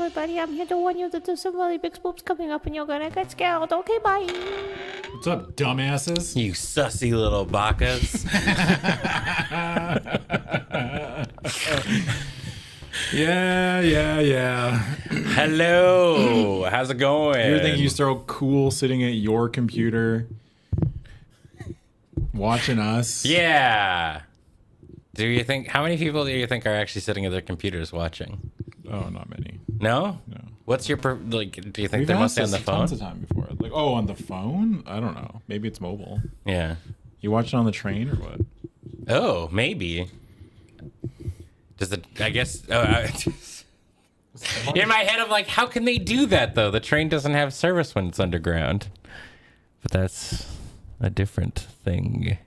everybody. I'm here to warn you that there's some really big spooks coming up and you're gonna get scared. Okay, bye. What's up, dumbasses? You sussy little bacas. Yeah. Hello. How's it going? You think you're so cool sitting at your computer watching us? Yeah. Do you think, how many people do you think are actually sitting at their computers watching? Oh, not many. No? No. What's your, do you think We've they're asked mostly on this the phone? tons of time before. Like, oh, on the phone? I don't know. Maybe it's mobile. Yeah. You watch it on the train or what? Oh, maybe. Does it, I guess, in my head, I'm like, how can they do that, though? The train doesn't have service when it's underground. But that's a different thing.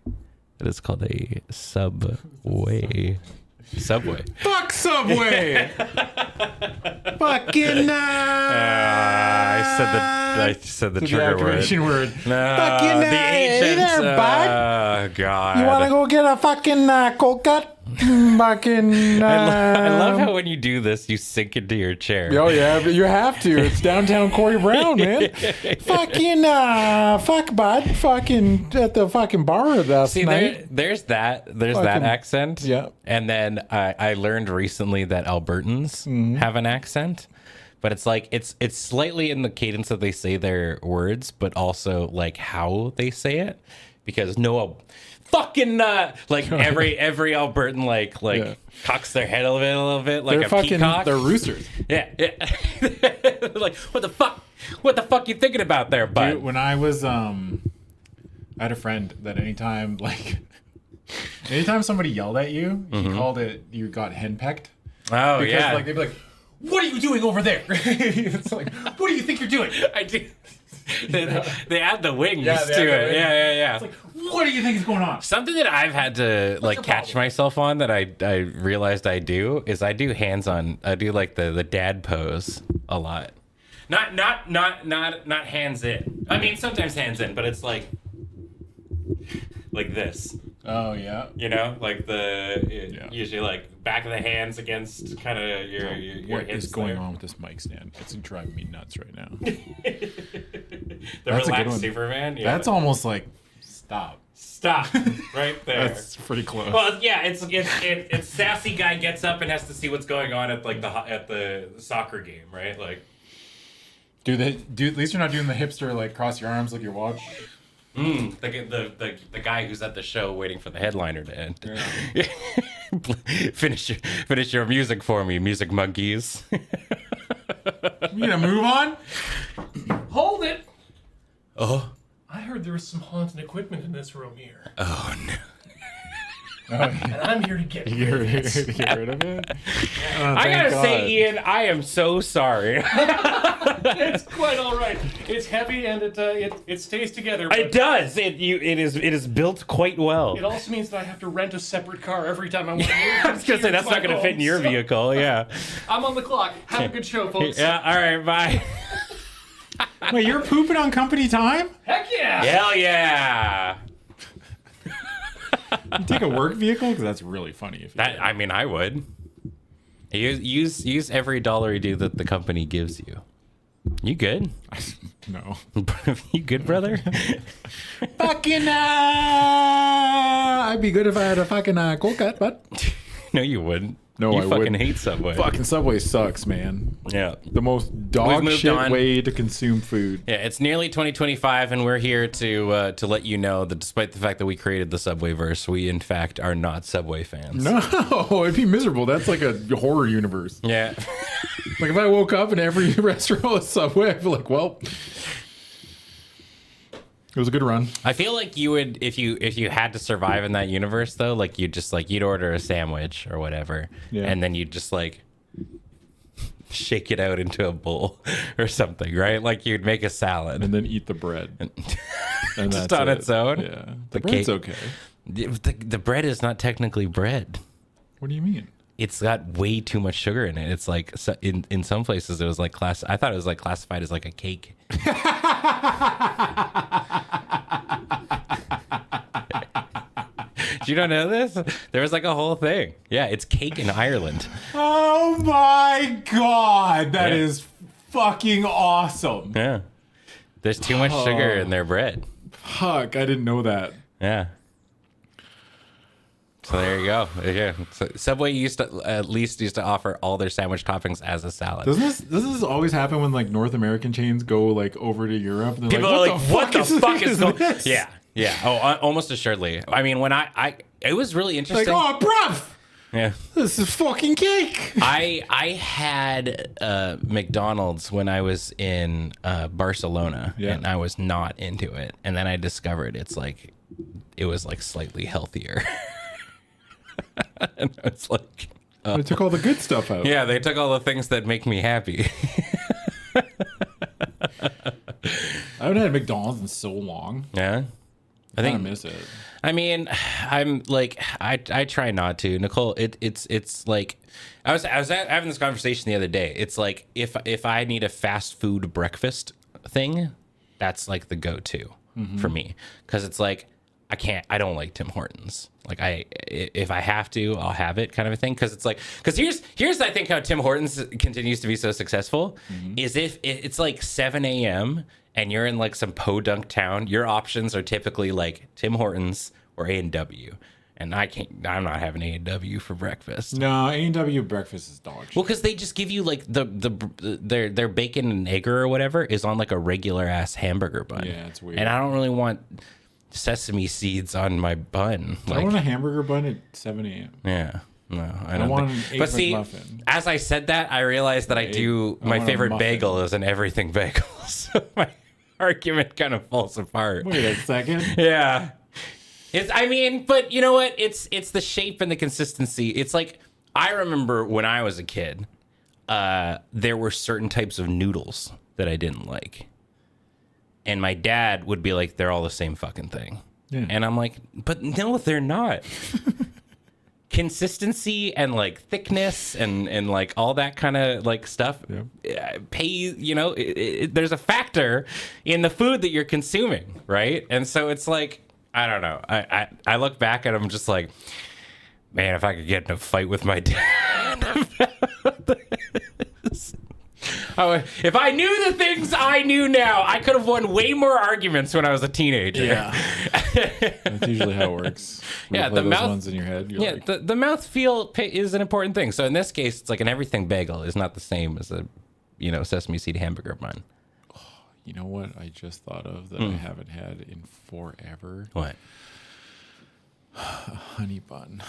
It is called a subway. Subway. Fuck Subway! Fucking I said the trigger word. activation word. No, Fucking the hey agents. there, bud. Oh God. You want to go get a fucking cold cut? Fucking. I love how when you do this, you sink into your chair. Oh yeah, but you have to. It's downtown Corey Brown, man. Fucking fuck bud. Fucking at the fucking bar last See, night. there's that Fucking- accent. yeah. And then I learned recently that Albertans have an accent, but it's like it's slightly in the cadence that they say their words, but also like how they say it, because fucking like every Albertan like Yeah. cocks their head a little bit like They're a fucking. peacock. They're roosters. Yeah. Like what the fuck you thinking about there, bud? Dude, when I was I had a friend that anytime somebody yelled at you, he called it you got henpecked. Oh Because yeah. like they'd be like, "What are you doing over there?" It's like, "What do you think you're doing?" I do. They add the wings Yeah, to they add the it. wings. Yeah. It's like, "What do you think is going on?" Something that I've had to like your catch problem? myself on that I realized I do is I do I do like the dad pose a lot. Not hands in. I mean sometimes hands in, but it's like this. Oh yeah. You know, like usually like back of the hands against kind of your What hips is going there. on with this mic stand? It's driving me nuts right now. The That's a good relaxed one. Superman. Yeah. That's almost like stop. Stop right there. That's pretty close. Well, yeah, it's sassy guy gets up and has to see what's going on at like at the soccer game, right? Like, At least you're not doing the hipster like cross your arms like your watch. the guy who's at the show waiting for the headliner to end. Yeah. finish your music for me, music monkeys. You gonna move on? Hold it! Oh, I heard there was some haunted equipment in this room here. oh no. Oh, yeah. And I'm here to get rid You're of here it. to get rid of it? Oh, I thank gotta God. say, Ian, I am so sorry. It's quite all right. It's heavy and it stays together. But It does. It is built quite well. it also means that I have to rent a separate car every time I want to move. I was gonna say that's not gonna fit in your vehicle. Yeah. I'm on the clock. Have a good show, folks. Yeah. All right. Bye. Wait, you're pooping on company time? Heck yeah! Hell yeah. You take a work vehicle? Because that's really funny. If you That I mean, I would use every dollar you do that the company gives you. You good? No. You good, brother? Fucking I'd be good if I had a fucking cold cut, but No, you wouldn't. No, you I fucking wouldn't. hate Subway. fucking Subway sucks, man. Yeah. The most We've dog moved shit on. way to consume food. Yeah, it's nearly 2025, and we're here to let you know that despite the fact that we created the Subwayverse, we in fact are not Subway fans. No, it'd be miserable. That's like a horror universe. Yeah. Like if I woke up and every restaurant was Subway, I'd be like, well, it was a good run. I feel like you would if you had to survive in that universe though, like you'd order a sandwich or whatever, Yeah. and then you'd just like shake it out into a bowl or something, right? Like you'd make a salad And then eat the bread. And just that's on it. its own. Yeah. The The bread's cake- okay. The bread is not technically bread. What do you mean? It's got way too much sugar in it. It's like in some places it was like I thought it was like classified as like a cake. You don't know this? There was like a whole thing. Yeah, it's cake in Ireland. Oh my god, that Yeah. is fucking awesome. Yeah. There's too much sugar in their bread. Fuck, I didn't know that. Yeah. So there you go. Yeah. So Subway at least used to offer all their sandwich toppings as a salad. Doesn't this always happen when like North American chains go like over to Europe? And they're People are like, what the fuck is going on? this? Yeah. Yeah. Oh, almost assuredly. I mean, when it was really Like, interesting. oh, bruv, Yeah. this is fucking cake. I had McDonald's when I was in Barcelona, Yeah. and I was not into it. And then I discovered it was like slightly healthier. And it's like, They took all the good stuff out. yeah, they took all the things that make me happy. I haven't had McDonald's in so long. Yeah. I I think miss it. I mean, I'm like, I try not to. Nicole, it's like, I was having this conversation the other day. It's like if I need a fast food breakfast thing, that's like the go-to for me, because it's like I don't like Tim Hortons. Like if I have to, I'll have it, kind of a thing. Because it's like, here's I think how Tim Hortons continues to be so successful is if it's like 7 a.m. and you're in like some podunk town, your options are typically like Tim Hortons or A&W. And I'm not having A&W for breakfast. No, A&W breakfast is dog shit. Well, because they just give you like their bacon and egg or whatever is on like a regular ass hamburger bun. Yeah, it's weird. And I don't really want sesame seeds on my bun. I want a hamburger bun at 7 a.m. Yeah. No, I don't want think. an egg But see, McMuffin. as I said that, I realized that I my want a favorite muffin. bagel is an everything bagel. So my argument kind of falls apart. Wait a second. Yeah. But you know what? It's the shape and the consistency. It's like, I remember when I was a kid, there were certain types of noodles that I didn't like. And my dad would be like, they're all the same fucking thing. Yeah. And I'm like, but no, they're not. Consistency and like thickness and like all that kind of like stuff there's a factor in the food that you're consuming, right? And so it's like, I don't know, I look back and I'm just like, man, if I could get in a fight with my dad about this. Oh, if I knew the things I knew now, I could have won way more arguments when I was a teenager. Yeah. That's usually how it works. When Yeah, you play the those mouth- ones in your head. You're Yeah, like, the mouth feel is an important thing. So in this case, it's like an everything bagel is not the same as a, sesame seed hamburger bun. you know what I just thought of that I haven't had in forever? What? Honey bun.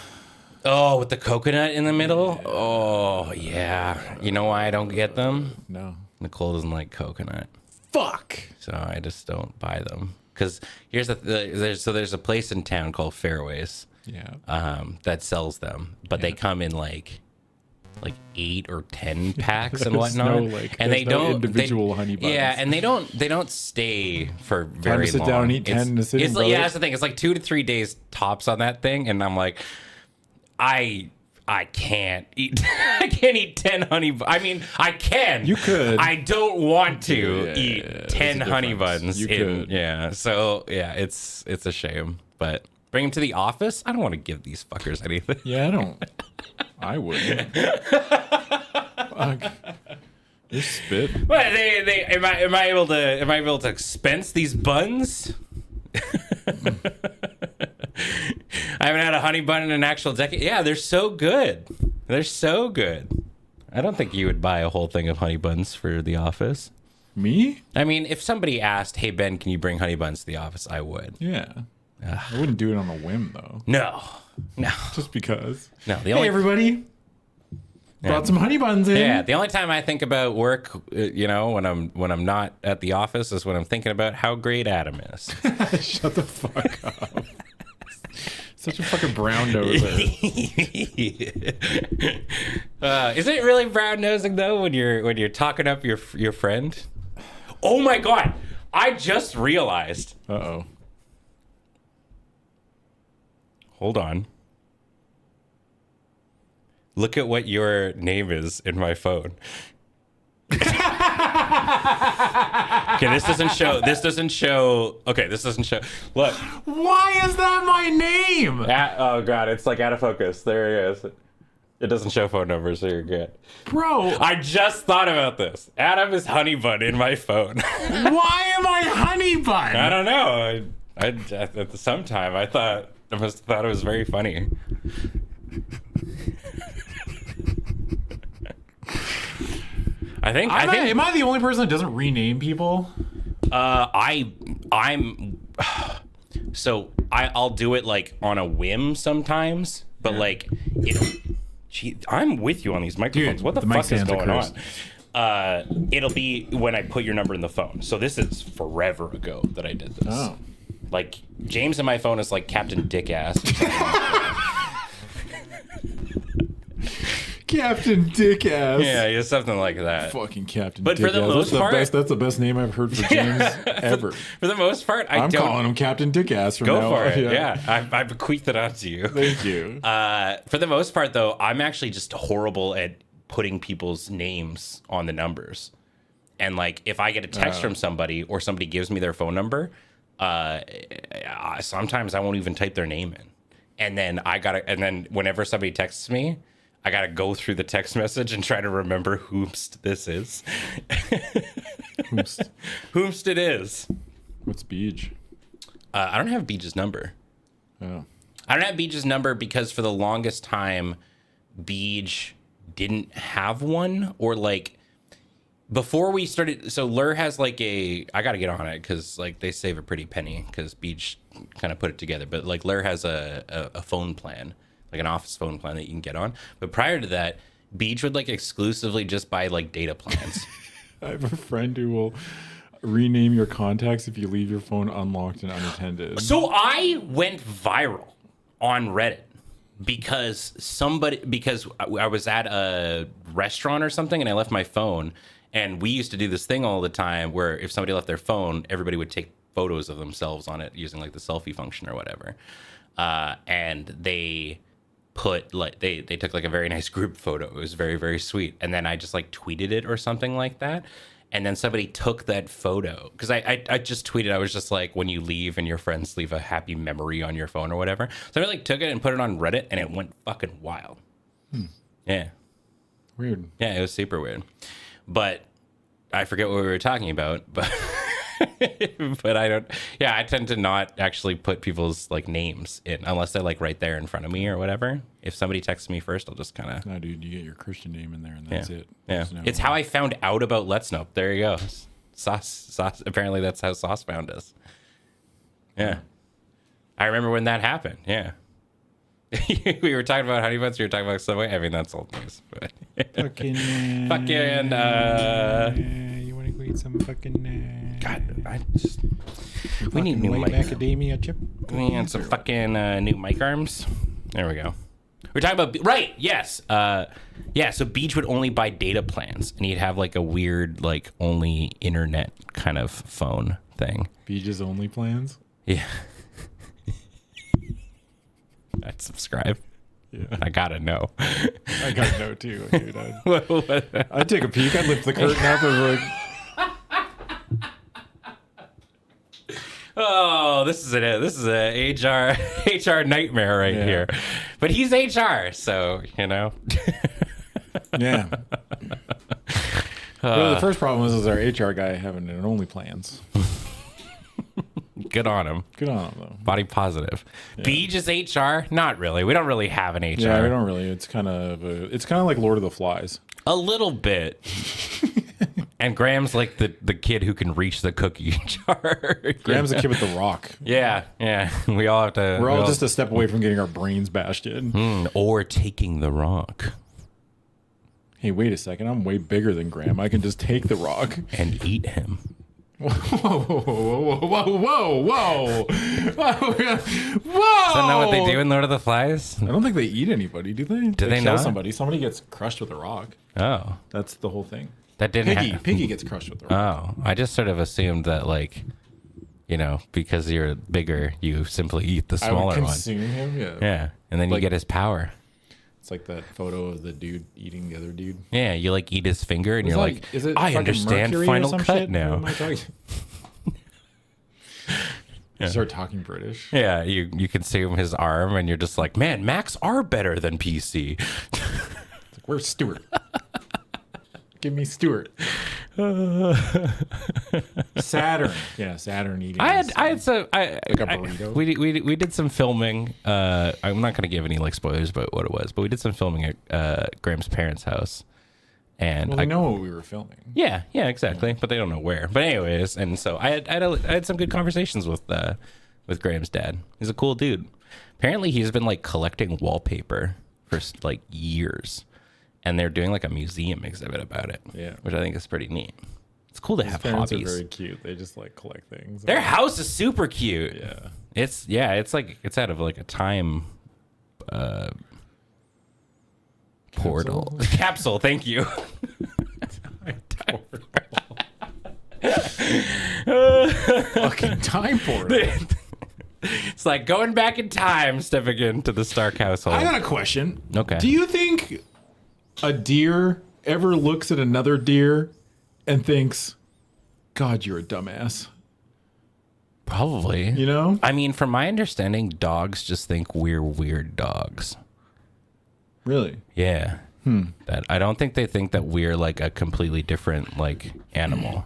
Oh, with the coconut in the middle? Oh, yeah. You know why I don't get them? No. Nicole doesn't like coconut. Fuck. So I just don't buy them. Because here's there's a place in town called Fairways Yeah. that sells them, but they come in like 8 or 10 packs and There's whatnot. no, like, and there's they no don't individual honey buns. Yeah, and they don't stay for very sit long. down and eat 10 in a sitting, It's like, brother. that's the thing. It's like 2 to 3 days tops on that thing, and I'm like, I can't eat. I can't eat 10 honey. I mean, I can. You could. I don't want to Yeah, eat there's 10 a honey difference. buns. You could. Yeah. So yeah, it's a shame, but. Bring them to the office? I don't want to give these fuckers anything. Yeah, I wouldn't. Fuck. You're spit. What am I able to expense these buns? I haven't had a honey bun in an actual decade. Yeah, they're so good. They're so good. I don't think you would buy a whole thing of honey buns for the office. Me? I mean, if somebody asked, "Hey Ben, can you bring honey buns to the office?" I would. Yeah. I wouldn't do it on a whim though. No. Just because. No. The Hey only everybody. Brought some honey buns in. Yeah, the only time I think about work, when I'm not at the office, is when I'm thinking about how great Adam is. Shut the fuck up. Such a fucking brown noser. Is it really brown nosing though when you're talking up your friend? Oh my god! I just realized. Uh-oh. Hold on. Look at what your name is in my phone. Okay, this doesn't show. Okay, this doesn't show. Look. Why is that my name? Oh god, it's like out of focus. There he is. It doesn't show phone numbers, so you're good. Bro, I just thought about this. Adam is Honey Bun in my phone. why am I Honey Bun? I don't know. I at some time I must have thought it was very funny. Am I the only person that doesn't rename people? I'll do it like on a whim sometimes, but like I'm with you on these microphones. Dude, what the the mic fuck is stands are going cursed. on? It'll be when I put your number in the phone. So this is forever ago that I did this. Oh. Like James in my phone is like Captain Dick Ass. Captain Dick Ass. Yeah, it's something like that. Fucking Captain But Dick for the Ass. most part- that's the best name I've heard for James ever. For the most part, I'm calling him Captain Dick Ass from now Go for on. it. Yeah, I bequeath it onto you. Thank you. For the most part, though, I'm actually just horrible at putting people's names on the numbers. And like, if I get a text from somebody or somebody gives me their phone number, sometimes I won't even type their name in. And then whenever somebody texts me, I gotta go through the text message and try to remember whomst this is. Whomst it is. What's Beej? I don't have Beej's number. Oh. I don't have Beej's number because for the longest time, Beej didn't have one, or like before we started. So Lur has like I gotta get on it because like they save a pretty penny because Beej kind of put it together. But like Lur has a phone plan, like an office phone plan that you can get on. But prior to that, Beej would like exclusively just buy like data plans. I have a friend who will rename your contacts if you leave your phone unlocked and unattended. So I went viral on Reddit because I was at a restaurant or something and I left my phone, and we used to do this thing all the time where if somebody left their phone, everybody would take photos of themselves on it using like the selfie function or whatever. And they put like they took like a very nice group photo. It was very, very sweet. And then I just like tweeted it or something like that. And then somebody took that photo because I just tweeted. I was just like, when you leave and your friends leave a happy memory on your phone or whatever. So I like took it and put it on Reddit, and it went fucking wild. Yeah. Weird. Yeah, it was super weird. But I forget what we were talking about, but but I don't. Yeah, I tend to not actually put people's like names in unless they're like right there in front of me or whatever. If somebody texts me first, I'll just kind of. No, dude, you get your Christian name in there, and that's it. Yeah, There's no- it's how I found out about Let's Know. There you go. Sauce. Apparently, that's how Sauce found us. Yeah, I remember when that happened. Yeah. We were talking about honey buns. You were talking about Subway. I mean, that's old news. But Fucking. You want to go eat some fucking. God, we need new white mic. macadamia chip. We need some fucking new mic arms. There we go. We're talking about right. Yes. Yeah. So Beej would only buy data plans, and he'd have like a weird, like only internet kind of phone thing. Beej's only plans. Yeah. I'd subscribe. Yeah, I gotta know. I gotta know too, dude. What- I'd take a peek. I'd lift the curtain up and like. Oh, this is a HR nightmare right here. But he's HR, so you know. Yeah. Well, the first problem is our HR guy having an only plans. Good on him. Good on him though. Body positive. Beej is HR? Not really. We don't really have an HR. Yeah, we don't really. It's kind of like Lord of the Flies. A little bit. And Graham's like the kid who can reach the cookie jar. Graham's the kid with the rock. Yeah. We all have to. We're all just a step away from getting our brains bashed in. Or taking the rock Hey, wait a second. I'm way bigger than Graham. I can just take the rock. and eat him. Whoa, whoa, whoa, whoa, whoa. Whoa. Is that not what they do in Lord of the Flies? I don't think they eat anybody, do they? Do they kill not? somebody? Somebody gets crushed with a rock. Oh. That's the whole thing. That didn't happen. Piggy gets crushed with a rock. Oh. I just sort of assumed that, like, you know, because you're bigger, you simply eat the I would smaller one. consume him, yeah. Yeah. And then you Like- get his power. It's like that photo of the dude eating the other dude. Yeah, you like eat his finger, and you're like, is it I fucking understand Mercury or Final some Cut shit? now. What am I talking? Start talking British. Yeah, you consume his arm, and you're just like, man, Macs are better than PC. It's like, where's Stuart? Give me Stuart. Saturn. Yeah, Saturn eating. I had some like a burrito. We did some filming. I'm not gonna give any like spoilers about what it was, but we did some filming at Graham's parents' house. And Well, they know what we were filming. yeah, exactly. But they don't know where. But anyways, and so I had some good conversations with Graham's dad. He's a cool dude. Apparently, he's been like collecting wallpaper for like years, and they're doing like a museum exhibit about it. Yeah. which I think is pretty neat. It's cool to His have parents hobbies. are very cute. They just like collect things. Their house is super cute. Yeah. It's like it's out of like a time portal capsule. Thank you. Fucking time portal. It's like going back in time, stepping into the Stark household. I got a question. Okay. Do you think a deer ever looks at another deer and thinks, God, you're a dumbass? Probably. You know? I mean, from my understanding, dogs just think we're weird dogs. Really? Yeah. That I don't think they think that we're like a completely different like animal.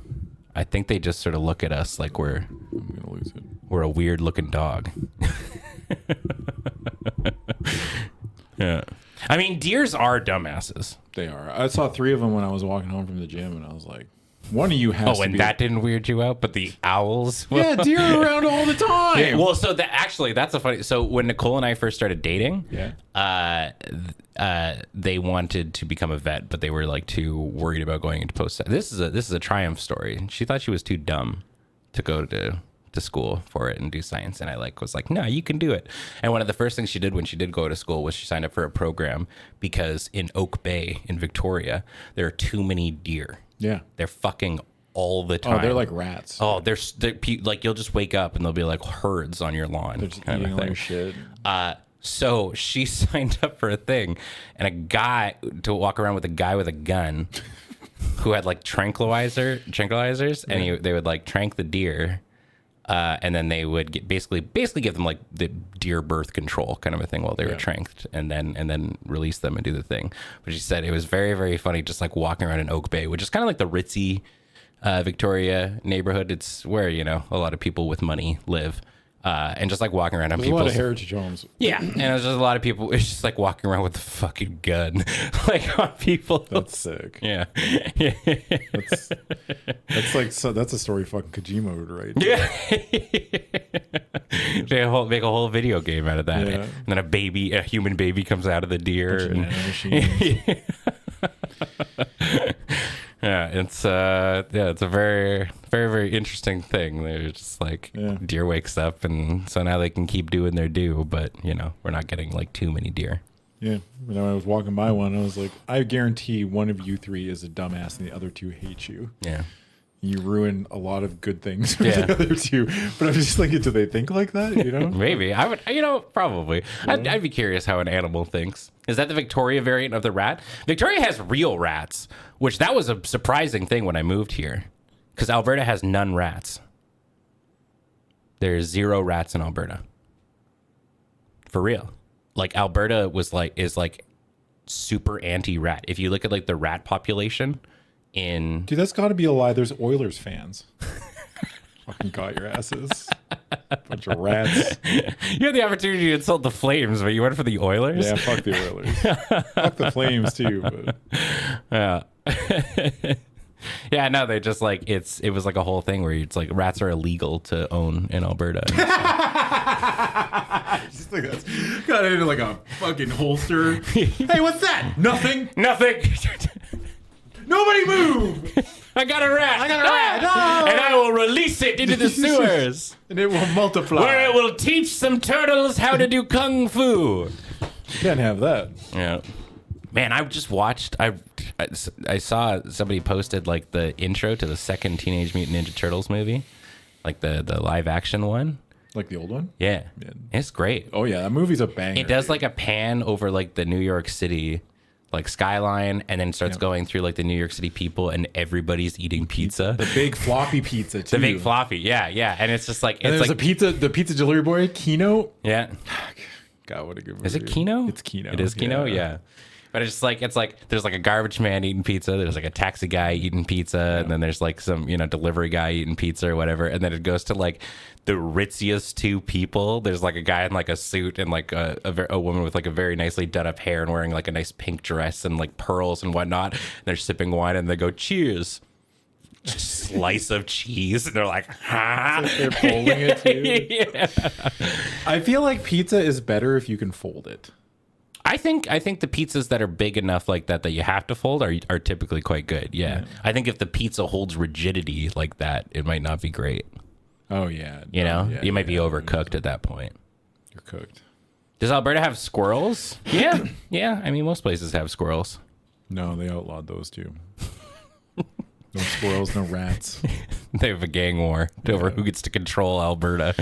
I think they just sort of look at us like we're I'm gonna lose it. a weird looking dog. Yeah. I mean, deers are dumbasses. They are. I saw 3 of them when I was walking home from the gym, and I was like, one of you has Oh, to and be. that didn't weird you out, but the owls. Yeah, deer are around all the time. Yeah, well, so that's a funny. So when Nicole and I first started dating, they wanted to become a vet, but they were like too worried about going into post. This is a triumph story. She thought she was too dumb to go to school for it and do science, and I was like, no, you can do it. And one of the first things she did when she did go to school was she signed up for a program because in Oak Bay in Victoria there are too many deer. Yeah. They're fucking all the time. Oh, they're like rats. Oh, they're like you'll just wake up and there'll be like herds on your lawn. They're just kind eating of all thing. your shit. So she signed up for a thing, and a guy to walk around with a guy with a gun who had like tranquilizers, and they would like trank the deer. And then they would basically give them like the deer birth control kind of a thing while they were tranked, and then release them and do the thing. But she said it was very, very funny just like walking around in Oak Bay, which is kind of like the ritzy Victoria neighborhood. It's where, a lot of people with money live. And just like walking around on There's a people's... lot of heritage homes. Yeah, and there's just a lot of people. It's just like walking around with a fucking gun, like on people. That's sick. Yeah. That's like that's a story fucking Kojima would write. Yeah. Make a whole video game out of that. Yeah. And then a human baby comes out of the deer. Bunch of And, nanomachines. yeah, it's a very, very, very interesting thing. They're just like deer wakes up, and so now they can keep doing their due, but we're not getting like too many deer. Yeah. When I was walking by one, I was like, I guarantee one of you 3 is a dumbass and the other 2 hate you. Yeah. You ruin a lot of good things for Yeah. the other 2. But I'm just like, do they think like that? Maybe I would, probably. I'd be curious how an animal thinks. Is that the Victoria variant of the rat? Victoria has real rats, which that was a surprising thing when I moved here, because Alberta has none rats. There's 0 rats in Alberta. For real. Like Alberta is super anti-rat. If you look at like the rat population in... Dude, that's got to be a lie. There's Oilers fans. Fucking got your asses. Bunch of rats. You had the opportunity to insult the Flames, but you went for the Oilers? Yeah, fuck the Oilers. Fuck the Flames too. But Yeah. Yeah, no, they just like it was like a whole thing where it's like rats are illegal to own in Alberta. just like that's got it in like a fucking holster. Hey, what's that? Nothing. Nothing. Nobody move. I got a rat. I got a rat. No. And I will release it into the sewers And it will multiply. where it will teach some turtles how to do kung fu. You can't have that. Yeah. Man, I just watched. I saw somebody posted like the intro to the second Teenage Mutant Ninja Turtles movie, like the live action one, Like the old one? Yeah. Yeah. It's great. Oh yeah, that movie's a banger. It does like a pan over like the New York City like skyline, and then starts going through like the New York City people, and everybody's eating pizza. The big floppy pizza too. The big floppy, yeah, and it's just like And it's there's like the pizza delivery boy, Kino. yeah. God, what a good movie. Is it Kino? It's Kino. It is Kino, yeah. But it's like there's like a garbage man eating pizza, there's like a taxi guy eating pizza, and then there's like some delivery guy eating pizza or whatever, and then it goes to like the ritziest two people. There's like a guy in like a suit and like a woman with like a very nicely done up hair and wearing like a nice pink dress and like pearls and whatnot. And they're sipping wine and they go, cheers. Slice of cheese, and they're like, huh? They're folding it too. Yeah. I feel like pizza is better if you can fold it. I think the pizzas that are big enough like that you have to fold are typically quite good. Yeah. I think if the pizza holds rigidity like that, it might not be great. Oh yeah. You might be overcooked at that point. You're cooked. Does Alberta have squirrels? Yeah. Yeah. I mean, most places have squirrels. No, they outlawed those too. No squirrels, no rats. They have a gang war over who gets to control Alberta.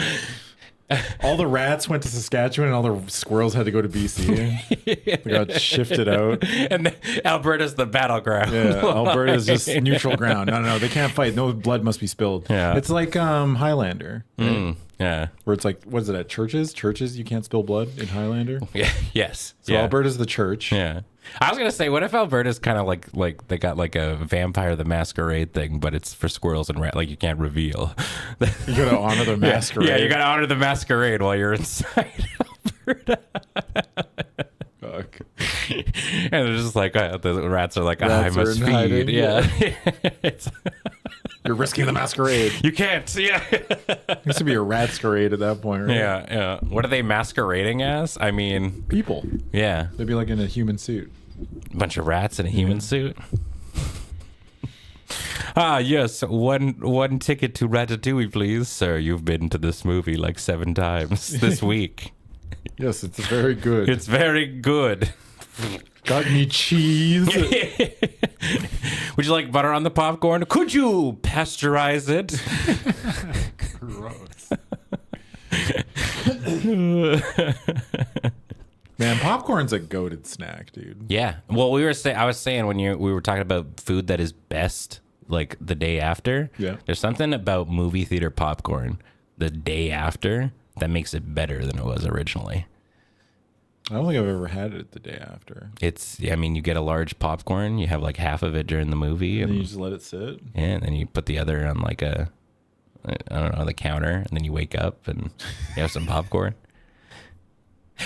All the rats went to Saskatchewan, and all the squirrels had to go to BC. They got shifted out. And Alberta's the battleground. Yeah, Alberta is just neutral ground. No, they can't fight. No blood must be spilled. Yeah. It's like Highlander. Right? Yeah. Where it's like, what is it at churches? Churches, you can't spill blood in Highlander. Yeah. Yes. So Alberta's the church. Yeah. I was gonna say, what if Alberta's kind of like they got like a Vampire the Masquerade thing, but it's for squirrels and like you can't reveal. You gotta honor the masquerade. Yeah, you gotta honor the masquerade while you're inside Alberta. Fuck. And they're just like the rats are like, I Rats must are in feed. hiding, Yeah. You're risking the masquerade. You can't. Yeah. It used to be a ratsquerade at that point, right? Yeah. What are they masquerading as? I mean, People. yeah, They'd be like in a human suit. a bunch of rats in a human suit. Yes, one ticket to Ratatouille, please, sir. You've been to this movie like 7 times this week. Yes, it's very good. It's very good. Got any cheese? Would you like butter on the popcorn? Could you pasteurize it? Gross. Man, popcorn's a goated snack, dude. Yeah. Well, I was saying when we were talking about food that is best like the day after. Yeah. There's something about movie theater popcorn the day after that makes it better than it was originally. I don't think I've ever had it the day after. You get a large popcorn, you have like half of it during the movie, And and you just let it sit. and then you put the other on like I don't know, the counter, and then you wake up and you have some popcorn.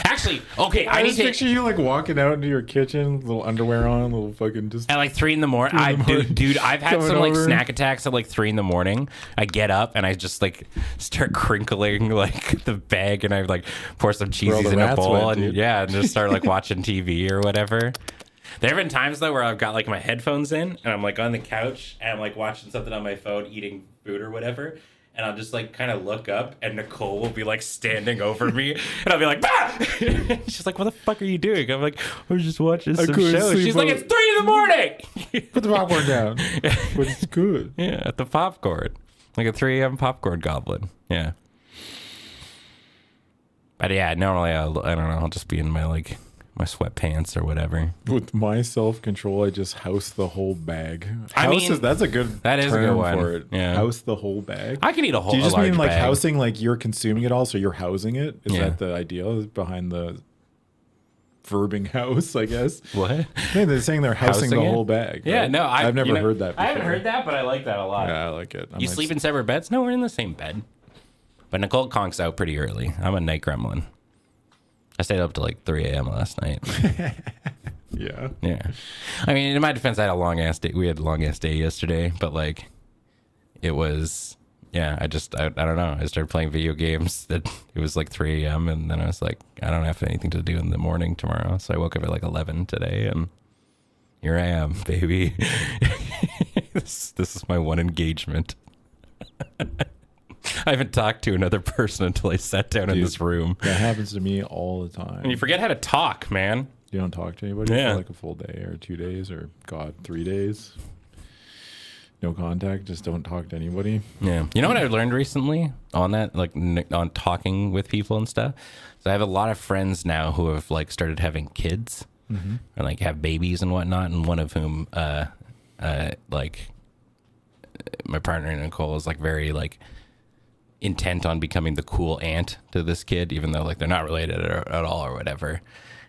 Actually, okay, I need just to. picture you like walking out into your kitchen, little underwear on, little fucking just. At like 3 in the morning, dude, I've had Coming some like over. snack attacks at like 3 in the morning. I get up and I just like start crinkling like the bag, and I like pour some cheesies the in a rats bowl, went, and dude. and just start like watching TV or whatever. There have been times though where I've got like my headphones in and I'm like on the couch and I'm like watching something on my phone, eating food or whatever. And I'll just like kind of look up, and Nicole will be like standing over me, and I'll be like, "Bah!" She's like, "What the fuck are you doing?" I'm like, "I was just watching some couldn't show." sleep She's like, on- "It's 3 in the morning." Put the popcorn down. But it's good. Yeah, at the popcorn, like a 3 a.m. popcorn goblin. Yeah. But yeah, normally I don't know. I'll just be in my my sweatpants or whatever. With my self-control, I just house the whole bag. I mean, That's a good that is a good term one. for it. Yeah. House the whole bag. I can eat a whole. Do you just a large mean like bag. housing, like you're consuming it all, so you're housing it? Is Yeah. that the idea behind the verbing house, I guess? What? No, they're saying they're housing, Housing the it? whole bag. Yeah, right? no, I've never heard that before. I haven't heard that, but I like that a lot. Yeah, I like it. You sleep in separate beds? No, we're in the same bed. But Nicole conks out pretty early. I'm a night gremlin. I stayed up to like 3 a.m. last night. Yeah. Yeah. I mean, in my defense, I had a long ass day. We had a long ass day yesterday, but like, it was, yeah, I don't know. I started playing video games that it was like 3 a.m. And then I was like, I don't have anything to do in the morning tomorrow. So I woke up at like 11 today, and here I am, baby. This is my one engagement. I haven't talked to another person until I sat down in Dude, this room. That happens to me all the time. And you forget how to talk, man. You don't talk to anybody Yeah. for like a full day or 2 days or, God, 3 days. no contact. Just don't talk to anybody. Yeah. You know what I learned recently on that, like on talking with people and stuff? So I have a lot of friends now who have like started having kids or like have babies and whatnot. And one of whom, like my partner Nicole is like very like intent on becoming the cool aunt to this kid, even though like they're not related at all or whatever.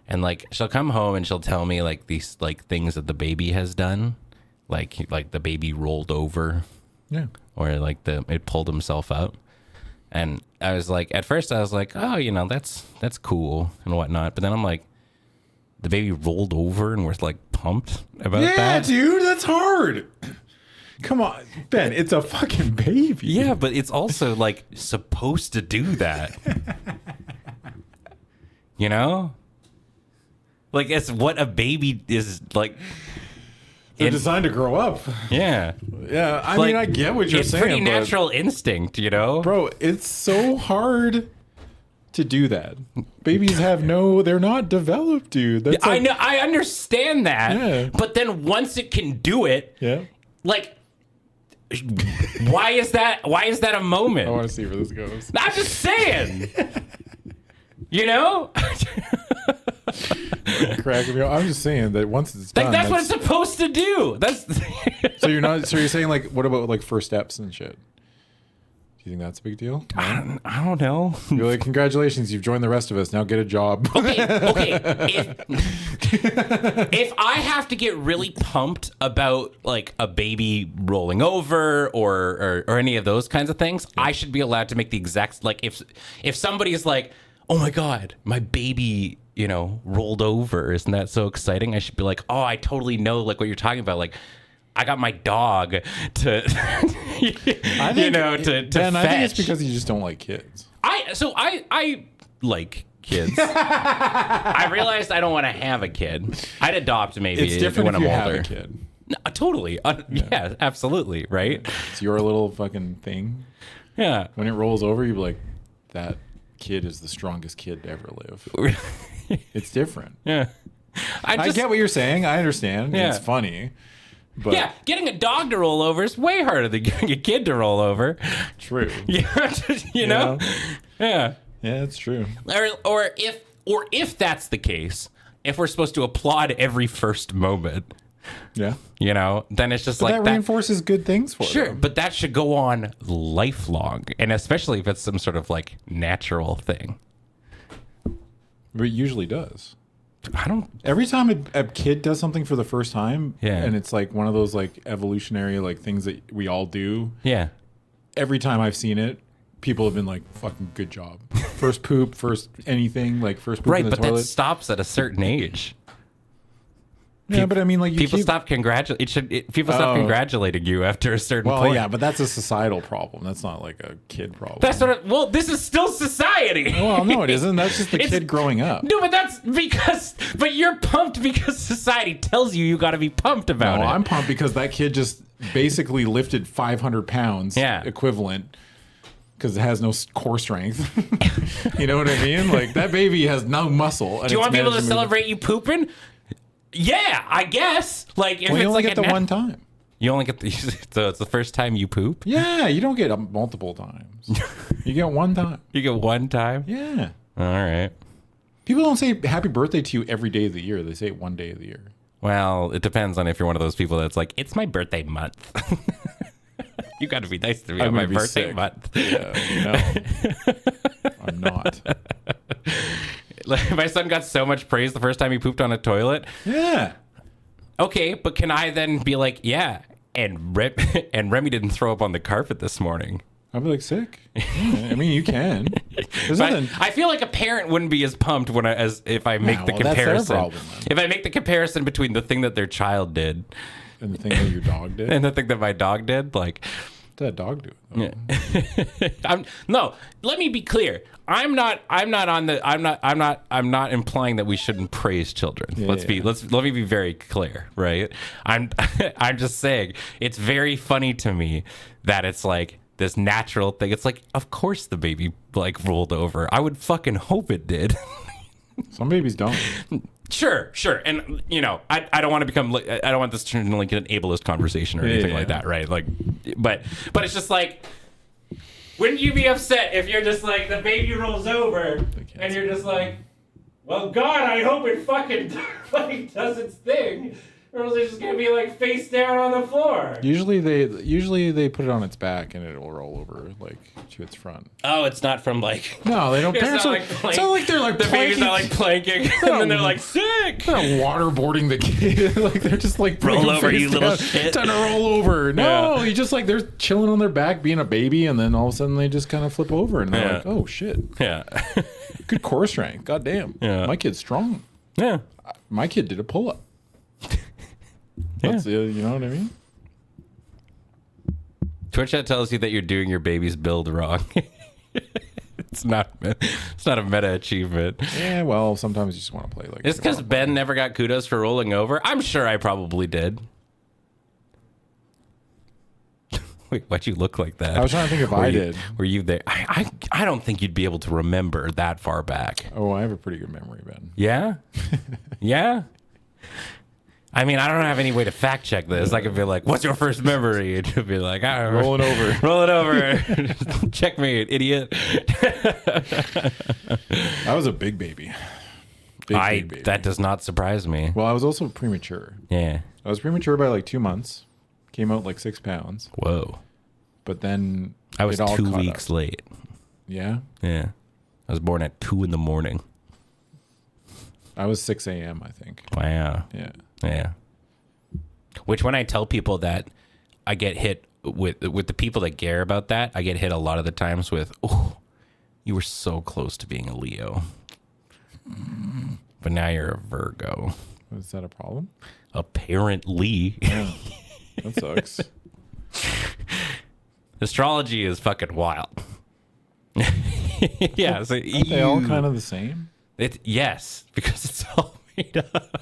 And like she'll come home and she'll tell me like these like things that the baby has done, like the baby rolled over, or like it pulled himself up. And I was like, at first I was like, oh, you know, that's cool and whatnot. But then I'm like, the baby rolled over and we're like pumped about that. Yeah, dude, that's hard. Come on, Ben, it's a fucking baby. Yeah, but it's also like supposed to do that. You know? Like it's what a baby is like. They're designed to grow up. Yeah. Yeah, I Like, mean, I get what you're it's saying. pretty but, natural instinct, you know? bro, it's so hard to do that. Babies they're not developed, dude. That's I like, know, I understand that. Yeah. But then once it can do it, Yeah. like, why is that a moment? I want to see where this goes. I'm just saying. You know? Cracking me up. I'm just saying that once it's Like done, that's what it's supposed to do. That's so you're saying like, what about like first steps and shit? Do you think that's a big deal? I don't know. You're like, congratulations, you've joined the rest of us. Now get a job. Okay. If I have to get really pumped about like a baby rolling over or any of those kinds of things, I should be allowed to make the exact like if somebody is like, oh my god, my baby, you know, rolled over, isn't that so exciting? I should be like, oh, I totally know like what you're talking about, like. I got my dog to, I you know, to Ben, fetch. I think it's because you just don't like kids. I like kids. I realized I don't want to have a kid. I'd adopt maybe. It's different when if you I'm have older. a kid. No, totally. Yeah, absolutely. Right. It's your little fucking thing. Yeah. When it rolls over, you're like, that kid is the strongest kid to ever live. It's different. Yeah. I get what you're saying. I understand. Yeah. It's funny. But Yeah, getting a dog to roll over is way harder than getting a kid to roll over. true. Yeah, you know? Yeah. Yeah, it's true. Or if that's the case, if we're supposed to applaud every first moment, Yeah. you know, then it's just But like that reinforces good things for Sure, them. but that should go on lifelong, and especially if it's some sort of like natural thing. But it usually does. I don't. Every time a kid does something for the first time, Yeah. and it's like one of those like evolutionary like things that we all do. Yeah. Every time I've seen it, people have been like, "Fucking good job." First poop, first anything, like first poop Right, in the but toilet. that stops at a certain age. Yeah, but I mean, like you People keep, stop people stop Oh. congratulating you after a certain Well, point. yeah, but that's a societal problem. That's not like a kid problem. That's sort of well. This is still society. Well, no, it isn't. That's just the It's- kid growing up. No, but that's because. But you're pumped because society tells you got to be pumped about No, it. I'm pumped because that kid just basically lifted 500 pounds Yeah. equivalent because it has no core strength. You know what I mean? Like that baby has no muscle. And Do you it's want people to managed move- celebrate you pooping? Yeah, I guess. Like if Well, you it's only like get a the one time. You only get the so it's the first time you poop. Yeah, you don't get multiple times. You get one time. You get one time. Yeah. All right. People don't say happy birthday to you every day of the year. They say it one day of the year. Well, it depends on if you're one of those people that's like, it's my birthday month. You got to be nice to me on I'm my gonna be birthday sick. month. Yeah, no. I'm not. Like, my son got so much praise the first time he pooped on a toilet. Yeah. Okay, but can I then be like, yeah, and Remy didn't throw up on the carpet this morning. I'd be like, sick. Yeah, I mean, you can. There's But nothing. I feel like a parent wouldn't be as pumped as if I make the well, that's their comparison. problem, then. If I make the comparison between the thing that their child did And the thing that your dog did. and the thing that my dog did, like, What did that dog do? Oh. no. Let me be clear. I'm not implying that we shouldn't praise children. Let me be very clear, right? I'm just saying it's very funny to me that it's like this natural thing. It's like, of course the baby like rolled over. I would fucking hope it did. Some babies don't. Sure. And, I don't want to become, I don't want this to turn into like an ableist conversation or anything like that, right? Like, but it's just like, wouldn't you be upset if you're just like, the baby rolls over and you're just like, well, God, I hope it fucking like does its thing. Or else it's just going to be like face down on the floor. Usually they put it on its back and it will roll over like to its front. Oh, it's not from like... No, they don't. It's not like they're like the baby's not like planking and then they're like, sick! They're not waterboarding the kid. Like they're just like... Roll over, you little down, shit. Time to roll over. No, you just like, they're chilling on their back being a baby and then all of a sudden they just kind of flip over and they're like, oh shit. Yeah. Good core strength. God damn. Yeah. My kid's strong. Yeah. My kid did a pull-up. That's, you know what I mean? Twitch chat tells you that you're doing your baby's build wrong. It's not a meta achievement. Yeah, well, sometimes you just want to play like... It's because Ben never got kudos for rolling over. I'm sure I probably did. Wait, why'd you look like that? I was trying to think if I did. Were you there? I don't think you'd be able to remember that far back. Oh, I have a pretty good memory, Ben. Yeah? Yeah? I mean, I don't have any way to fact check this. I could be like, what's your first memory? And you'd be like, I don't know. Rolling over. Roll it over. Checkmate, idiot. I was a big baby. Big baby. That does not surprise me. Well, I was also premature. Yeah. I was premature by like 2 months. Came out like 6 pounds. Whoa. But then I was it all 2 caught weeks up. late. Yeah? Yeah. I was born at 2 a.m. I was 6 a.m., I think. Wow. Yeah. Yeah. Which when I tell people that, I get hit with the people that care about that, I get hit a lot of the times with, oh, you were so close to being a Leo. But now you're a Virgo. Is that a problem? Apparently. Yeah. That sucks. Astrology is fucking wild. Yeah. So Aren't they all kind of the same? Yes, because it's all made up.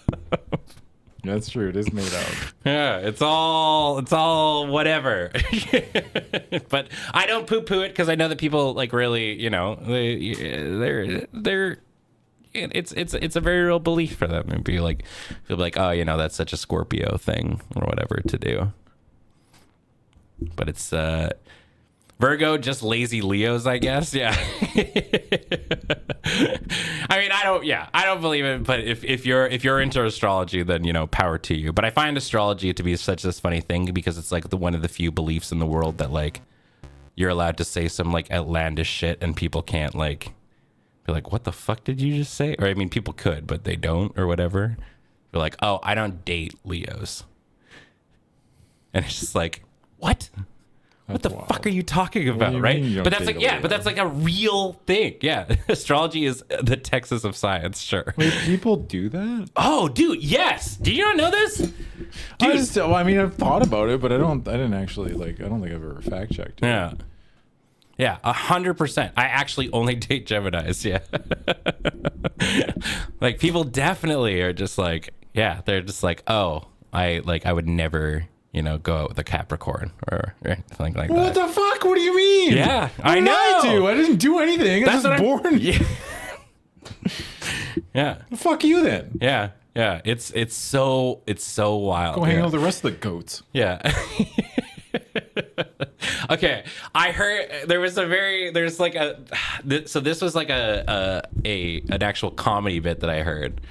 That's true. It is made up. Yeah, it's all whatever. But I don't poo-poo it because I know that people like really, it's a very real belief for them and be like, feel like, oh, that's such a Scorpio thing or whatever to do. But it's Virgo, just lazy Leos, I guess. Yeah. I mean, I don't believe it, but if you're into astrology, then, power to you. But I find astrology to be such this funny thing because it's like one of the few beliefs in the world that like you're allowed to say some like outlandish shit and people can't like be like, what the fuck did you just say? Or I mean, people could, but they don't or whatever. They're like, oh, I don't date Leos. And it's just like, what? What the fuck are you talking about, right? But that's like, yeah, but that's like a real thing. Yeah. Astrology is the Texas of science, sure. Wait, people do that? Oh, dude, yes. Did you not know this? Dude. I've thought about it, but I didn't actually I don't think I've ever fact checked it. Yeah. Yeah, 100%. I actually only date Geminis, yeah. Like people definitely are just like, yeah, they're just like, oh, I would never go out with a Capricorn or anything like that. What the fuck? What do you mean? Yeah, What I did know. I do? I didn't do anything. I was just born. Yeah. Yeah. Fuck you then. Yeah. Yeah. It's so wild. Go hang out with the rest of the goats. Yeah. Okay. I heard this was like an actual comedy bit that I heard.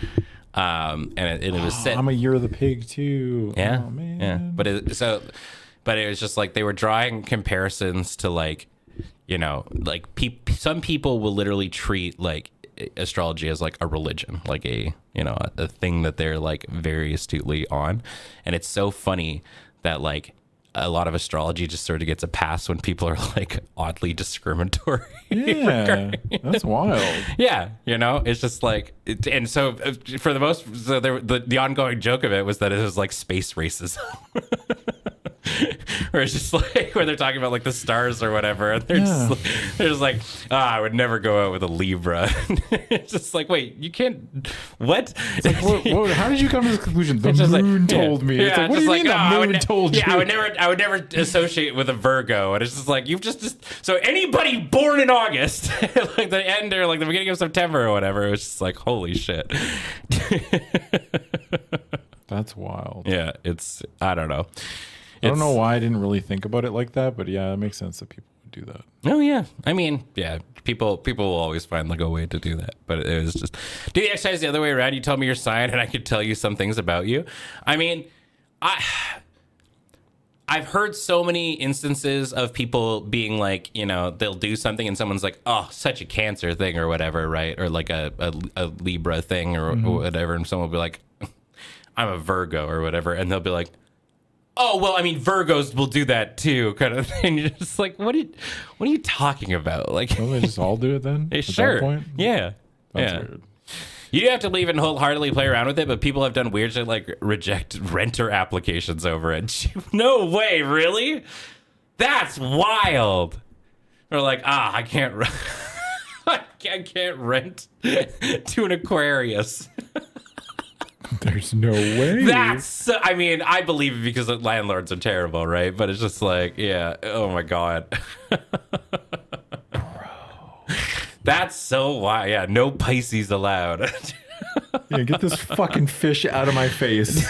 And it was set. I'm a year of the pig too. Yeah. Oh, man. Yeah. But it was just like they were drawing comparisons to like, some people will literally treat like astrology as like a religion, like a thing that they're like very astutely on. And it's so funny that like a lot of astrology just sort of gets a pass when people are like oddly discriminatory. Yeah, that's wild. Yeah, it's just like, and so the ongoing joke of it was that it was like space racism. Where it's just like where they're talking about like the stars or whatever, and they're just like, I would never go out with a Libra. It's just like, wait, you can't. What? It's like, how did you come to this conclusion? The moon told me. It's like, what do you mean the moon told you? Yeah, I would never associate with a Virgo, and it's just like you've just so anybody born in August, like the end or like the beginning of September or whatever, it was just like, holy shit. That's wild. Yeah, I don't know. I don't know why I didn't really think about it like that, but yeah, it makes sense that people would do that. Oh yeah, I mean, yeah, people will always find like a way to do that. But it was just do the exercise the other way around. You tell me your sign, and I could tell you some things about you. I mean, I've heard so many instances of people being like, you know, they'll do something and someone's like, oh, such a Cancer thing or whatever, right? Or like a Libra thing or whatever, and someone will be like, I'm a Virgo or whatever, and they'll be like, oh, well, I mean, Virgos will do that too, kind of thing. You're just like, what are you talking about? Like, don't they just all do it then? At sure. that point? Yeah. That's yeah. weird. You do have to leave and wholeheartedly play around with it, but people have done weird shit like reject renter applications over it. No way, really? That's wild. Or like, I can't I can't rent to an Aquarius. There's no way. I mean, I believe it because the landlords are terrible, right? But it's just like, yeah, oh my God. Bro. That's so wild. Yeah, no Pisces allowed. Yeah, get this fucking fish out of my face.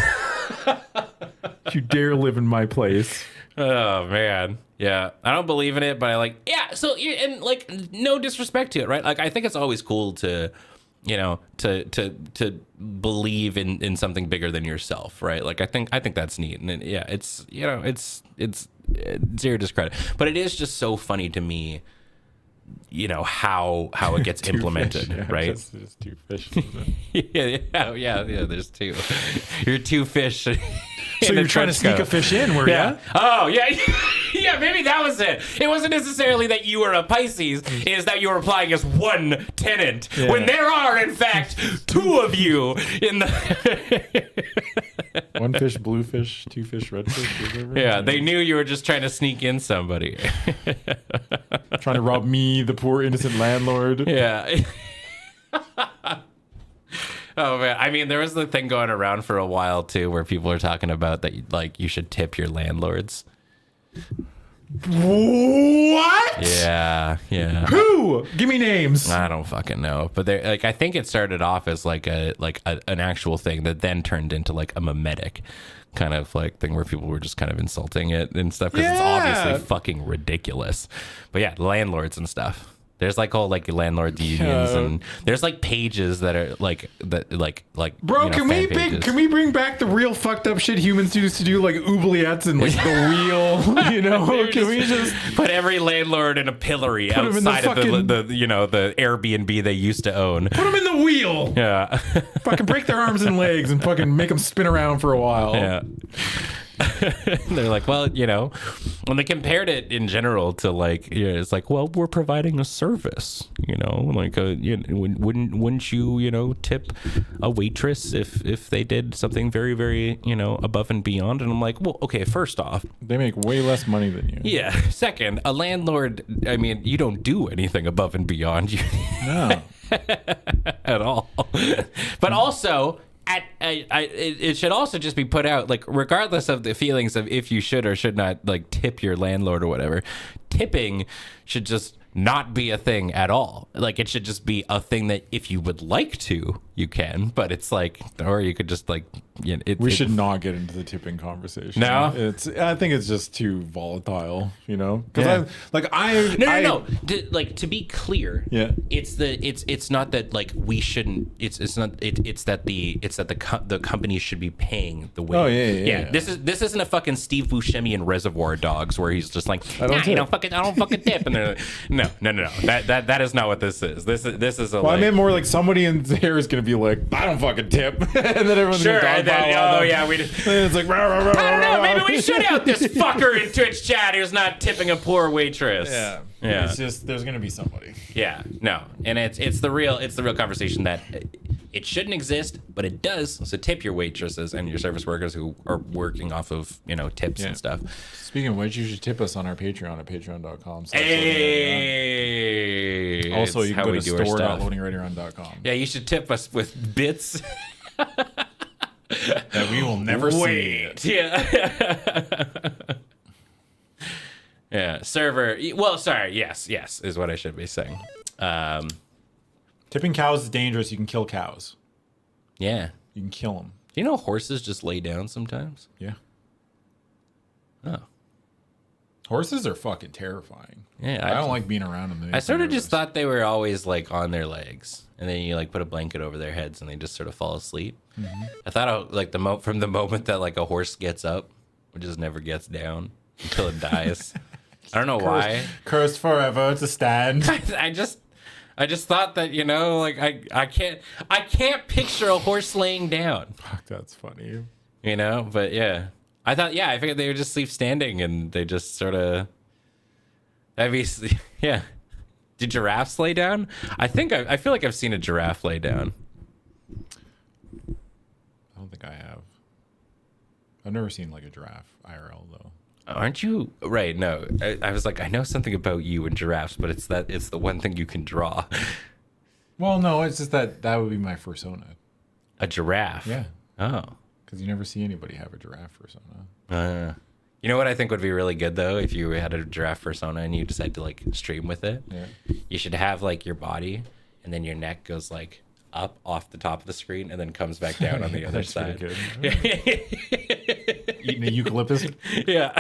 You dare live in my place. Oh, man. Yeah, I don't believe in it, but I like, yeah, so, and like, no disrespect to it, right? Like, I think it's always cool to, you know, to believe in something bigger than yourself, right? Like I think that's neat, and yeah, it's, you know, it's zero discredit, but it is just so funny to me, you know, how it gets implemented, fish, yeah, right? Just two fish. yeah. There's two. You're two fish. So you're trying to sneak a fish in, were you? Oh, yeah. Yeah, maybe that was it. It wasn't necessarily that you were a Pisces, it's that you were applying as one tenant, when there are, in fact, two of you in the... One fish, blue fish, two fish, red fish, whatever. Yeah, they knew you were just trying to sneak in somebody. Trying to rob me, the poor innocent landlord. Yeah. Oh man, I mean, there was the thing going around for a while too, where people are talking about that, like, you should tip your landlords. What? Yeah. Who? Give me names. I don't fucking know, but they like, I think it started off as like an actual thing that then turned into like a mimetic kind of like thing where people were just kind of insulting it and stuff because it's obviously fucking ridiculous. But yeah, landlords and stuff. There's like whole like landlord unions and there's like pages that are like Bro, you know, can we bring back the real fucked up shit humans used to do, like oubliettes and like the wheel, you know? Can we just put every landlord in a pillory outside of the you know, the Airbnb they used to own? Put them in the wheel. Yeah. Fucking break their arms and legs and fucking make them spin around for a while. Yeah. They're like, well, you know, when they compared it in general to like, you know, it's like, well, we're providing a service, you know, like, you know, wouldn't you, you know, tip a waitress if they did something very, very, you know, above and beyond? And I'm like, well, okay, first off, they make way less money than you. Yeah. Second, a landlord, I mean, you don't do anything above and beyond. No. At all. But also, it should also just be put out, like, regardless of the feelings of if you should or should not, like, tip your landlord or whatever, tipping should just not be a thing at all. Like, it should just be a thing that if you would like to, you can, but it's like, or you could just like, you know, we should not get into the tipping conversation. No, I think it's just too volatile, you know, because no. Like, to be clear, yeah, it's not that like we shouldn't. It's that the company should be paying the wage. Oh yeah. This isn't a fucking Steve Buscemi in Reservoir Dogs where he's just like, I don't fucking tip, and they're like, no. That is not what this is. This is a. Well, I meant more like somebody in there is gonna be like, I don't fucking tip, and then everyone's sure. Gonna We just. And it's like, rah, rah, rah, I don't know. Maybe we should out this fucker in Twitch chat who's not tipping a poor waitress. Yeah. It's just there's gonna be somebody. Yeah. No. And it's the real conversation that It shouldn't exist, but it does. So tip your waitresses and your service workers who are working off of, tips and stuff. Speaking of which, you should tip us on our Patreon at patreon.com. Hey! Also, you can go to store. store.loadingreadyrun.com. Yeah, you should tip us with bits. That we will never see. Yeah. Yeah, server. Well, sorry. Yes, is what I should be saying. Tipping cows is dangerous. You can kill cows. Yeah. You can kill them. Do you know horses just lay down sometimes? Yeah. Oh. Horses are fucking terrifying. Yeah, I don't like being around them. I sort of just thought they were always like on their legs, and then you like put a blanket over their heads, and they just sort of fall asleep. Mm-hmm. I thought like from the moment that like a horse gets up, it just never gets down until it dies. I don't know why. Cursed forever to stand. I just thought that like I can't picture a horse laying down. Fuck, that's funny. But yeah. I figured they would just sleep standing, and they just sort of. Yeah. Do giraffes lay down? I feel like I've seen a giraffe lay down. I don't think I have. I've never seen like a giraffe IRL though. Aren't you right? No, I was like, I know something about you and giraffes, but it's the one thing you can draw. Well, no, it's just that would be my persona. A giraffe. Yeah. Oh. Because you never see anybody have a giraffe persona. You know what I think would be really good though, if you had a giraffe persona and you decide to like stream with it. Yeah. You should have like your body, and then your neck goes like up off the top of the screen and then comes back down on the other side. Eating a eucalyptus. Yeah.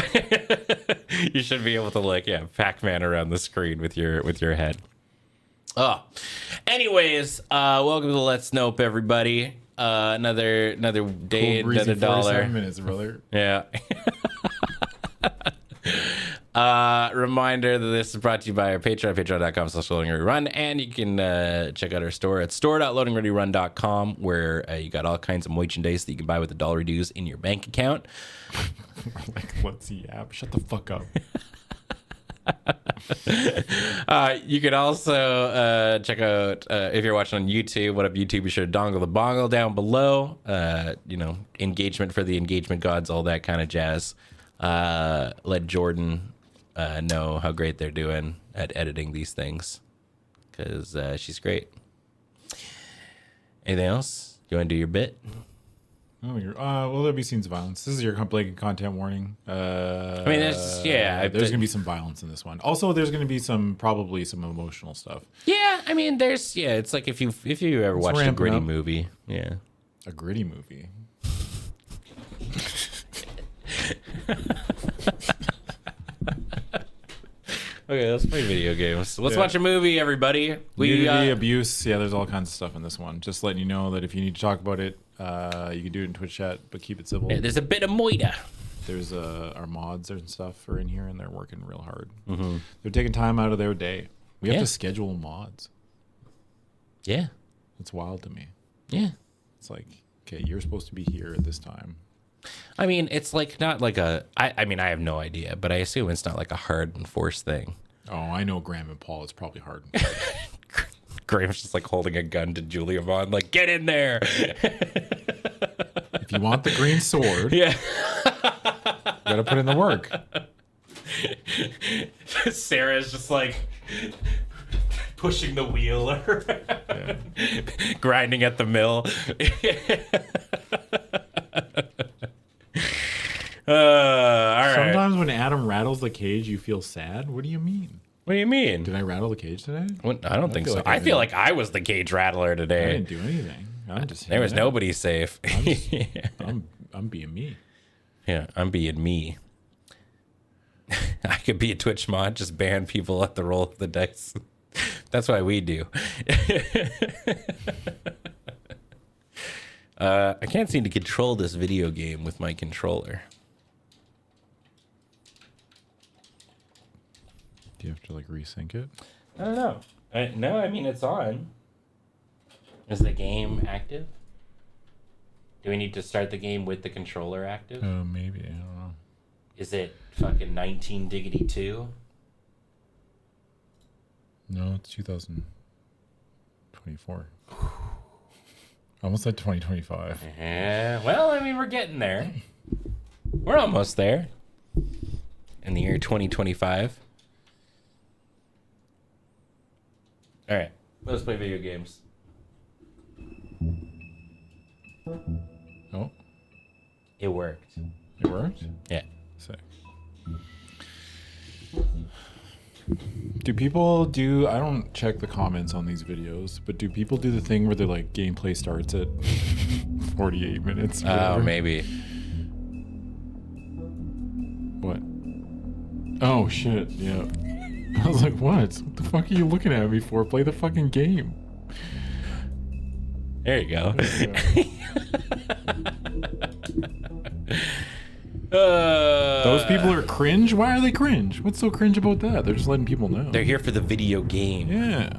You should be able to like Pac-Man around the screen with your head. Oh. Anyways, welcome to Let's Nope, everybody. Another day, cool, another dollar. 47 minutes, brother. Yeah. Reminder that this is brought to you by our Patreon, patreon.com/loadingreadyrun, and you can check out our store at store.loadingreadyrun.com, where you got all kinds of merchandise that you can buy with $1 dues in your bank account. Like, what's the app? Shut the fuck up. You can also check out, if you're watching on YouTube, what up YouTube, be sure to dongle the bongle down below. Engagement for the engagement gods, all that kind of jazz. Let Jordan know how great they're doing at editing these things, because she's great. Anything else? You want to do your bit? Oh, well, there'll be scenes of violence. This is your blatant content warning. There's there's gonna be some violence in this one. Also, there's gonna be probably some emotional stuff. Yeah, it's like if you ever watched a gritty movie, yeah, a gritty movie. Okay, let's play video games. Let's watch a movie, everybody. Nudity, abuse. Yeah, there's all kinds of stuff in this one. Just letting you know that if you need to talk about it, you can do it in Twitch chat, but keep it civil. Yeah, there's a bit of moida. There's our mods and stuff are in here, and they're working real hard. Mm-hmm. They're taking time out of their day. We have to schedule mods. Yeah. It's wild to me. Yeah. It's like, okay, you're supposed to be here at this time. I mean, it's like not like I have no idea, but I assume it's not like a hard and forced thing. Oh, I know Graham and Paul. It's probably hard. Graham's just like holding a gun to Julia Vaughn, like, get in there. If you want the green sword, yeah, you gotta put in the work. Sarah's just like pushing the wheel around, grinding at the mill. All right. Sometimes when Adam rattles the cage, you feel sad. What do you mean? What do you mean? Did I rattle the cage today? Well, I don't think so. I feel like I was the cage rattler today. I didn't do anything. There was nobody safe. I'm being me. Yeah, I'm being me. I could be a Twitch mod, just ban people at the roll of the dice. That's why we do. I can't seem to control this video game with my controller. Do you have to like resync it? I don't know. No, I mean, it's on. Is the game active? Do we need to start the game with the controller active? Maybe. I don't know. Is it fucking 19 diggity 2? No, it's 2024. Almost like 2025. Yeah, well, I mean, we're getting there. We're almost there. In the year 2025. All right, let's play video games. Oh, It worked. it worked? Yeah. Sick. Do people do, I don't check the comments on these videos, but do people do the thing where they're like gameplay starts at 48 minutes? or Oh, whatever? maybe. What? Oh, shit. Yeah. I was like, what? What the fuck are you looking at me for? Play the fucking game. There you go. Those people are cringe? Why are they cringe? What's so cringe about that? They're just letting people know. They're here for the video game. Yeah.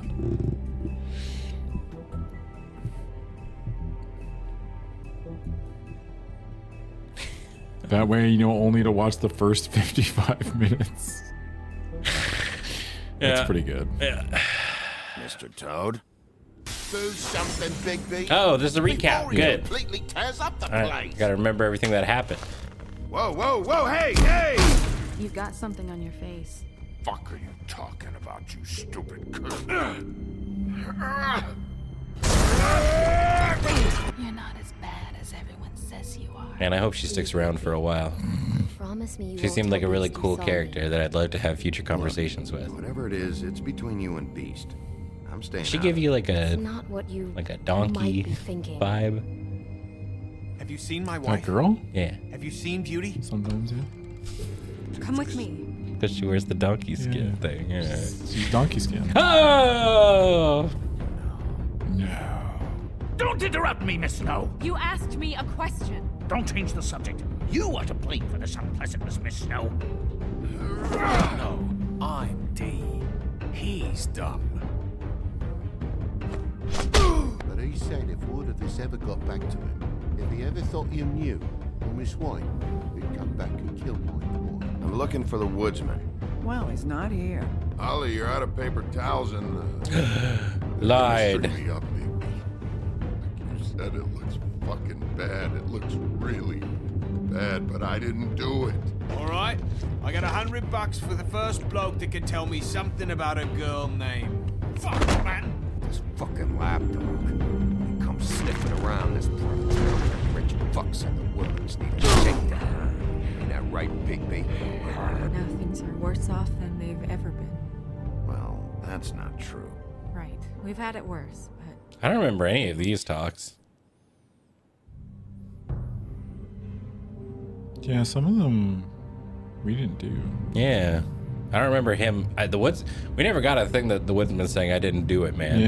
That way, only to watch the first 55 minutes. That's pretty good. Yeah. Mr. Toad. Do something, Bigby. Oh, this is a recap. Before he Good. completely tears up the All right, place. gotta remember everything that happened. Whoa, whoa, whoa, hey, hey! You've got something on your face. Fuck are you talking about, you stupid cunt? You're not as bad as everyone says you are. And I hope she sticks around for a while. Promise me you She won't seemed like a tell really Beast you cool saw me. character that I'd love to have future conversations with. Whatever it is, it's between you and Beast. I'm staying She out give of you like It's a not what you donkey might be thinking. vibe. Have you seen my That wife? girl? Yeah, Have you seen Beauty? Sometimes, yeah. Come with me. because she wears the donkey skin Yeah. thing. Yeah. She's donkey skin. Oh! No. Don't interrupt me, Miss Snow. You asked me a question. Don't change the subject. You are to blame for this unpleasantness, Miss Snow. No, I'm D. He's dumb. But he said if word of this ever got back to him, if he ever thought you knew, or Miss White, he'd come back and kill my boy. I'm looking for the woodsman. Well, he's not here. Ollie, you're out of paper towels and... Lied. Me up, baby. Like you said, it looks fucking bad. It looks really bad, but I didn't do it. All right, I got $100 for the first bloke that can tell me something about a girl named. Fuck, man. This fucking lapdog. He comes sniffing around this part. Rich fucks and the women's need a shakedown. Ain't that right, Bigby? Now things are worse off than they've ever been. Well, that's not true. Right. We've had it worse, but I don't remember any of these talks. Yeah, some of them we didn't do. Yeah. I don't remember him. The Woods. We never got a thing that the Woodsman saying, I didn't do it, man.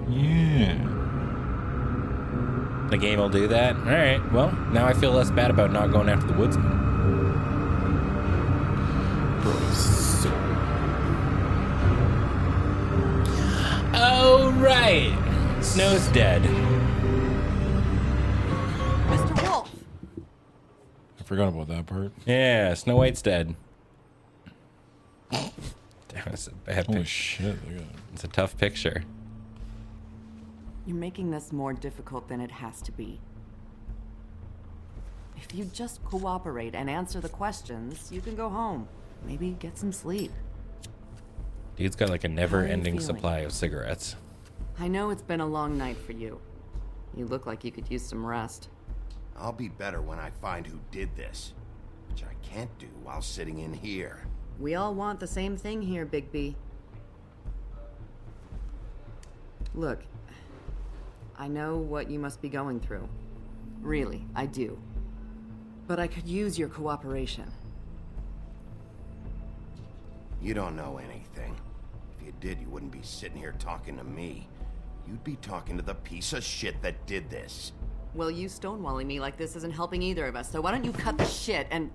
Yeah. Yeah. The game will do that? All right. Well, now I feel less bad about not going after the Woodsman. Bro, so... Oh, right. Snow's dead. Mr. Wolf. I forgot about that part. Yeah, Snow White's dead. Damn, it's a bad Holy picture. shit, look at that. It's a tough picture. You're making this more difficult than it has to be. If you just cooperate and answer the questions, you can go home. Maybe get some sleep. Dude's got like a never-ending feeling? supply of cigarettes. I know it's been a long night for you. You look like you could use some rest. I'll be better when I find who did this, which I can't do while sitting in here. We all want the same thing here, Bigby. Look, I know what you must be going through. Really, I do. But I could use your cooperation. You don't know anything. If you did, you wouldn't be sitting here talking to me. You'd be talking to the piece of shit that did this. Well, you stonewalling me like this isn't helping either of us, so why don't you cut the shit and...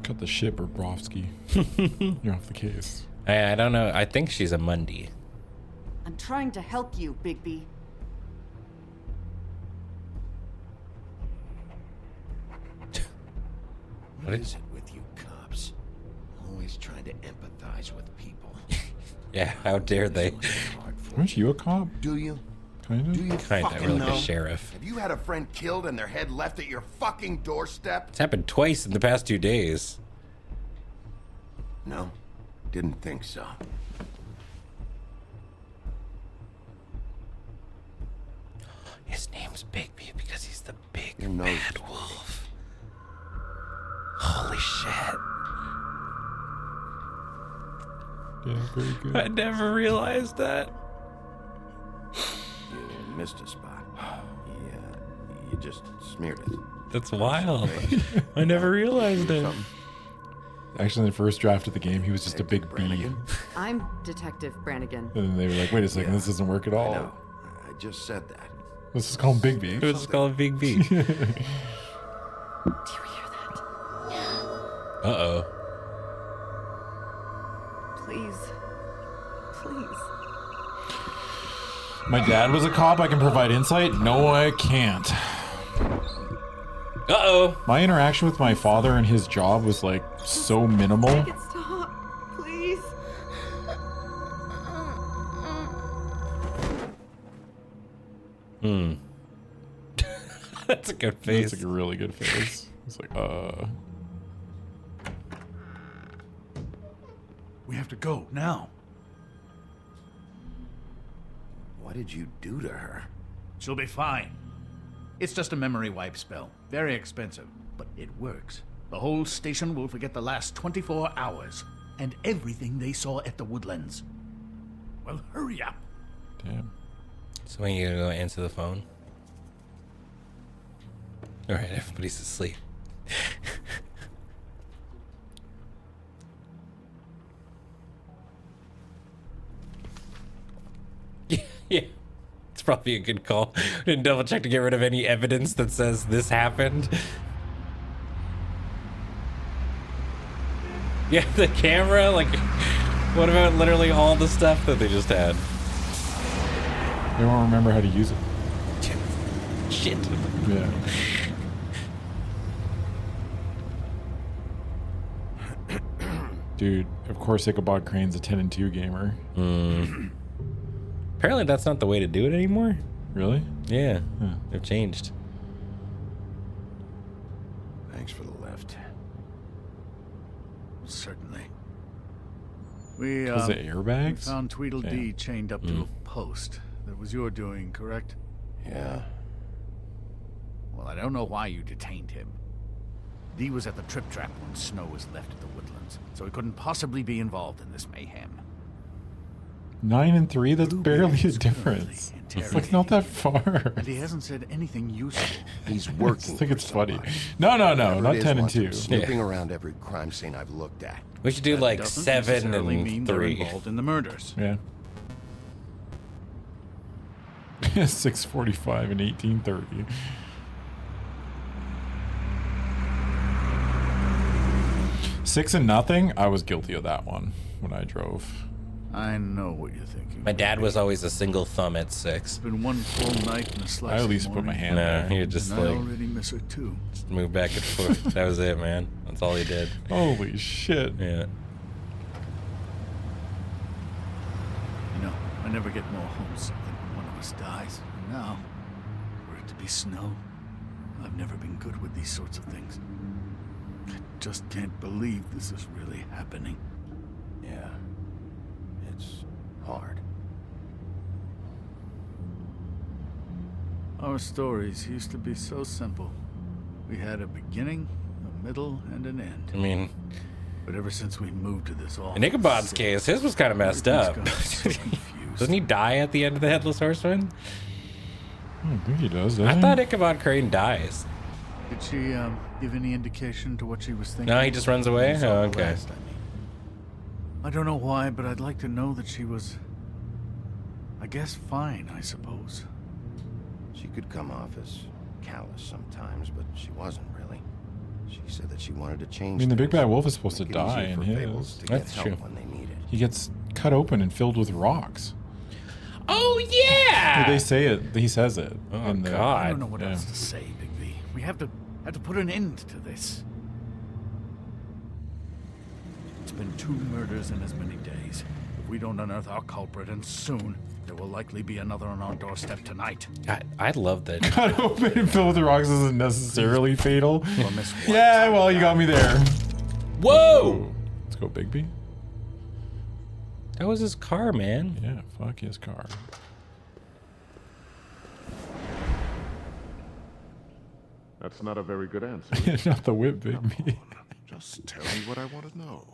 Cut the shit, Bobrovsky. You're off the case. I don't know. I think she's a Mundy. I'm trying to help you, Bigby. What is it with you cops? Always He's trying to empathize with people. Yeah, how dare they? Aren't you a cop? Do you? Kind of? Do you Kind of, fucking like a know? sheriff. Have you had a friend killed and their head left at your fucking doorstep? It's happened twice in the past 2 days. No, didn't think so. His name's Bigby because he's the big Your nose bad is wolf. Holy shit. Yeah, very good. I never realized that. You missed a spot. You just smeared it. That's wild. I never realized it. Actually, in the first draft of the game, he was just a big bee. I'm Detective Brannigan. And then they were like, wait a second, this doesn't work at I all. know. I just said that. Let's just call him Big B. We'll just call him Big B. Do you hear that? Uh-oh. Please. Please. My dad was a cop. I can provide insight. No, I can't. Uh-oh. My interaction with my father and his job was like so minimal. Make it stop. Please. That's a good face. That's like a really good face. It's like, We have to go now. What did you do to her? She'll be fine. It's just a memory wipe spell. Very expensive, but it works. The whole station will forget the last 24 hours and everything they saw at the Woodlands. Well, hurry up. damn. So when you gonna go answer the phone? All right, everybody's asleep. Yeah, it's probably a good call. Didn't double check to get rid of any evidence that says this happened. Yeah, the camera, like, what about literally all the stuff that they just had? They won't remember how to use it. Shit. Yeah. Dude, of course Ichabod Crane's a 10 and 2 gamer. Apparently that's not the way to do it anymore. Really? Yeah, Huh. they've changed. Thanks for the lift. Certainly. We, Is it we airbags? found Tweedledee Yeah. chained up to a post. That was your doing, correct? Yeah. Well, I don't know why you detained him. Dee was at the trip trap when Snow was left at the Woodlands, so he couldn't possibly be involved in this mayhem. 9 and 3? That's barely a Bluebeard's difference. currently It's like not that far. And he hasn't said anything useful. He's I working. think for it's funny. somebody. No, Whoever not it is 10 and wants him 2. Snooping around every crime scene I've looked at. We should do That like doesn't 7 necessarily mean and they're 3. involved in the murders. Yeah. 6:45 and 18:30. Six and nothing. I was guilty of that one when I drove. I know what you're thinking. My dad was always a single thumb at It's 6. been one full night and a slice. I at least put my hand No, there. he just And I like already miss her too. just moved back and forth. That was it, man. That's all he did. Holy shit. Yeah. You know, I never get more homesick than when one of us dies. And now, for it to be Snow, I've never been good with these sorts of things. I just can't believe this is really happening. Yeah. It's hard. Our stories used to be so simple. We had a beginning, a middle, and an end. I mean, But ever since we moved to this awful in Ichabod's city, case, his was kind of messed up. everything's gotten so confused. Doesn't he die at the end of the Headless Horseman? I don't think he does, does I he? thought Ichabod Crane dies. Did she give any indication to what she was thinking? No, he just runs away? When we saw Oh, her okay. last, I mean. I don't know why, but I'd like to know that she was, I guess, fine, I suppose. She could come off as callous sometimes, but she wasn't really. She said that she wanted to change. I mean, the Big things, Bad Wolf is supposed to make it easier die in for Fables his. to get That's help true. when they need it. He gets cut open and filled with rocks. Oh, yeah! They say it. He says it. Oh, in the- God. I don't know what Yeah. else to say, Big V. We have to put an end to this. It's been 2 murders in as many days. If we don't unearth our culprit, and soon, there will likely be another on our doorstep tonight. I love that. Cut open and filled with rocks isn't necessarily fatal. For Miss White. Yeah, well, you got me there. Whoa! Let's go, Bigby. That was his car, man. Yeah, fuck his car. That's not a very good answer. Not the whip, Bigby. Just tell me what I want to know.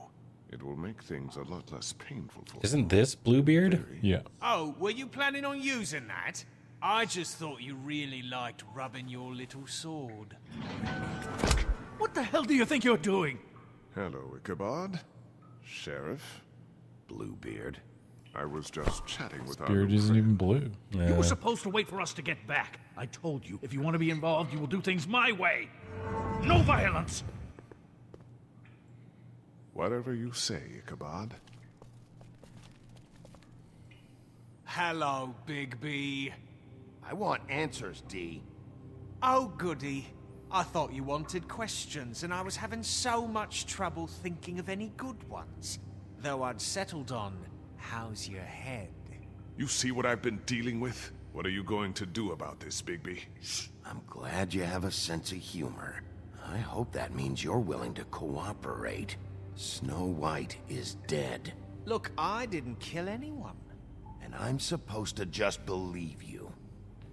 It will make things a lot less painful for Isn't this Bluebeard? Yeah. Oh, were you planning on using that? I just thought you really liked rubbing your little sword. What the hell do you think you're doing? Hello, Ichabod. Sheriff. Bluebeard. I was just chatting with our Beard isn't even blue. You were supposed to wait for us to get back. I told you, if you want to be involved, you will do things my way. No violence! Whatever you say, Ichabod. Hello, Big B. I want answers, D. Oh, goody. I thought you wanted questions, and I was having so much trouble thinking of any good ones. Though I'd settled on, how's your head? You see what I've been dealing with? What are you going to do about this, Bigby? I'm glad you have a sense of humor. I hope that means you're willing to cooperate. Snow White is dead. Look, I didn't kill anyone. And I'm supposed to just believe you.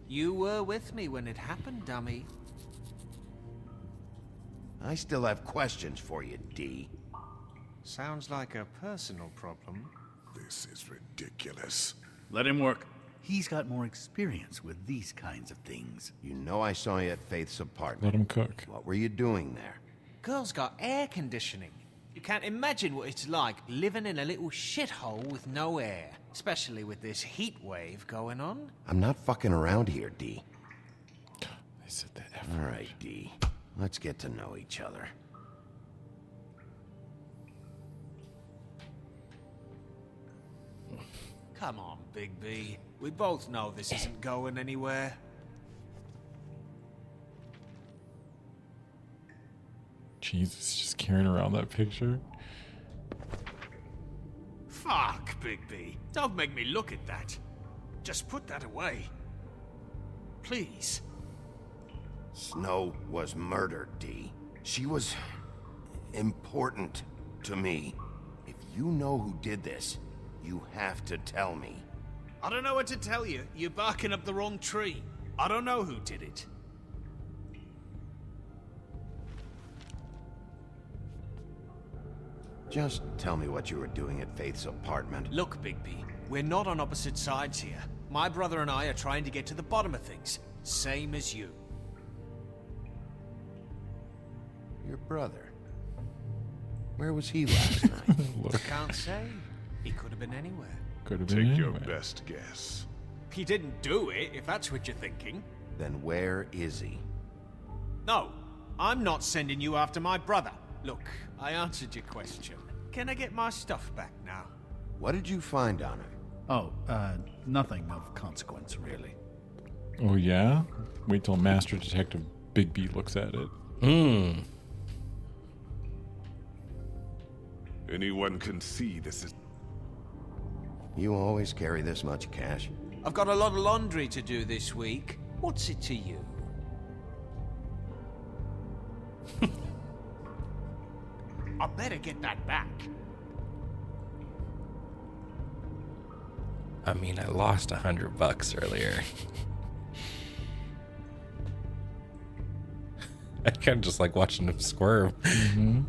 You were with me when it happened, dummy. I still have questions for you, D. Sounds like a personal problem. This is ridiculous. Let him work. He's got more experience with these kinds of things. You know I saw you at Faith's apartment. Let him cook. What were you doing there? Girl's got air conditioning. You can't imagine what it's like living in a little shithole with no air. Especially with this heat wave going on. I'm not fucking around here, D. They said that F. All right, D. Let's get to know each other. Come on, Big B. We both know this isn't going anywhere. Jesus, just carrying around that picture. Fuck, Big B. Don't make me look at that. Just put that away. Please. Snow was murdered, D. She was important to me. If you know who did this, you have to tell me. I don't know what to tell you. You're barking up the wrong tree. I don't know who did it. Just tell me what you were doing at Faith's apartment. Look, Bigby, we're not on opposite sides here. My brother and I are trying to get to the bottom of things. Same as you. Your brother? Where was he last night? Look, Can't say. He could have been anywhere. could have been Take your anyway. best guess. He didn't do it, if that's what you're thinking. Then where is he? No, I'm not sending you after my brother. Look, I answered your question. Can I get my stuff back now? What did you find on him? Oh, nothing of consequence, really. Oh yeah? Wait till Master Detective Big B looks at it. Anyone can see this is... You always carry this much cash? I've got a lot of laundry to do this week. What's it to you? I better get that back. I mean, I lost $100 earlier. I kind of just like watching him squirm. Mm-hmm.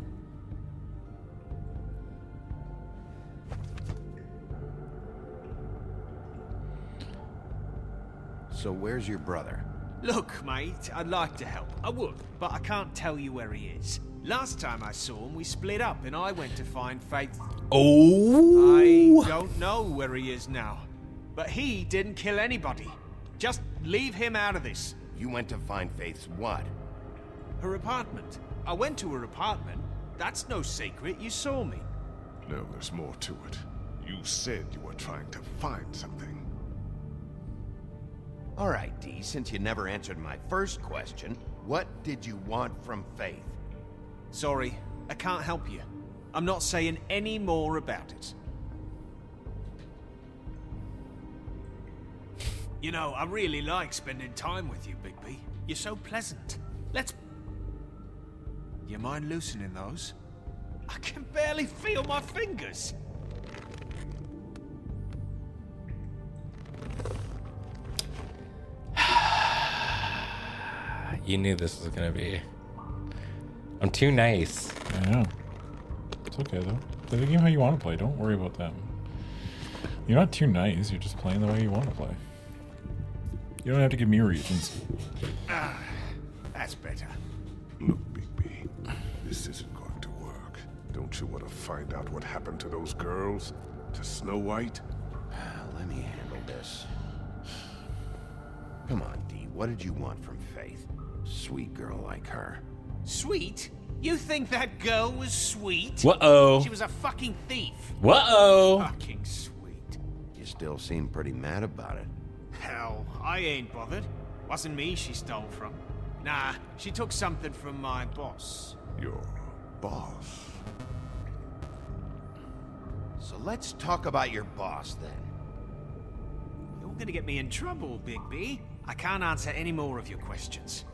So where's your brother? Look, mate, I'd like to help. I would, but I can't tell you where he is. Last time I saw him, we split up and I went to find Faith. Oh! I don't know where he is now. But he didn't kill anybody. Just leave him out of this. You went to find Faith's what? Her apartment. I went to her apartment. That's no secret. You saw me. No, there's more to it. You said you were trying to find something. All right, D, since you never answered my first question, what did you want from Faith? Sorry, I can't help you. I'm not saying any more about it. You know, I really like spending time with you, Bigby. You're so pleasant. Let's... You mind loosening those? I can barely feel my fingers. You knew this was gonna be. I'm too nice. I know. It's okay though. Play the game how you want to play. Don't worry about them. You're not too nice. You're just playing the way you want to play. You don't have to give me reasons. Ah, that's better. Look, Bigby, this isn't going to work. Don't you want to find out what happened to those girls? To Snow White? Let me handle this. Come on, Dee. What did you want from Faith? Sweet girl like her. Sweet? You think that girl was sweet? Whoa. She was a fucking thief. Whoa. Fucking sweet. You still seem pretty mad about it. Hell, I ain't bothered. Wasn't me she stole from. Nah, she took something from my boss. Your boss? So let's talk about your boss then. You're gonna get me in trouble, Bigby. I can't answer any more of your questions.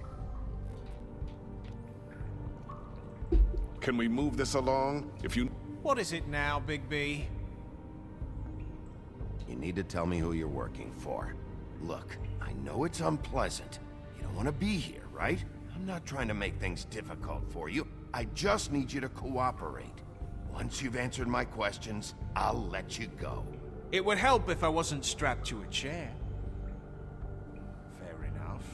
Can we move this along? If you... What is it now, Bigby? You need to tell me who you're working for. Look, I know it's unpleasant. You don't want to be here, right? I'm not trying to make things difficult for you. I just need you to cooperate. Once you've answered my questions, I'll let you go. It would help if I wasn't strapped to a chair. Fair enough.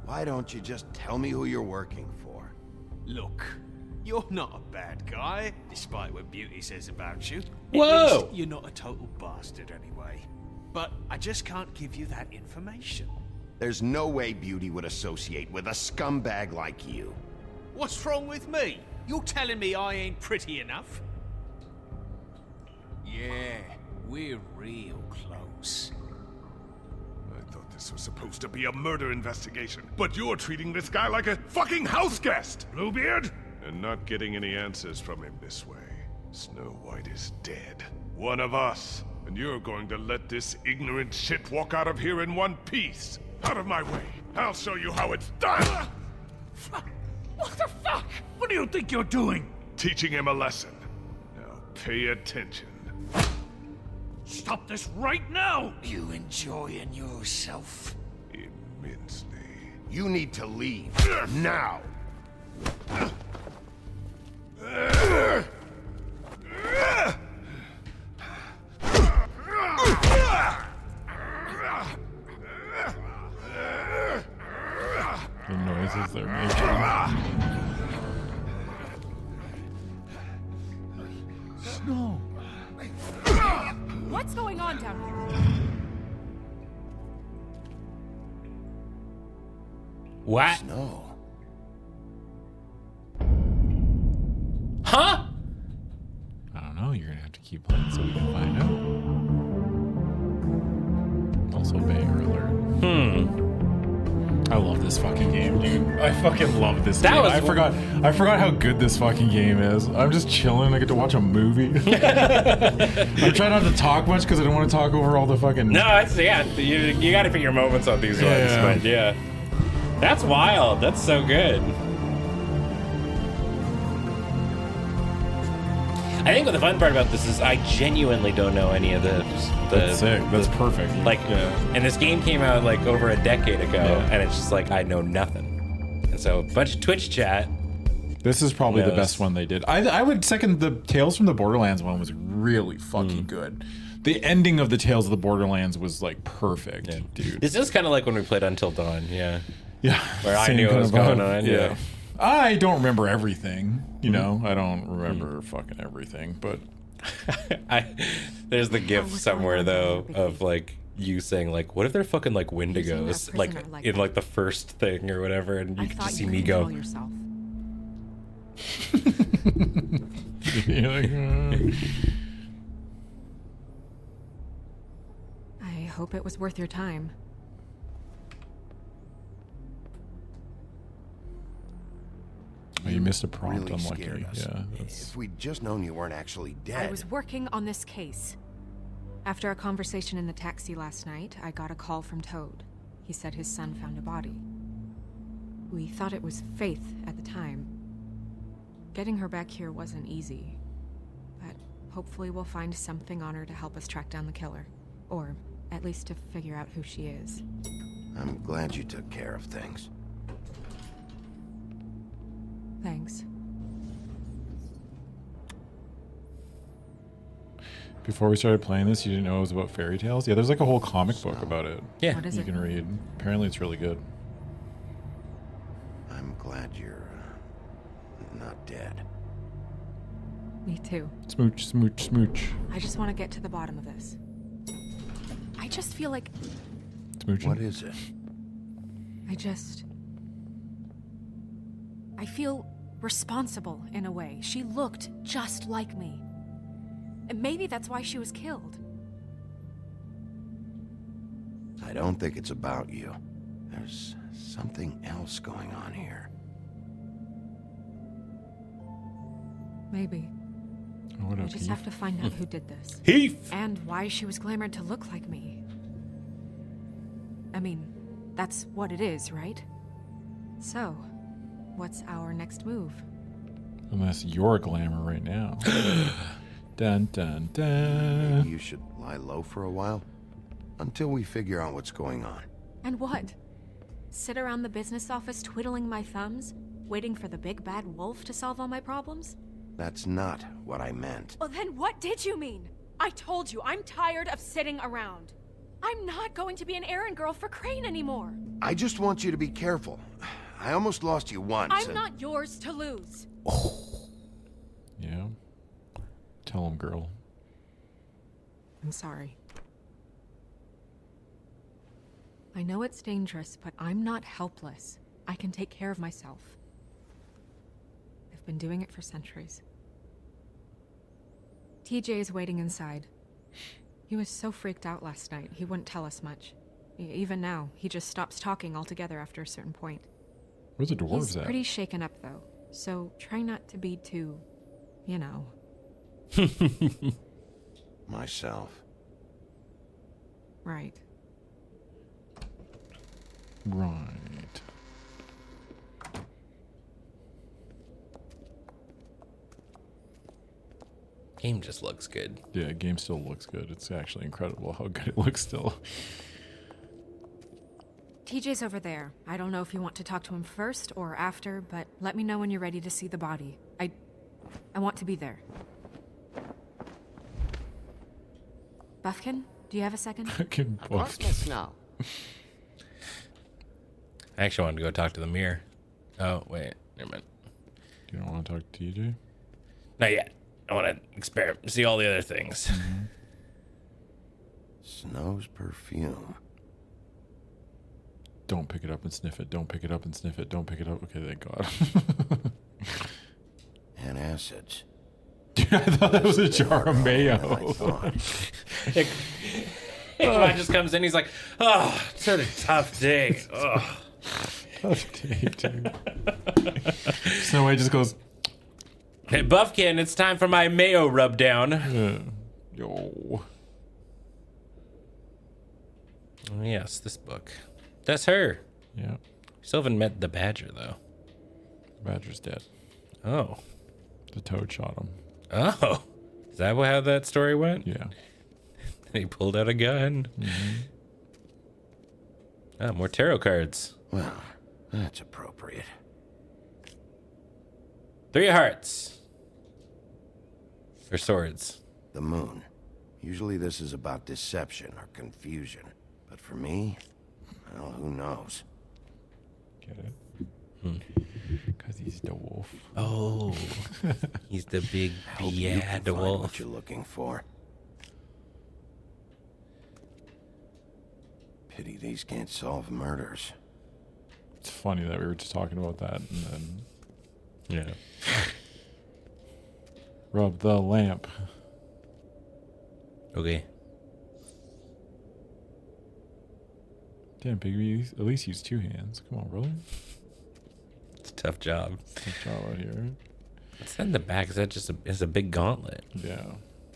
Why don't you just tell me who you're working for? Look, you're not a bad guy, despite what Beauty says about you. Whoa! At least you're not a total bastard anyway. But I just can't give you that information. There's no way Beauty would associate with a scumbag like you. What's wrong with me? You're telling me I ain't pretty enough? Yeah, we're real close. I thought this was supposed to be a murder investigation, but you're treating this guy like a fucking house guest, Bluebeard! And not getting any answers from him this way. Snow White is dead. One of us. And you're going to let this ignorant shit walk out of here in one piece. Out of my way. I'll show you how it's done! What the fuck? What do you think you're doing? Teaching him a lesson. Now pay attention. Stop this right now! You enjoying yourself? Immensely. You need to leave. Now! The noises they're making. Snow! What's going on down here? What? No. Huh? I don't know. You're gonna have to keep playing so we can find out. Also, banger alert. I love this fucking game, dude. I fucking love this game. I forgot how good this fucking game is. I'm just chilling. I get to watch a movie. I'm trying not to talk much because I don't want to talk over all the fucking... No, it's, yeah, you gotta pick your moments on these ones, but yeah. That's wild. That's so good. I think what the fun part about this is I genuinely don't know any of the That's sick. That's perfect. Like, and this game came out like over a decade ago, and it's just like I know nothing. And so a bunch of Twitch chat. This is probably the best one they did. I would second the Tales from the Borderlands one was really fucking good. The ending of the Tales of the Borderlands was like perfect, dude. This is kind of like when we played Until Dawn, yeah. Yeah. Where I knew what was going on, yeah. I don't remember everything, you know. I don't remember fucking everything, but there's the gif somewhere though of like you saying like, what if they're fucking like Wendigos, like in like the first thing or whatever, and you can just see me go. You're like, I hope it was worth your time. Oh, you missed a prompt, really unlucky. scared us. Yeah, that's... If we'd just known you weren't actually dead. I was working on this case. After our conversation in the taxi last night, I got a call from Toad. He said his son found a body. We thought it was Faith at the time. Getting her back here wasn't easy. But hopefully we'll find something on her to help us track down the killer. Or at least to figure out who she is. I'm glad you took care of things. Thanks. Before we started playing this, you didn't know it was about fairy tales? Yeah, there's like a whole comic book about it. Yeah. What is you it? can read. Apparently it's really good. I'm glad you're not dead. Me too. Smooch, smooch, smooch. I just want to get to the bottom of this. I just feel like Smooching. What is it? I feel responsible in a way. She looked just like me. And maybe that's why she was killed. I don't think it's about you. There's something else going on here. Maybe. Oh, what I up, just Keith? have to find out who did this. Heath! And why she was glamored to look like me. I mean, that's what it is, right? So, what's our next move? Unless you're a glamour right now. Dun, dun, dun. Maybe you should lie low for a while. Until we figure out what's going on. And what? Sit around the business office twiddling my thumbs, waiting for the big bad wolf to solve all my problems? That's not what I meant. Well, then what did you mean? I told you, I'm tired of sitting around. I'm not going to be an errand girl for Crane anymore. I just want you to be careful. I almost lost you once. I'm not yours to lose. Yeah. Tell him, girl. I'm sorry. I know it's dangerous, but I'm not helpless. I can take care of myself. I've been doing it for centuries. TJ is waiting inside. He was so freaked out last night, he wouldn't tell us much. Even now, he just stops talking altogether after a certain point. Where's the dwarves He's at? pretty shaken up, though, so try not to be too, you know. Myself. Right. Right. Game just looks good. Yeah, game still looks good. It's actually incredible how good it looks still. TJ's over there. I don't know if you want to talk to him first or after, but let me know when you're ready to see the body. I want to be there. Buffkin, do you have a second? Fucking Of course, Miss Snow. I actually wanted to go talk to the mirror. Oh, wait. Never mind. You don't want to talk to TJ? Not yet. I want to experiment, see all the other things. Snow's perfume. Don't pick it up and sniff it. Don't pick it up and sniff it. Don't pick it up. Okay, thank God. Antacids. Dude, I thought that was a jar of mayo. Ichabod just comes in. He's like, "Oh, it's been a tough day. Oh. Tough day, dude." Snow White just goes, Hey, Buffkin, it's time for my mayo rub down. yo. Oh, yes, this book. That's her. Yeah. Still haven't met the badger, though. The badger's dead. Oh. The toad shot him. Oh. Is that how that story went? Yeah. He pulled out a gun. Ah, more tarot cards. Well, that's appropriate. 3 hearts. For swords. The moon. Usually this is about deception or confusion. But for me, well, who knows? Get it? Because he's the wolf. Oh. He's the big Hope you can bad find wolf. what you're looking for. Pity these can't solve murders. It's funny that we were just talking about that and then Yeah. rub the lamp. Okay. Damn, Bigby, at least use 2 hands. Come on, brother. It's Tough job. Tough job out here. What's that in the back? Is that just it's a big gauntlet? Yeah.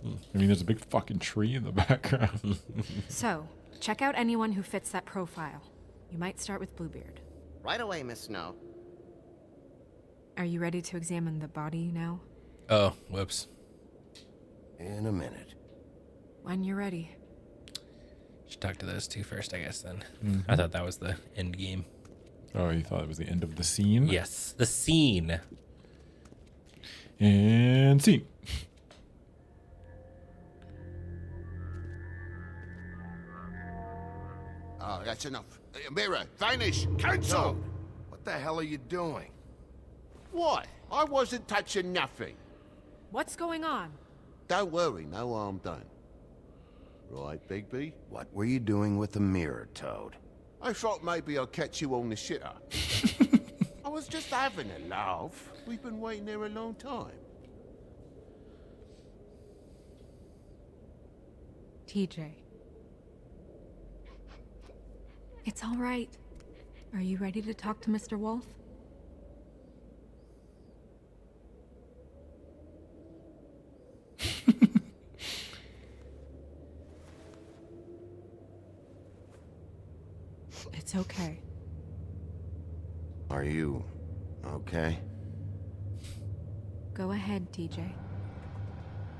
I mean, there's a big fucking tree in the background. So, check out anyone who fits that profile. You might start with Bluebeard. Right away, Miss Snow. Are you ready to examine the body now? Oh, whoops. In a minute. When you're ready. Should talk to those two first, I guess, then. I thought that was the end game. Oh, you thought it was the end of the scene? Yes, the scene. And scene. Oh, that's enough. Mirror, vanish, cancel! Toad, what the hell are you doing? What? I wasn't touching nothing. What's going on? Don't worry, no harm done. Right, Bigby? What were you doing with the mirror, Toad? I thought maybe I'd catch you on the shitter. I was just having a laugh. We've been waiting there a long time. TJ. It's all right. Are you ready to talk to Mr. Wolf? It's okay. Are you okay? Go ahead, TJ.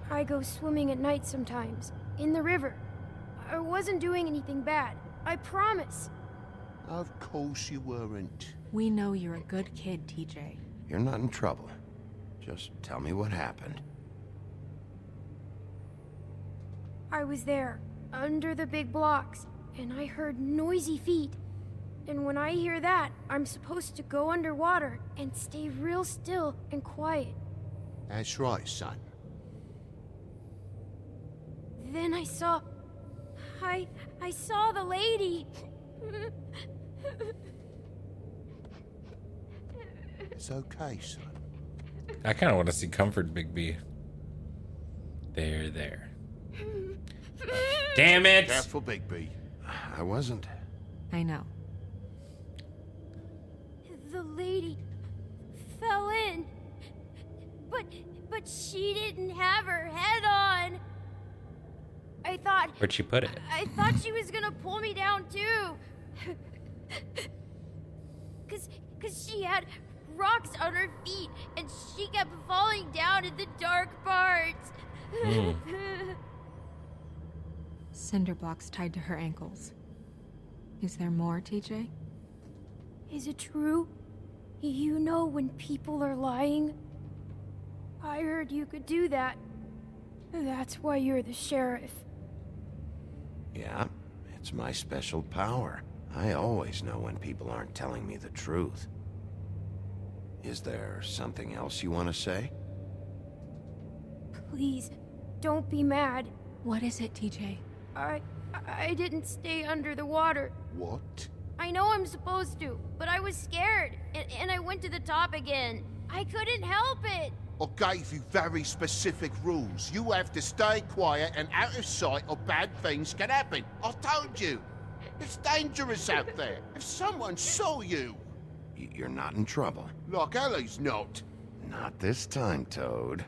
I go swimming at night sometimes, in the river. I wasn't doing anything bad. I promise. Of course you weren't. We know you're a good kid, TJ. You're not in trouble. Just tell me what happened. I was there, under the big blocks, and I heard noisy feet. And when I hear that, I'm supposed to go underwater and stay real still and quiet. That's right, son. Then I saw the lady. It's okay, son. I kind of want to see Comfort Bigby. There. Damn it! Careful, Bigby. I wasn't. I know. The lady fell in. But she didn't have her head on. I thought... Where'd she put it? I thought she was gonna pull me down too. Cause she had rocks on her feet and she kept falling down in the dark parts. Cinder blocks tied to her ankles. Is there more, TJ? Is it true? You know when people are lying? I heard you could do that. That's why you're the sheriff. Yeah, it's my special power. I always know when people aren't telling me the truth. Is there something else you want to say? Please, don't be mad. What is it, TJ? I didn't stay under the water. What? I know I'm supposed to, but I was scared, and I went to the top again. I couldn't help it. I gave you very specific rules. You have to stay quiet and out of sight or bad things can happen. I told you. It's dangerous out there. If someone saw you... You're not in trouble. Like Ellie's not. Not this time, Toad.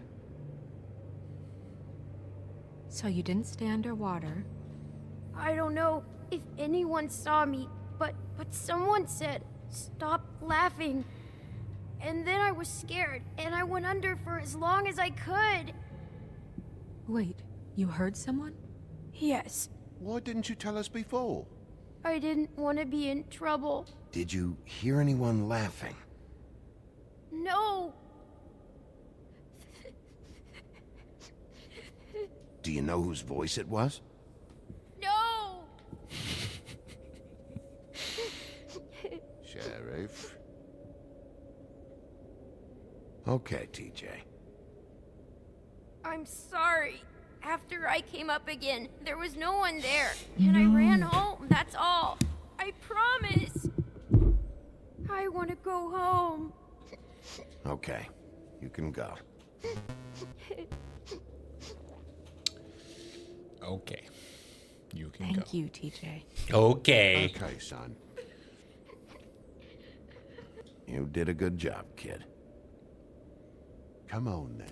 So you didn't stay underwater? I don't know if anyone saw me, but someone said, "Stop laughing." And then I was scared, and I went under for as long as I could. Wait, you heard someone? Yes. Why didn't you tell us before? I didn't want to be in trouble. Did you hear anyone laughing? No. Do you know whose voice it was? No. Sheriff. Okay, TJ. I'm sorry. After I came up again, there was no one there, and I ran home, that's all. I promise. I want to go home. Okay, you can go. Okay. You can go. Thank you, TJ. Okay. Okay, son. You did a good job, kid. Come on, then.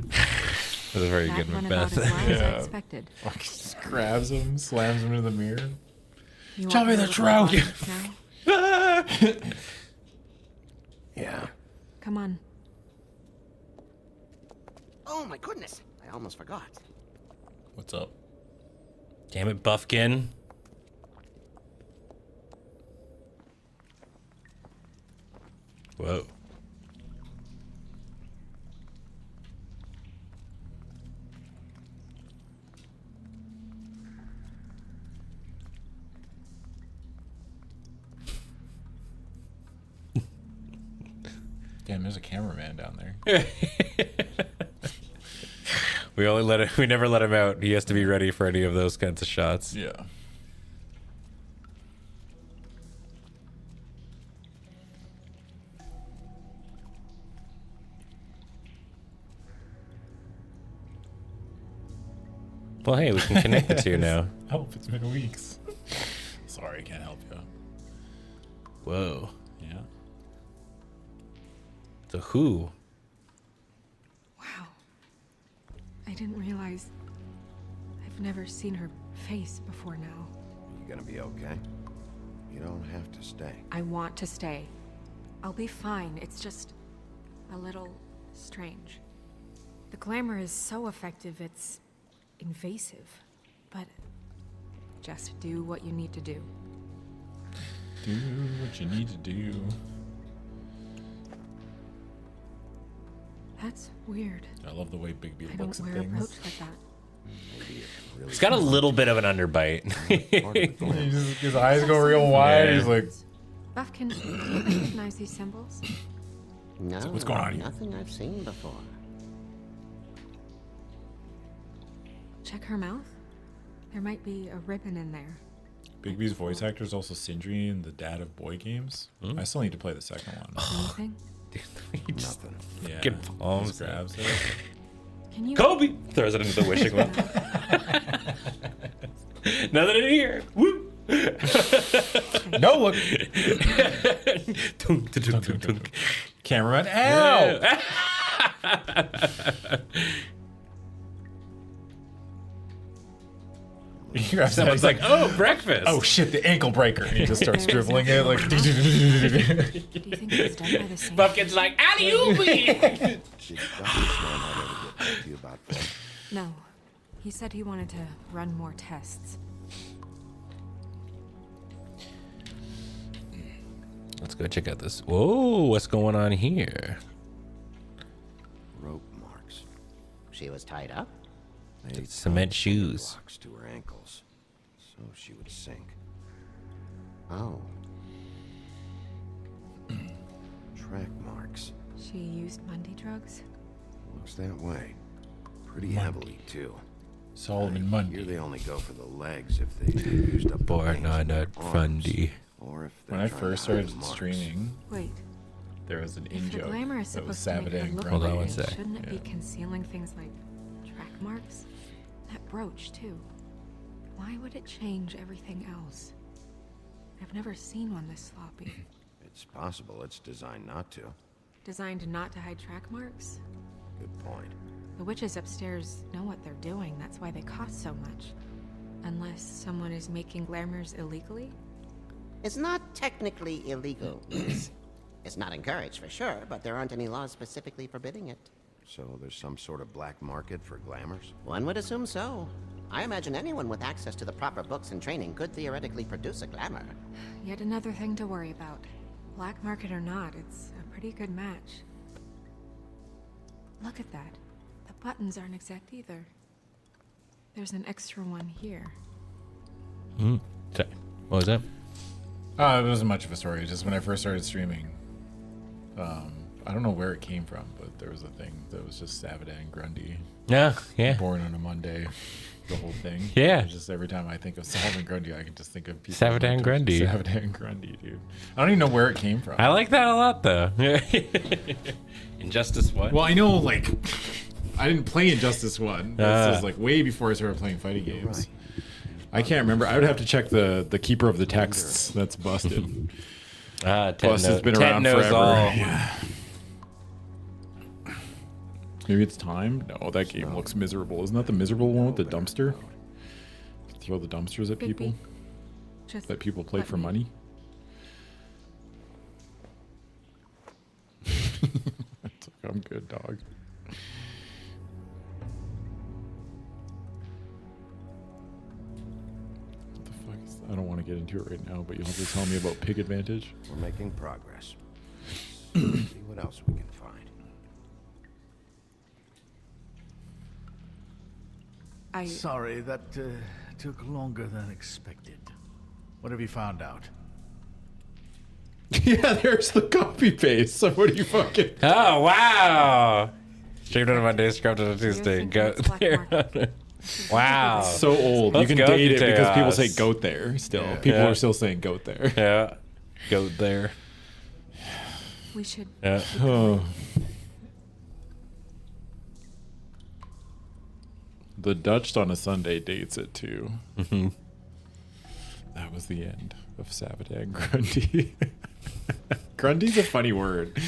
That was a very good Macbeth. As I expected. Just grabs him, slams him into the mirror. You Tell want me to the know truth. now? Yeah. Come on. Oh my goodness, I almost forgot. What's up? Damn it, Buffkin. Whoa. Damn, there's a cameraman down there. We never let him out. He has to be ready for any of those kinds of shots. Yeah. Well, hey, we can connect the two now. Help, it's been weeks. Sorry, can't help you. Whoa. Yeah. The Who. Wow. I didn't realize I've never seen her face before now. You gonna be okay? You don't have to stay. I want to stay. I'll be fine. It's just a little strange. The glamour is so effective, it's invasive. But just do what you need to do. Do what you need to do. That's weird. I love the way Bigby I looks don't at wear a things. brooch like that. He's got a little bit of an underbite. His eyes go real wide. He's like, Buffkin, do you recognize these symbols? No, what's going on here? Nothing I've seen before. Check her mouth. There might be a ribbon in there. Bigby's voice actor is also Sindri in the Dad of Boy games. I still need to play the second one. Anything? He just Yeah, fucking palms just grabs it. Can you? Kobe throws it into the wishing well. Nothing in here. Woo. No, look. Tunk, tunk, tunk, tunk. Cameraman, ow! Someone's like, oh, breakfast. Oh shit, the ankle breaker. And he just starts dribbling it like. Do you think it was done by the same? Buffkin's like, alley-oop. Did Dr. Swan ever get back to you about that? No. He said he wanted to run more tests. Let's go check out this. Whoa, what's going on here? Rope marks. She was tied up? They Cement tied shoes. blocks to her ankles, so she would sink. Oh. Track marks. She used Mundy drugs? Looks that way. Pretty heavily, too. Solomon Here Mundy. they only go for the legs if they used up the Born veins on in their a arms, Fundy. or if they're When I trying first to hide started the marks. streaming, Wait. there was an If the in-joke glamour is that was supposed to make her Sabadan look Hold on like one it, sec. shouldn't it Yeah. be concealing things like track marks? That brooch, too. Why would it change everything else? I've never seen one this sloppy. It's possible it's designed not to. Designed not to hide track marks? Good point. The witches upstairs know what they're doing. That's why they cost so much. Unless someone is making glamours illegally? It's not technically illegal, Liz. It's not encouraged for sure, but there aren't any laws specifically forbidding it. So there's some sort of black market for glamours? One would assume so. I imagine anyone with access to the proper books and training could theoretically produce a glamour. Yet another thing to worry about. Black market or not, it's a pretty good match. Look at that. The buttons aren't exact either. There's an extra one here. Sorry. What was that? it wasn't much of a story. Just when I first started streaming, I don't know where it came from, but there was a thing that was just Sabadan Grundy. Yeah, yeah. Born on a Monday. The whole thing. Yeah. It's just every time I think of Sabadan Grundy, I can just think of people. Sabadan Grundy. Sabadan Grundy, dude. I don't even know where it came from. I like that a lot, though. Injustice what? Well, I know, like, I didn't play Injustice 1. This was like way before I started playing fighting games. I can't remember. I would have to check the Keeper of the Texts. That's busted. Busted been around forever. Yeah. Maybe it's time? No, that game looks miserable. Isn't that the miserable one with the dumpster? Throw the dumpsters at people? That people play for money? It's like, I'm good, dog. What the fuck is that? I don't want to get into it right now, but you'll have to tell me about Pig Advantage. We're making progress. See what else we can find. Sorry, that took longer than expected. What have you found out? Yeah, there's the copy paste. So what are you fucking... Oh, wow. Streamed on a Monday, scrubbed on a Tuesday. Goat there. Wow. It's so old. Let's you can date it because people say Chaos. goat there still. Yeah. People Yeah. are still saying goat there. Yeah. Goat there. We should. Yeah. Oh. The Dutch on a Sunday dates it too. Mm-hmm. That was the end of Sabatag Grundy. Grundy's a funny word.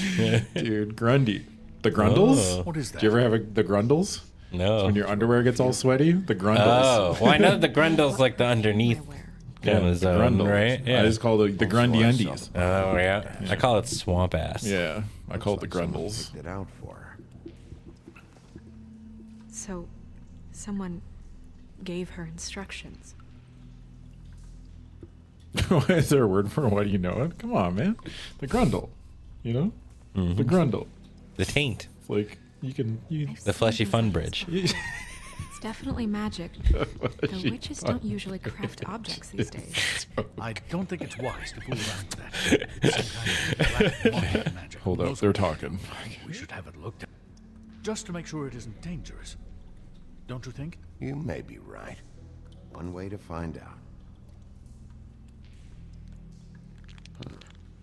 Dude, Grundy. The Grundles? Oh. What is that? Do you ever have the Grundles? No. When your underwear gets all sweaty? The Grundles. Oh, well, I know the Grundle's like the underneath kind of zone, Grundles. right? I just call it the Grundy undies. Oh, yeah. I call it swamp ass. Yeah, I call it the Grundles. Picked it out for her. So, someone gave her instructions. Is there a word for it? Why do you know it? Come on, man. The Grundle. You know? Mm-hmm. The Grundle. The taint. It's like, you can... The fleshy fun bridge. It's definitely magic. The witches don't usually craft objects these days. I don't think it's wise to fool around with that. Some kind of black market magic. Hold up, they're talking. We should have it looked at. Just to make sure it isn't dangerous. Don't you think? You may be right. One way to find out.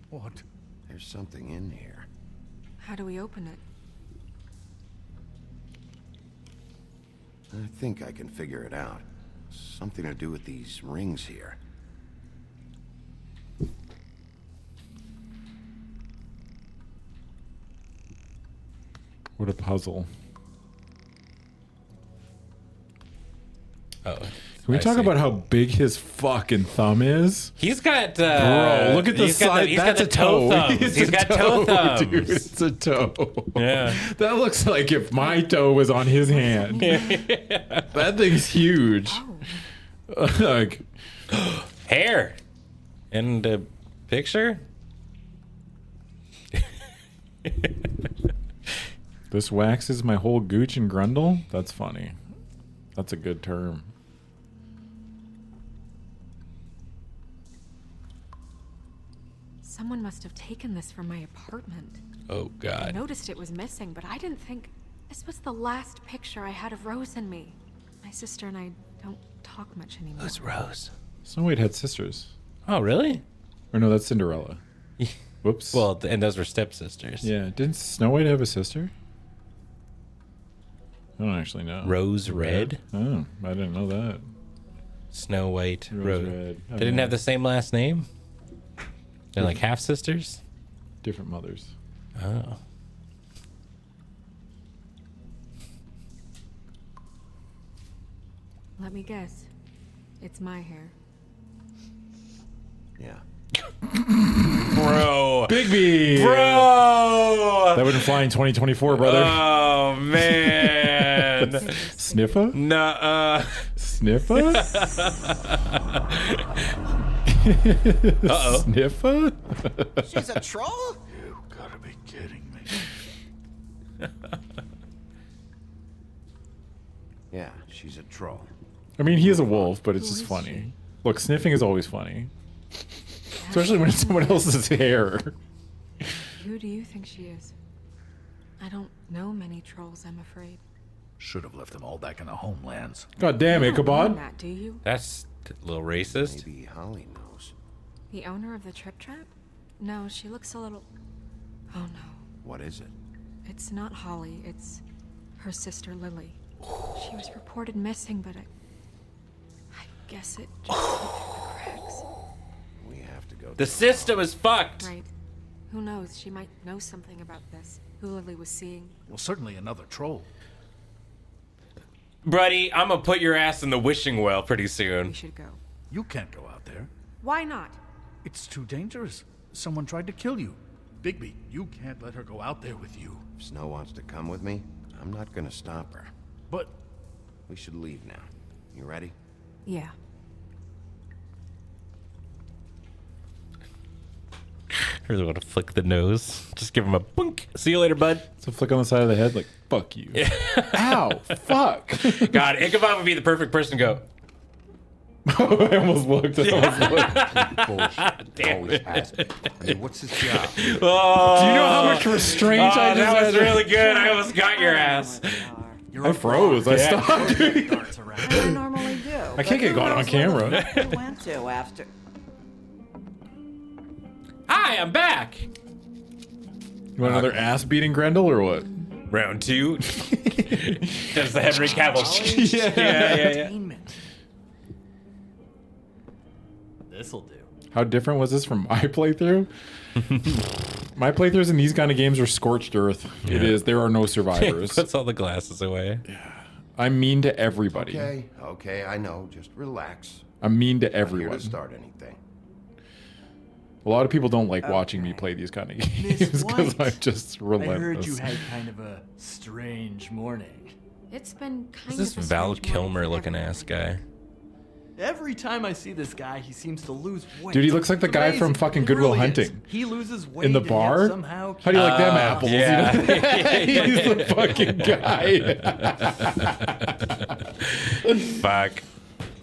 What? There's something in here. How do we open it? I think I can figure it out. Something to do with these rings here. What a puzzle. Oh. Can we talk about how big his fucking thumb is? He's got. Bro, look at the size. That's a toe. He's got toe thumbs. Dude, it's a toe. Yeah. That looks like if my toe was on his hand. That thing's huge. Like, hair. And a picture? this waxes my whole gooch and grundle? That's funny. That's a good term. Someone must have taken this from my apartment. Oh, I God. noticed it was missing, but I didn't think this was the last picture I had of Rose and me. My sister and I don't talk much anymore. Who's Rose? Snow White had sisters. Oh, really? Or no, that's Cinderella. Whoops. Well, and those were stepsisters. Yeah, didn't Snow White have a sister? I don't actually know. Rose Red? Oh, I didn't know that. Snow White, Rose Rose. Red. They didn't have the same last name? They're like half sisters? Different mothers. Oh. Let me guess. It's my hair. Yeah. Bro. Bigby! Bro! That wouldn't fly in 2024, brother. Oh, man. Sniffa? Nuh-uh. Sniffa? Uh-oh. Sniffa? She's a troll? You gotta be kidding me. Yeah, she's a troll. I mean, he is a wolf, but it's just funny. Look, sniffing is always funny. Especially when it's someone else's hair. Who do you think she is? I don't know many trolls, I'm afraid. Should have left them all back in the homelands. God damn, You don't mean Ichabod. that, do you? That's a little racist. Maybe Holly knows. The owner of the Trip Trap? No, she looks a little... Oh no. What is it? It's not Holly, it's her sister Lily. She was reported missing, but I guess it just slipped through the cracks. We have to go. The system is fucked. Right. Who knows? She might know something about this. Who Lily was seeing. Well, certainly another troll. Buddy, I'm gonna put your ass in the wishing well pretty We soon. should go. You can't go out there. Why not? It's too dangerous. Someone tried to kill you. Bigby, you can't let her go out there with you. If Snow wants to come with me, I'm not gonna stop her. But We should leave now. You ready? Yeah. I really want to flick the nose. Just give him a boink. See you later, bud. So flick on the side of the head, like, fuck you. Ow, fuck. God, Ichabod would be the perfect person to go. I almost looked. Damn Always has me. I mean, what's his job? Do you know how much restraint I just that was had? really good. I almost got your ass. I froze. I stopped. I don't normally do. I can't get caught on camera. Who went to after? Hi, I'm back. You want another ass beating Grendel or what? Round 2. Does the Henry Cavill. Yeah. This'll do. How different was this from my playthrough? My playthroughs in these kind of games are scorched earth. It is. There are no survivors. Puts all the glasses away. I'm mean to everybody. Okay, I know. Just relax. I'm mean to Not here everyone. to start anything. A lot of people don't like watching me play these kind of games because I'm just relentless. I heard you had kind of a strange morning. It's been kind Who's this of a Val strange morning Kilmer for looking everyone. ass guy? Every time I see this guy, he seems to lose weight. Dude, he looks like the guy from Amazing. fucking It Good Will really is. Hunting. He loses weight In the and yet bar? somehow How do you like them apples? yeah. You know? He's the fucking guy. Fuck.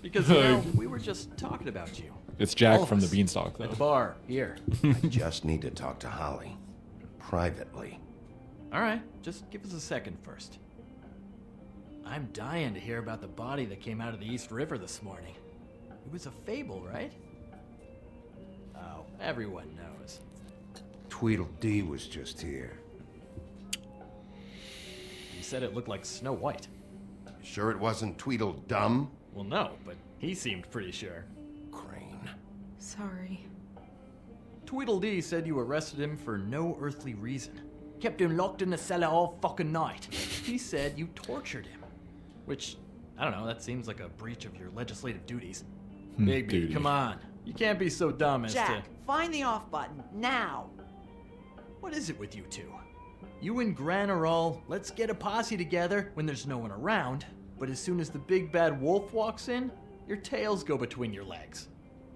Because we were just talking about you. It's Jack All of from the us. Beanstalk, At the though. bar, here. I just need to talk to Holly. Privately. All right, just give us a second first. I'm dying to hear about the body that came out of the East River this morning. It was a fable, right? Oh, everyone knows. Tweedledee was just here. He said it looked like Snow White. Sure it wasn't Tweedledum? Well, no, but he seemed pretty sure. Crane. Sorry. Tweedledee said you arrested him for no earthly reason. Kept him locked in the cellar all fucking night. He said you tortured him. Which, I don't know, that seems like a breach of your legislative duties. Bigby, duty. come on. You can't be so dumb as Jack, to... find the off button now. What is it with you two? You and Gran are all, let's get a posse together when there's no one around, but as soon as the big bad wolf walks in, your tails go between your legs.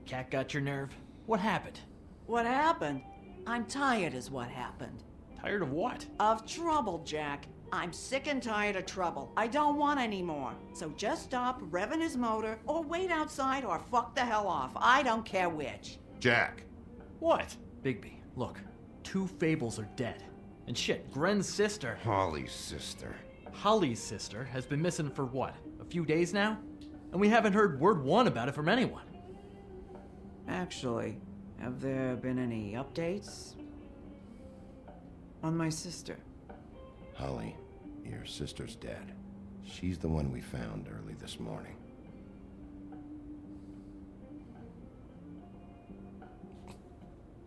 Cat got your nerve? What happened? What happened? I'm tired is what happened. Tired of what? Of trouble, Jack. I'm sick and tired of trouble. I don't want any more. So just stop revving his motor, or wait outside, or fuck the hell off. I don't care which. Jack. What? Bigby, look. 2 fables are dead. And shit, Gren's sister, Holly's sister. Holly's sister, has been missing for what? A few days now? And we haven't heard word one about it from anyone. Actually, have there been any updates? On my sister. Holly, your sister's dead. She's the one we found early this morning.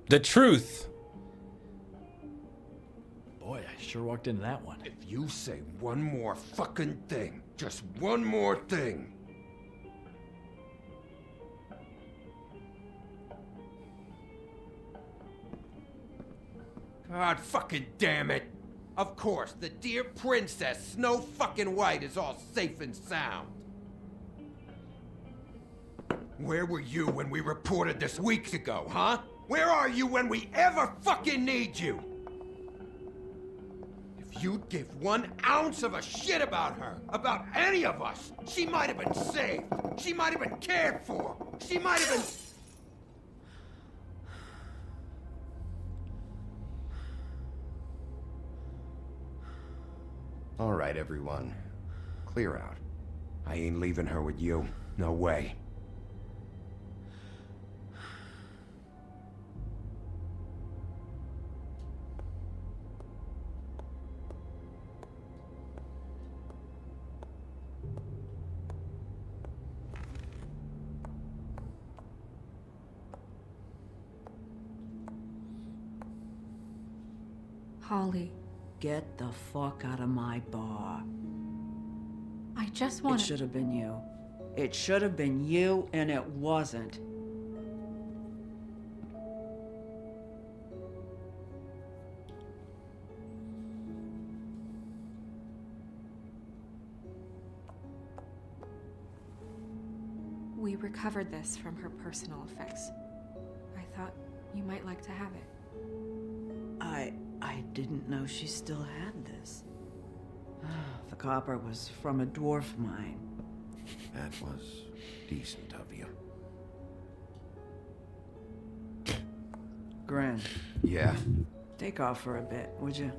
The truth. Boy, I sure walked into that one. If you say one more fucking thing, just one more thing. God fucking damn it! Of course, the dear princess Snow fucking White is all safe and sound. Where were you when we reported this weeks ago, huh? Where are you when we ever fucking need you? If you'd give 1 ounce of a shit about her, about any of us, she might have been saved. She might have been cared for. She might have been... All right, everyone. Clear out. I ain't leaving her with you. No way. Holly, Get the fuck out of my bar. I just It want should have been you. It should have been you, and it wasn't. We recovered this from her personal effects. I thought you might like to have it. I didn't know she still had this. The copper was from a dwarf mine. That was decent of you. Gren, Yeah? take off for a bit, would you?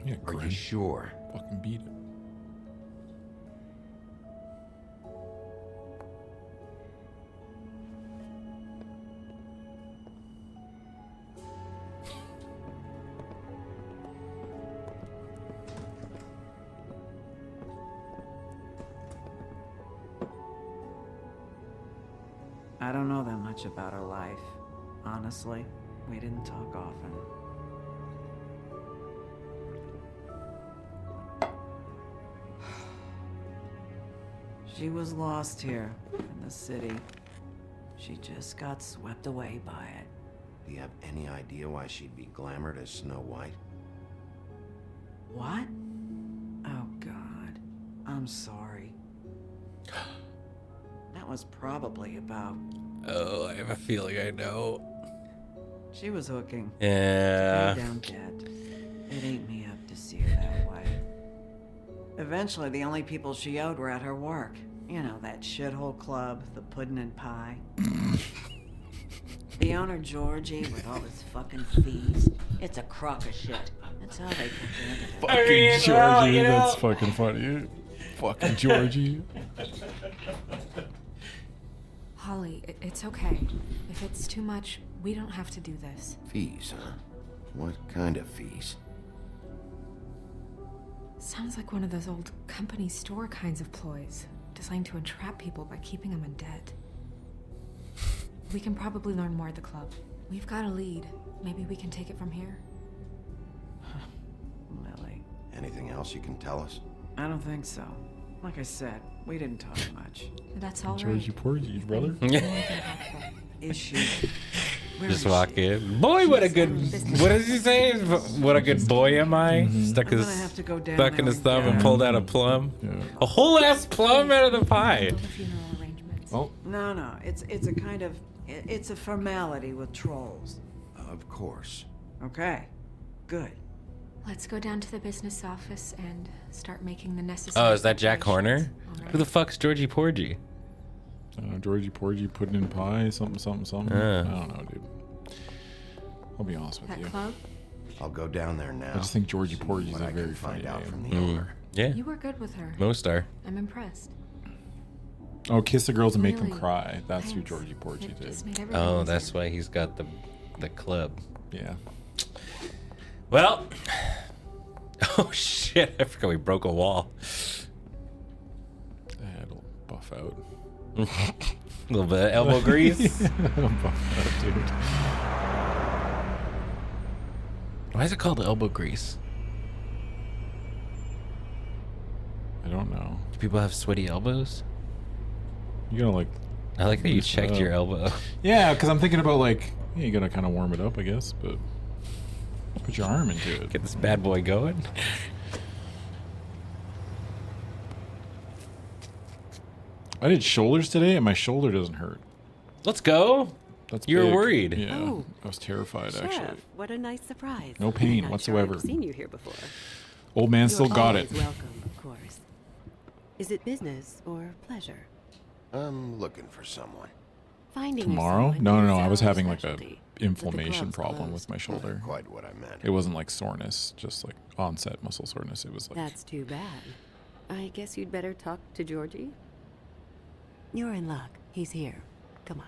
Yeah, Are you Gren. sure? Fucking beat it. I don't know that much about her life. Honestly, we didn't talk often. She was lost here in the city. She just got swept away by it. Do you have any idea why she'd be glamored as Snow White? What? Oh, God. I'm sorry. That was probably about... Oh, I have a feeling I know. She was hooking. Yeah. To pay down debt. It ate me up to see her that way. Eventually, the only people she owed were at her work. You know, that shithole club, the Puddin' and Pie. The owner, Georgie, with all his fucking fees. It's a crock of shit. That's how they kept it. Fucking Georgie, that's fucking funny. Fucking Georgie. Holly, it's okay. If it's too much, we don't have to do this. Fees, huh? What kind of fees? Sounds like one of those old company store kinds of ploys, designed to entrap people by keeping them in debt. We can probably learn more at the club. We've got a lead. Maybe we can take it from here. Lily. Anything else you can tell us? I don't think so. Like I said, we didn't talk much. That's all right. Georgie Porgy, brother. Is she? Just walk in. Boy, what a good. What does he say? What a good boy am I? Stuck I'm his gonna have to go down stuck in there his thumb and again. pulled out a plum. A whole ass plum out of the pie. Oh. No. It's a kind of... It's a formality with trolls. Of course. Okay. Good. Let's go down to the business office and start making the necessary... Oh, is that Jack Horner? Who the fuck's Georgie Porgy? Georgie Porgy Puddin' and Pie, something. I don't know, dude. I'll be honest with That you. club? I'll go down there now. I just think Georgie Porgy's what a I very can funny find out name. from the owner. Yeah. You were good with her. Mostar. I'm impressed. Oh, Kiss the Girls and Make Them Really? Cry. That's who Thanks. Georgie Porgy It did. just made everything Oh, easier. that's why he's got the club. Yeah. Well. Oh shit! I forgot we broke a wall. It'll buff out. A little bit of elbow grease. It'll buff out, dude. Why is it called elbow grease? I don't know. Do people have sweaty elbows? You gotta like. I like that you loosen it checked up. your elbow. Yeah, because I'm thinking about like, yeah, you gotta kind of warm it up, I guess, but put your arm into it. Get this bad boy going. I did shoulders today, and my shoulder doesn't hurt. Let's go. That's You were big. worried. Yeah, Oh. I was terrified Sheriff, actually. what a nice surprise. No pain Not whatsoever. Sure I've seen you here before. Old man still You're got it. always welcome, of course. Is it business or pleasure? I'm looking for someone. Finding Tomorrow? someone No. is I was our having like a specialty. inflammation club's problem closed. with my shoulder. Quite what I meant. It wasn't like soreness, just like onset muscle soreness. It was like That's too bad. I guess you'd better talk to Georgie. You're in luck. He's here. Come on.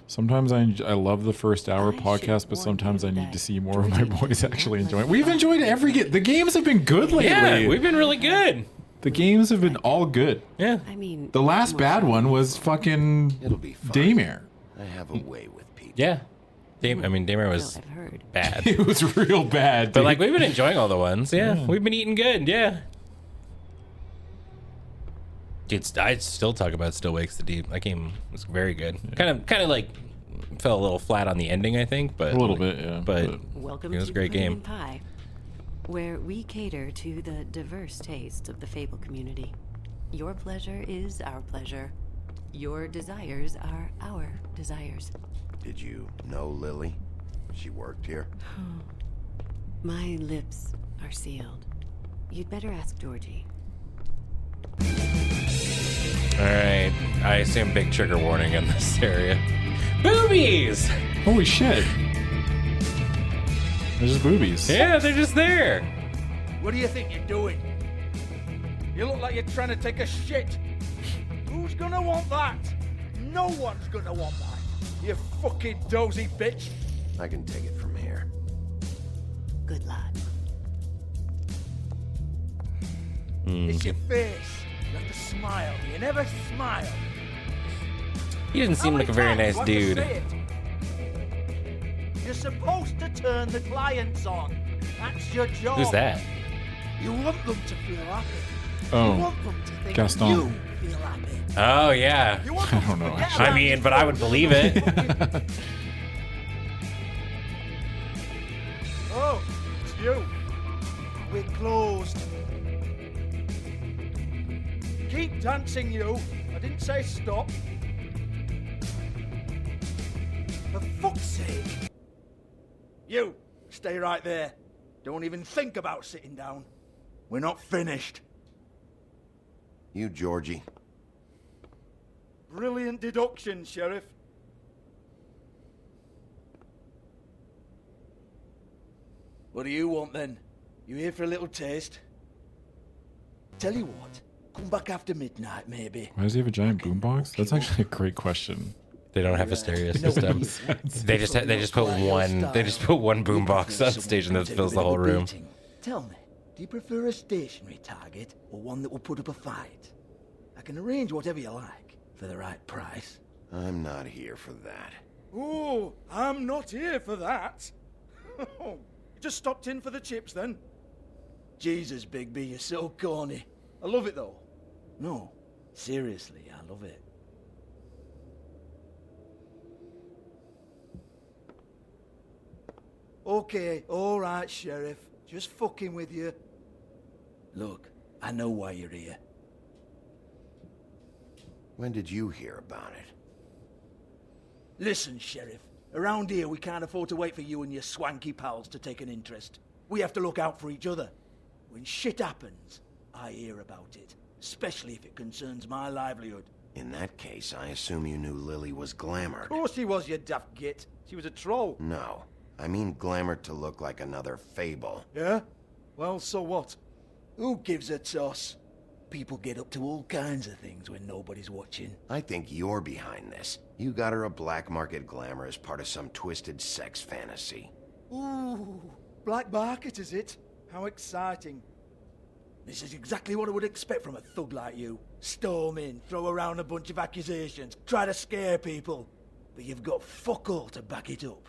sometimes I love the first hour podcast, but sometimes I need to see more of my boys actually enjoy it. We've enjoyed every game. The games have been good lately. Yeah, we've been really good. The games have been all good. Yeah. I mean, The last bad one was fucking It'll be fine. Daymare. I have a way with people. Yeah. Daymare was I've heard. bad. It was real bad, But dude. like we've been enjoying all the ones. Yeah, we've been eating good. Yeah. Dude, I still talk about Still Wakes the Deep. That game was very good. Kind of like fell a little flat on the ending, I think, but a little bit, yeah. But Welcome it was to a great Pudding game. and Pie, where we cater to the diverse tastes of the Fable community. Your pleasure is our pleasure. Your desires are our desires. Did you know Lily? She worked here? My lips are sealed. You'd better ask Georgie. All right, I assume big trigger warning in this area. Boobies! Holy shit! There's just boobies. Yeah, they're just there. What do you think you're doing? You look like you're trying to take a shit. Who's gonna want that? No one's gonna want that. You fucking dozy bitch. I can take it from here. Good lad. It's your face. You have to smile. You never smile. He didn't seem like a very nice dude. You're supposed to turn the clients on. That's your job. Who's that? You want them to feel happy. Oh, You want them to think Gaston. you feel happy. Oh yeah. You want I them don't to know, forget actually. I about mean, your but I would believe it. Oh, it's you. We're closed. Keep dancing, you. I didn't say stop. For fuck's sake. You, stay right there. Don't even think about sitting down. We're not finished. You, Georgie. Brilliant deduction, Sheriff. What do you want then? You here for a little taste? Tell you what, come back after midnight, maybe. Why does he have a giant boombox? That's actually a great question. They don't have a stereo system. They just put one boombox on stage and that fills the whole room. Tell me, do you prefer a stationary target or one that will put up a fight? I can arrange whatever you like for the right price. I'm not here for that. Oh, I'm not here for that. Just stopped in for the chips then. Jesus, Bigby, you're so corny. I love it though. No, seriously, I love it. Okay, alright, Sheriff. Just fucking with you. Look, I know why you're here. When did you hear about it? Listen, Sheriff. Around here, we can't afford to wait for you and your swanky pals to take an interest. We have to look out for each other. When shit happens, I hear about it. Especially if it concerns my livelihood. In that case, I assume you knew Lily was glamored. Of course she was, you daft git. She was a troll. No. I mean glamored to look like another fable. Yeah? Well, so what? Who gives a toss? People get up to all kinds of things when nobody's watching. I think you're behind this. You got her a black market glamour as part of some twisted sex fantasy. Ooh, black market is it? How exciting. This is exactly what I would expect from a thug like you. Storm in, throw around a bunch of accusations, try to scare people. But you've got fuck all to back it up.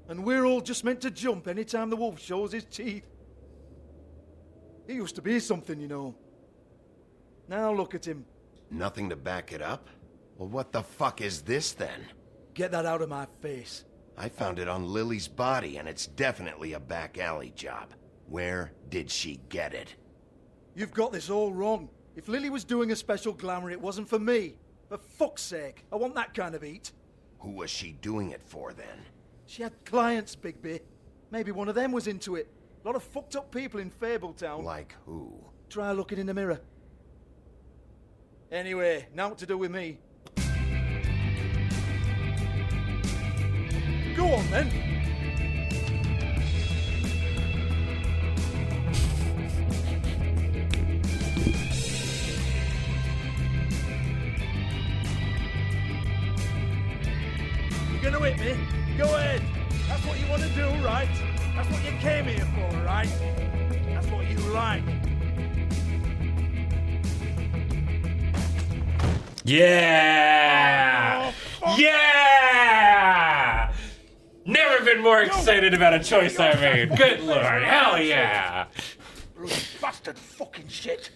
And we're all just meant to jump anytime the wolf shows his teeth. He used to be something, you know. Now look at him. Nothing to back it up? Well, what the fuck is this then? Get that out of my face. I found it on Lily's body, and it's definitely a back alley job. Where did she get it? You've got this all wrong. If Lily was doing a special glamour, it wasn't for me. For fuck's sake, I want that kind of eat. Who was she doing it for then? She had clients, Bigby. Maybe one of them was into it. A lot of fucked up people in Fabletown. Like who? Try looking in the mirror. Anyway, now what to do with me. Go on then. You're gonna hit me? Go ahead. That's what you want to do, right? That's what you came here for, right? That's what you like. Yeah! Oh, fuck. Yeah! more excited about a choice I made. Good lord, hell yeah. Bloody bastard fucking shit.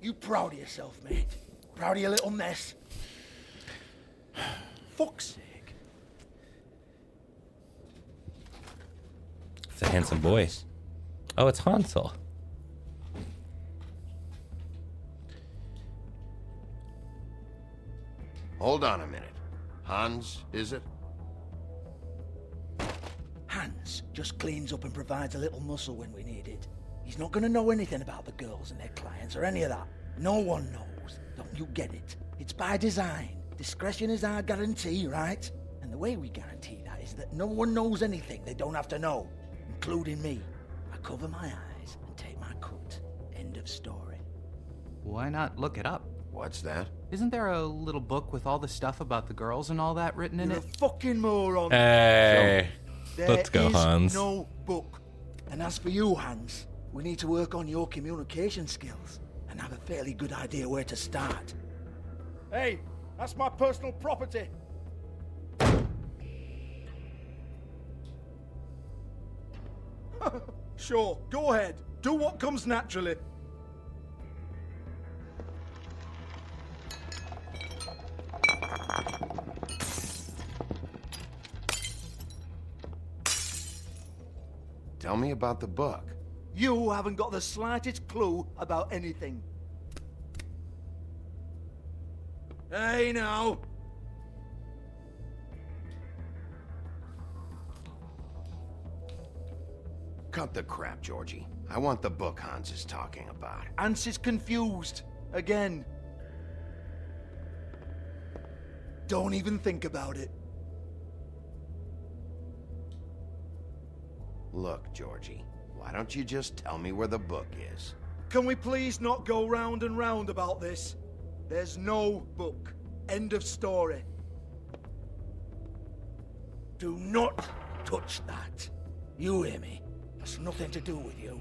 You proud of yourself, mate? Proud of your little mess? Fuck's sake. It's a handsome boy. Oh, it's Hansel. Hold on a minute. Hans, is it? Hans just cleans up and provides a little muscle when we need it. He's not gonna know anything about the girls and their clients or any of that. No one knows. Don't you get it? It's by design. Discretion is our guarantee, right? And the way we guarantee that is that no one knows anything they don't have to know, including me. I cover my eyes and take my cut. End of story. Why not look it up? What's that? Isn't there a little book with all the stuff about the girls and all that written in You're it? a fucking moron. Hey, There go, is Hans. no book. And as for you, Hans, we need to work on your communication skills and have a fairly good idea where to start. Hey, that's my personal property. Sure, go ahead. Do what comes naturally. Tell me about the book. You haven't got the slightest clue about anything. Hey, now. Cut the crap, Georgie. I want the book Hans is talking about. Hans is confused. Again. Don't even think about it. Look, Georgie, why don't you just tell me where the book is? Can we please not go round and round about this? There's no book. End of story. Do not touch that. You hear me? That's nothing to do with you.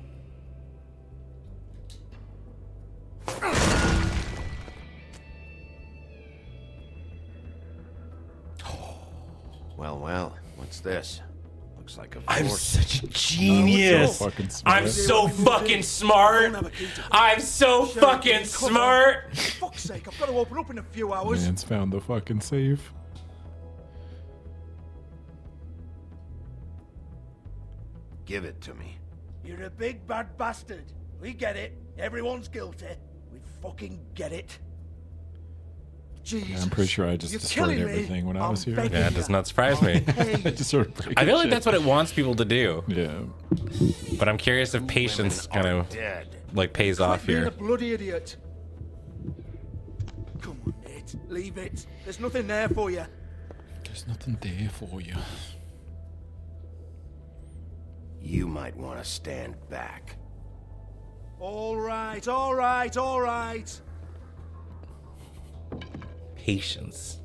Well, well, what's this? Looks like a I'm force. such a genius. I'm so fucking smart. I'm so fucking smart. For fuck's sake, I've got to open up in a few hours. Man's found the fucking safe. Give it to me. You're a big bad bastard. We get it. Everyone's guilty. We fucking get it. Jesus. Yeah, I'm pretty sure I just You're destroyed killing me. everything when I was here. Yeah, it does not surprise me. I just sort of break I feel like shit. that's what it wants people to do. Yeah. But I'm curious if patience kind of like pays off Being a here. bloody idiot. Come on, mate. Leave it. There's nothing there for you. There's nothing there for you. You might want to stand back. All right, all right, all right. Patience.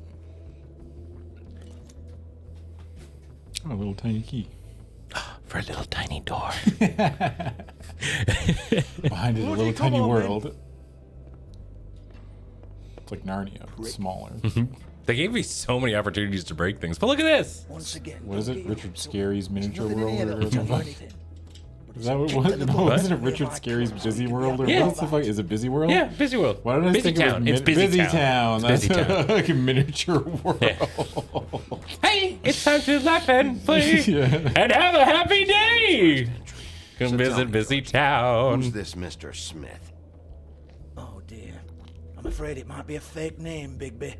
Oh, a little tiny key. For a little tiny door. Behind it, a Woody, little come tiny on, world. It's like Narnia, but smaller. They gave me so many opportunities to break things, but look at this. Once again. What is it? Richard Scarry's Miniature nothing in World? here Or that'll whatever the tell you fuck? anything. Is that what it was? No, wasn't it Richard Scarry's Busy World? Or Yeah. what the fuck? Is it Busy World? Yeah, Busy World. Why did I Busy think Town. it was It's Busy Town. Town? It's Busy That's Town. like a miniature world. Yeah. Hey, it's time to laugh and play Yeah. and have a happy day. Come So tell visit me, Busy Who's Town. this Mr. Smith? Oh dear. I'm afraid it might be a fake name, Bigby.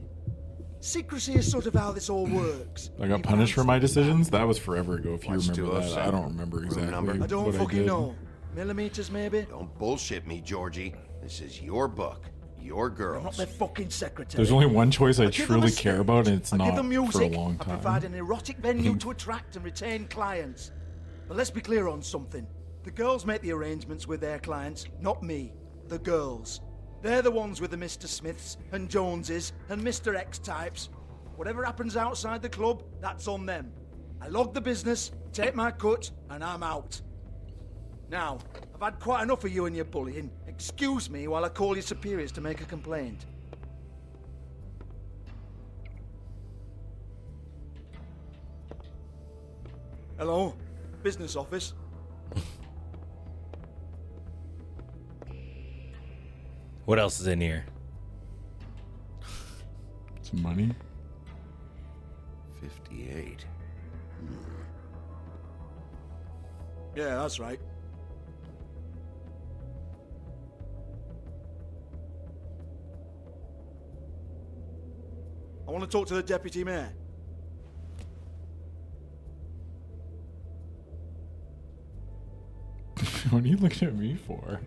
Secrecy is sort of how this all works. I got punished for my decisions. That was forever ago. If you What's remember that, 207? I don't remember Room exactly. number? I don't what fucking did. know. Millimeters, maybe? Don't bullshit me, Georgie. This is your book, your I'm not girls. their fucking secretary. There's only one choice I give them a truly stage. care about, and it's I not give them music. for a long I time. provide an erotic venue to attract and retain clients. But let's be clear on something. The girls make the arrangements with their clients, not me. The girls. They're the ones with the Mr. Smiths and Joneses and Mr. X types. Whatever happens outside the club, that's on them. I log the business, take my cut, and I'm out. Now, I've had quite enough of you and your bullying. Excuse me while I call your superiors to make a complaint. Hello? Business office? What else is in here? Some money. 58. Yeah, that's right. I want to talk to the deputy mayor. What are you looking at me for?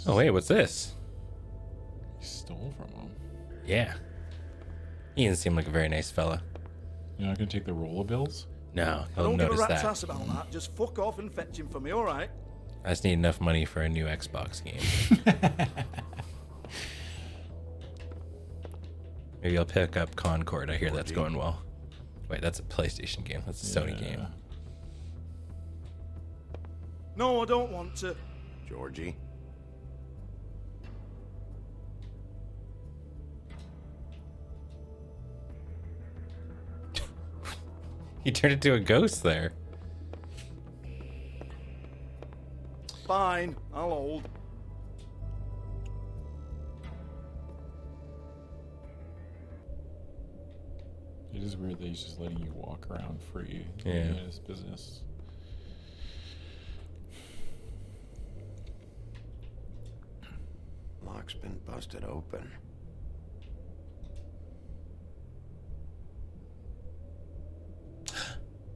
Oh wait, what's this? You stole from him. Yeah. He didn't seem like a very nice fella. You're not gonna take the roller bills? No, I he'll don't give a notice rat's that. ass about that. Just fuck off and fetch him for me, alright? I just need enough money for a new Xbox game. Maybe I'll pick up Concord. I hear that's going well. Wait, that's a PlayStation game. That's a Sony game. No, I don't want to. Georgie? He turned into a ghost there. Fine, I'll hold. It is weird that he's just letting you walk around free. Yeah. In his business. Lock's been busted open.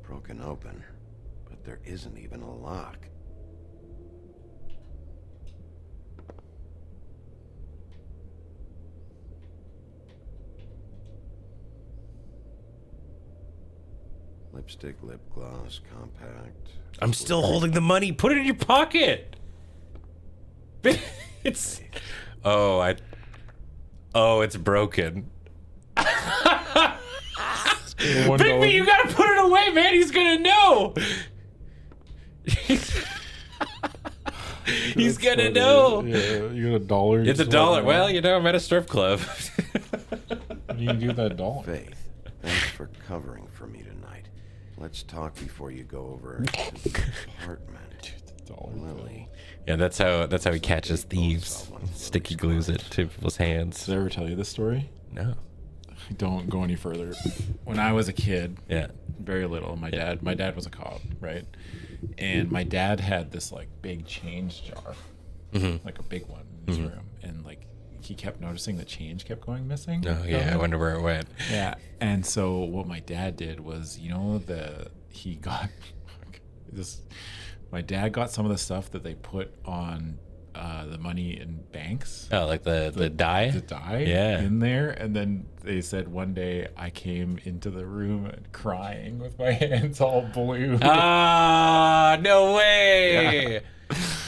Broken open, but there isn't even a lock. Lipstick, lip gloss, compact. I'm still holding the money. Put it in your pocket. It's. Oh, it's broken. Bigby, you gotta put it away, man. He's gonna know. He's gonna know. Yeah, you got $1. It's $1. Well, you know, I'm at a strip club. What do you do with that $1? Faith, thanks for covering for me tonight. Let's talk before you go over to the apartment. Lily. Yeah, that's how he catches thieves. Sticky glues it to people's hands. Did I ever tell you this story? No. Don't go any further. When I was a kid, yeah, very little, my dad was a cop, right? And my dad had this like big change jar, like a big one in his room, and like he kept noticing the change kept going missing. Oh yeah, I wonder where it went. Yeah, and so what my dad did was, you know, he got this. My dad got some of the stuff that they put on the money in banks. Oh, like the die? The die Yeah. in there. And then they said one day I came into the room crying with my hands all blue. Ah, no way. Yeah.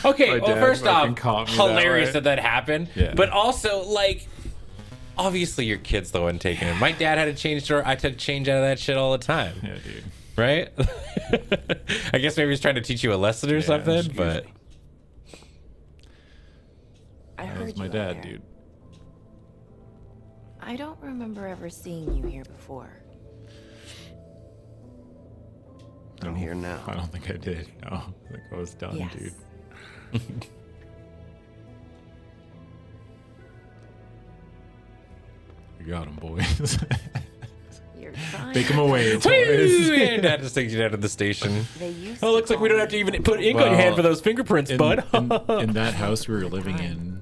Okay, My well, dad first off, fucking caught me hilarious that that happened. Yeah. But also, like, obviously your kid's the one taking it. My dad had a change drawer. I took change out of that shit all the time. Yeah, dude. Right? I guess maybe he's trying to teach you a lesson or something, but... I That heard was my you dad, earlier. dude. I don't remember ever seeing you here before. I'm here now. I don't think I did. No, I think I was done, Yes. dude. We got him, boys. You're trying. Take him away, Woo! toys. And Dad just takes you down to the station. They used Oh, looks to like we don't call have to me even put ink on your hand for those fingerprints, bud. in that house we were living in,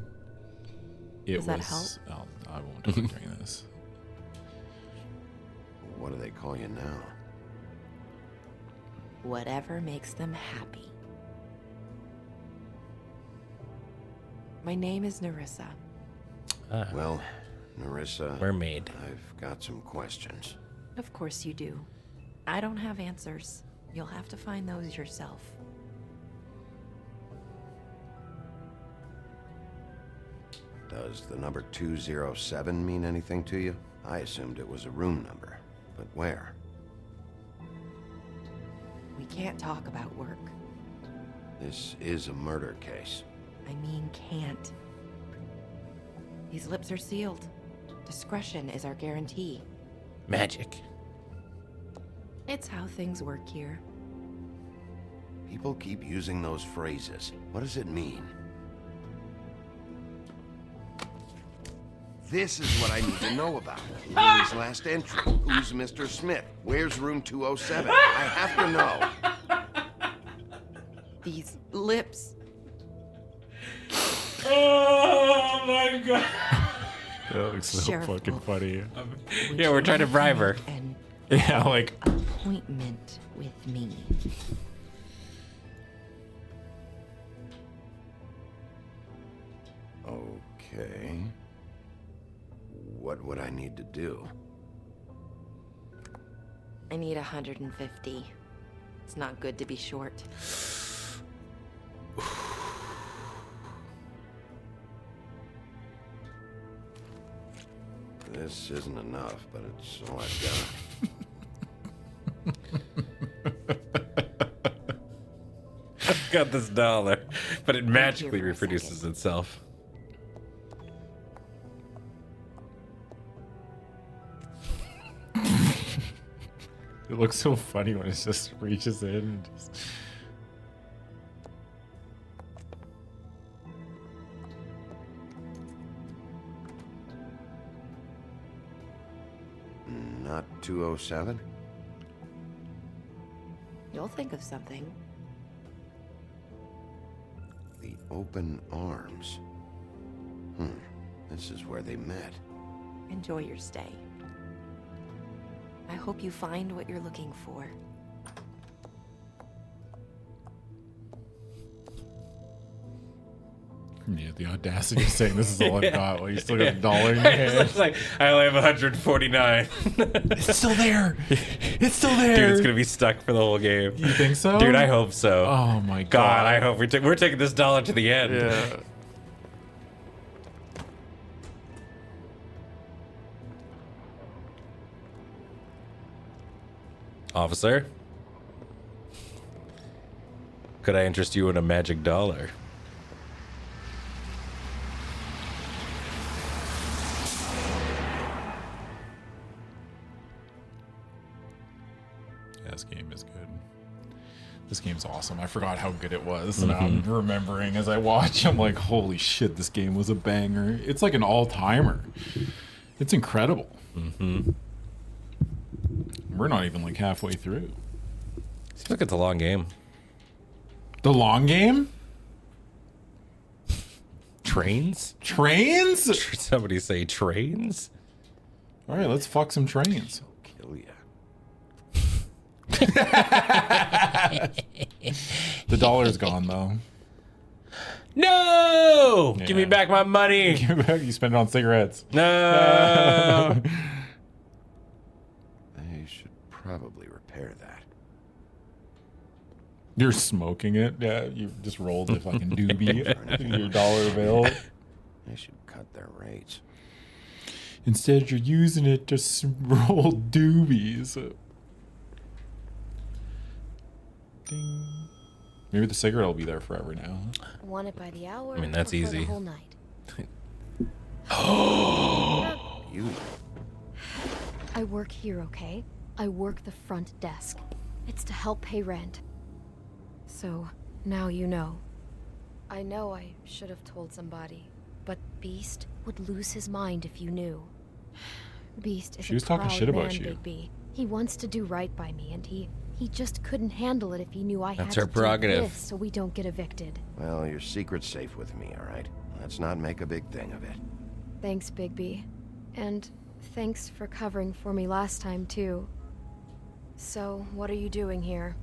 it Does that was. Oh, I won't talk during this. What do they call you now? Whatever makes them happy. My name is Narissa. Well, Narissa, Mermaid. I've got some questions. Of course you do. I don't have answers. You'll have to find those yourself. Does the number 207 mean anything to you? I assumed it was a room number, but where? We can't talk about work. This is a murder case. I mean, can't. These lips are sealed. Discretion is our guarantee. Magic. It's how things work here. People keep using those phrases. What does it mean? This is what I need to know about. Lily's last entry. Who's Mr. Smith? Where's room 207? I have to know. These lips. Oh my god. That looks so Sheriff fucking Wolf. funny. Yeah, we're trying to bribe her. An Yeah, like. appointment with me. Okay. What would I need to do? I need 150. It's not good to be short. This isn't enough, but it's all I've got. I've got this dollar, but it magically reproduces itself. It looks so funny when it just reaches in and just... Not 207? You'll think of something. The open arms. This is where they met. Enjoy your stay. I hope you find what you're looking for. Yeah, the audacity of saying this is all I've got while you still got a dollar in your hand. It's like, I only have 149. It's still there. It's still there. Dude, it's gonna be stuck for the whole game. You think so? Dude, I hope so. Oh my god. God, I hope we're taking this dollar to the end. Yeah. Officer, could I interest you in a magic dollar? Yeah, this game is good. This game's awesome. I forgot how good it was. And I'm remembering as I watch, I'm like, holy shit, this game was a banger. It's like an all-timer. It's incredible. We're not even like halfway through. Seems like it's a long game. The long game? Trains? Trains? Somebody say trains? All right, let's fuck some trains. Kill ya. The dollar's gone though. No! Yeah. Give me back my money. Give it back. You spend it on cigarettes. No! They should probably repair that. You're smoking it? Yeah, you just rolled a fucking doobie. Your dollar bill. They should cut their rates. Instead, you're using it to roll doobies. Ding. Maybe the cigarette will be there forever now. Want it by the hour? I mean, that's or for easy. The whole night. You. I work here, okay? I work the front desk. It's to help pay rent. So, now you know. I know I should have told somebody, but Beast would lose his mind if you knew. Beast is She was a talking proud shit about man, you. Bigby. He wants to do right by me, and he just couldn't handle it if he knew I That's had her to prerogative. do this so we don't get evicted. Well, your secret's safe with me, all right? Let's not make a big thing of it. Thanks, Bigby. And thanks for covering for me last time, too. So, what are you doing here?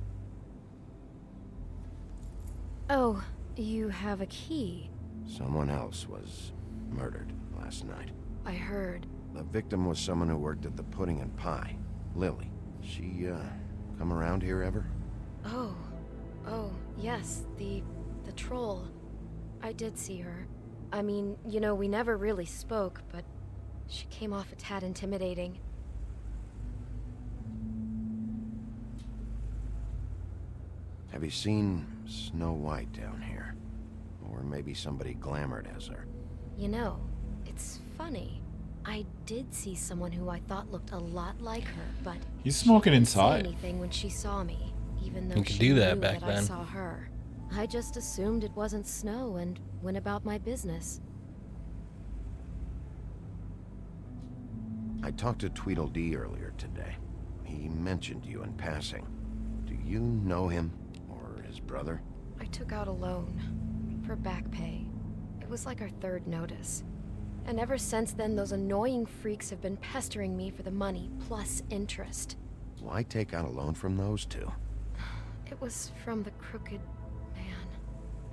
Oh, you have a key. Someone else was murdered last night. I heard. The victim was someone who worked at the Pudding and Pie. Lily. She, come around here ever? Oh, yes, the troll. I did see her. I mean, you know, we never really spoke, but she came off a tad intimidating. Have you seen Snow White down here? Or maybe somebody glamored as her? You know, it's funny. I did see someone who I thought looked a lot like her, but He's smoking she inside. didn't say anything when she saw me, even though You could she do that knew back that I then. saw her. I just assumed it wasn't Snow and went about my business. I talked to Tweedledee earlier today. He mentioned you in passing. Do you know him or his brother? I took out a loan for back pay. It was like our third notice. And ever since then, those annoying freaks have been pestering me for the money plus interest. Why take out a loan from those two? It was from the crooked man.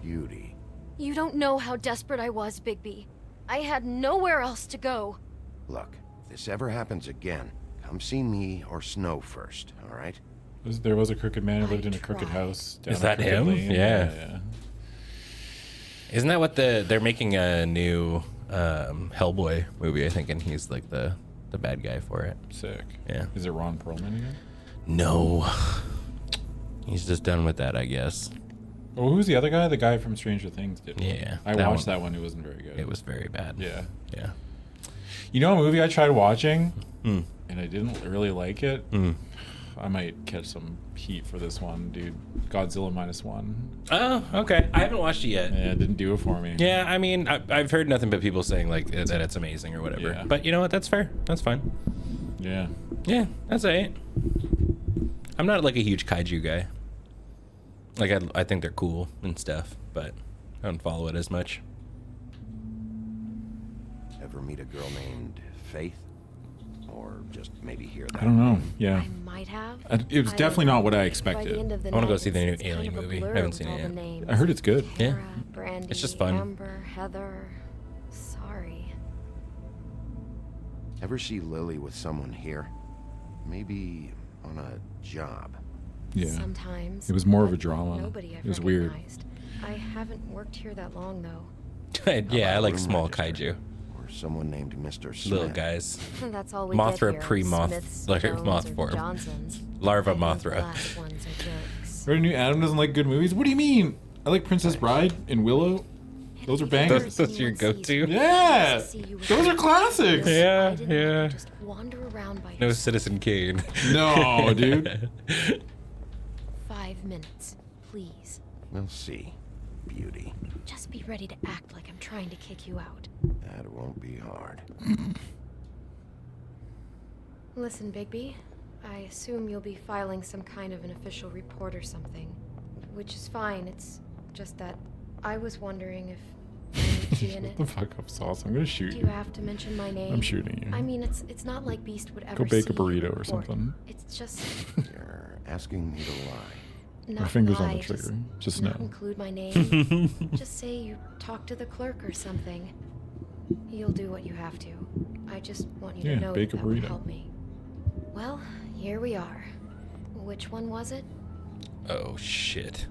Beauty. You don't know how desperate I was, Bigby. I had nowhere else to go. Look, if this ever happens again, come see me or Snow first, all right? There was a crooked man who lived in a crooked house. Down Is a that crooked him? lane. Yeah. Isn't that what they're making a new Hellboy movie, I think, and he's like the bad guy for it. Sick. Yeah. Is it Ron Perlman again? No. He's just done with that, I guess. Well, who's the other guy? The guy from Stranger Things did one. Yeah. I watched that one. It wasn't very good. It was very bad. Yeah. Yeah. You know a movie I tried watching, and I didn't really like it? I might catch some heat for this one, dude. Godzilla -1. Oh, okay. I haven't watched it yet. Yeah, it didn't do it for me. Yeah, I mean, I've heard nothing but people saying like that it's amazing or whatever. Yeah. But you know what? That's fair. That's fine. Yeah. Yeah, that's alright. I'm not like a huge kaiju guy. Like I think they're cool and stuff, but I don't follow it as much. Ever meet a girl named Faith? Or just maybe hear that? I don't know. Yeah. I might have. It was definitely not what I By the expected. end of the I want to go night, see the new it's kind Alien of a movie. I blur haven't with seen all it the yet. names. I heard it's good. Yeah. Kara, Brandy, It's just fun. Amber, Heather. Sorry. Ever see Lily with someone here? Maybe on a job. Yeah. Sometimes. It was more of a but drama. Nobody I've It was weird. recognized. I haven't worked here that long though. Yeah, I like Room small register? kaiju. Or someone named Mr. Smith? Little guys. That's all we Mothra get here. pre-moth, Smiths, like Jones, moth or form. Johnsons. Larva I think the Mothra. last ones are jerks. Heard new Adam doesn't like good movies? What do you mean? I like Princess Bride and Willow. Those are bangers. That's your go-to. Yeah. Those are classics. Yeah, yeah. Just wander around by No yourself. Citizen Kane. No, dude. 5 minutes, please. We'll see, Beauty. Just be ready to act like I'm trying to kick you out. That won't be hard. Listen, Bigby, I assume you'll be filing some kind of an official report or something. Which is fine, it's just that I was wondering if I need to be in it. Shut the fuck up, Sauce. I'm gonna shoot Do you. you have to mention my name? I'm shooting you. I mean, it's not like Beast would ever Go bake a see your burrito or report. something. It's just You're asking me to lie. not My finger's on lie, the trigger. Just not know. include my name. Just say you talk to the clerk or something. You'll do what you have to. I just want you Yeah, to know bake a that would burrito. help me. Well, here we are. Which one was it? Oh shit.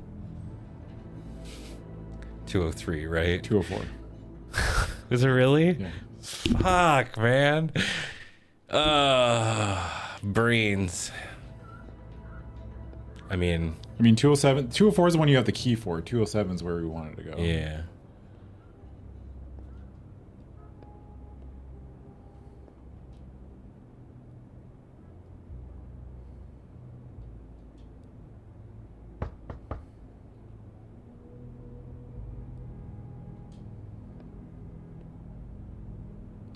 203, right? 204. Is it really? Yeah. Fuck, man. Brains. I mean, 207. 204 is the one you have the key for. 207 is where we wanted to go. yeah.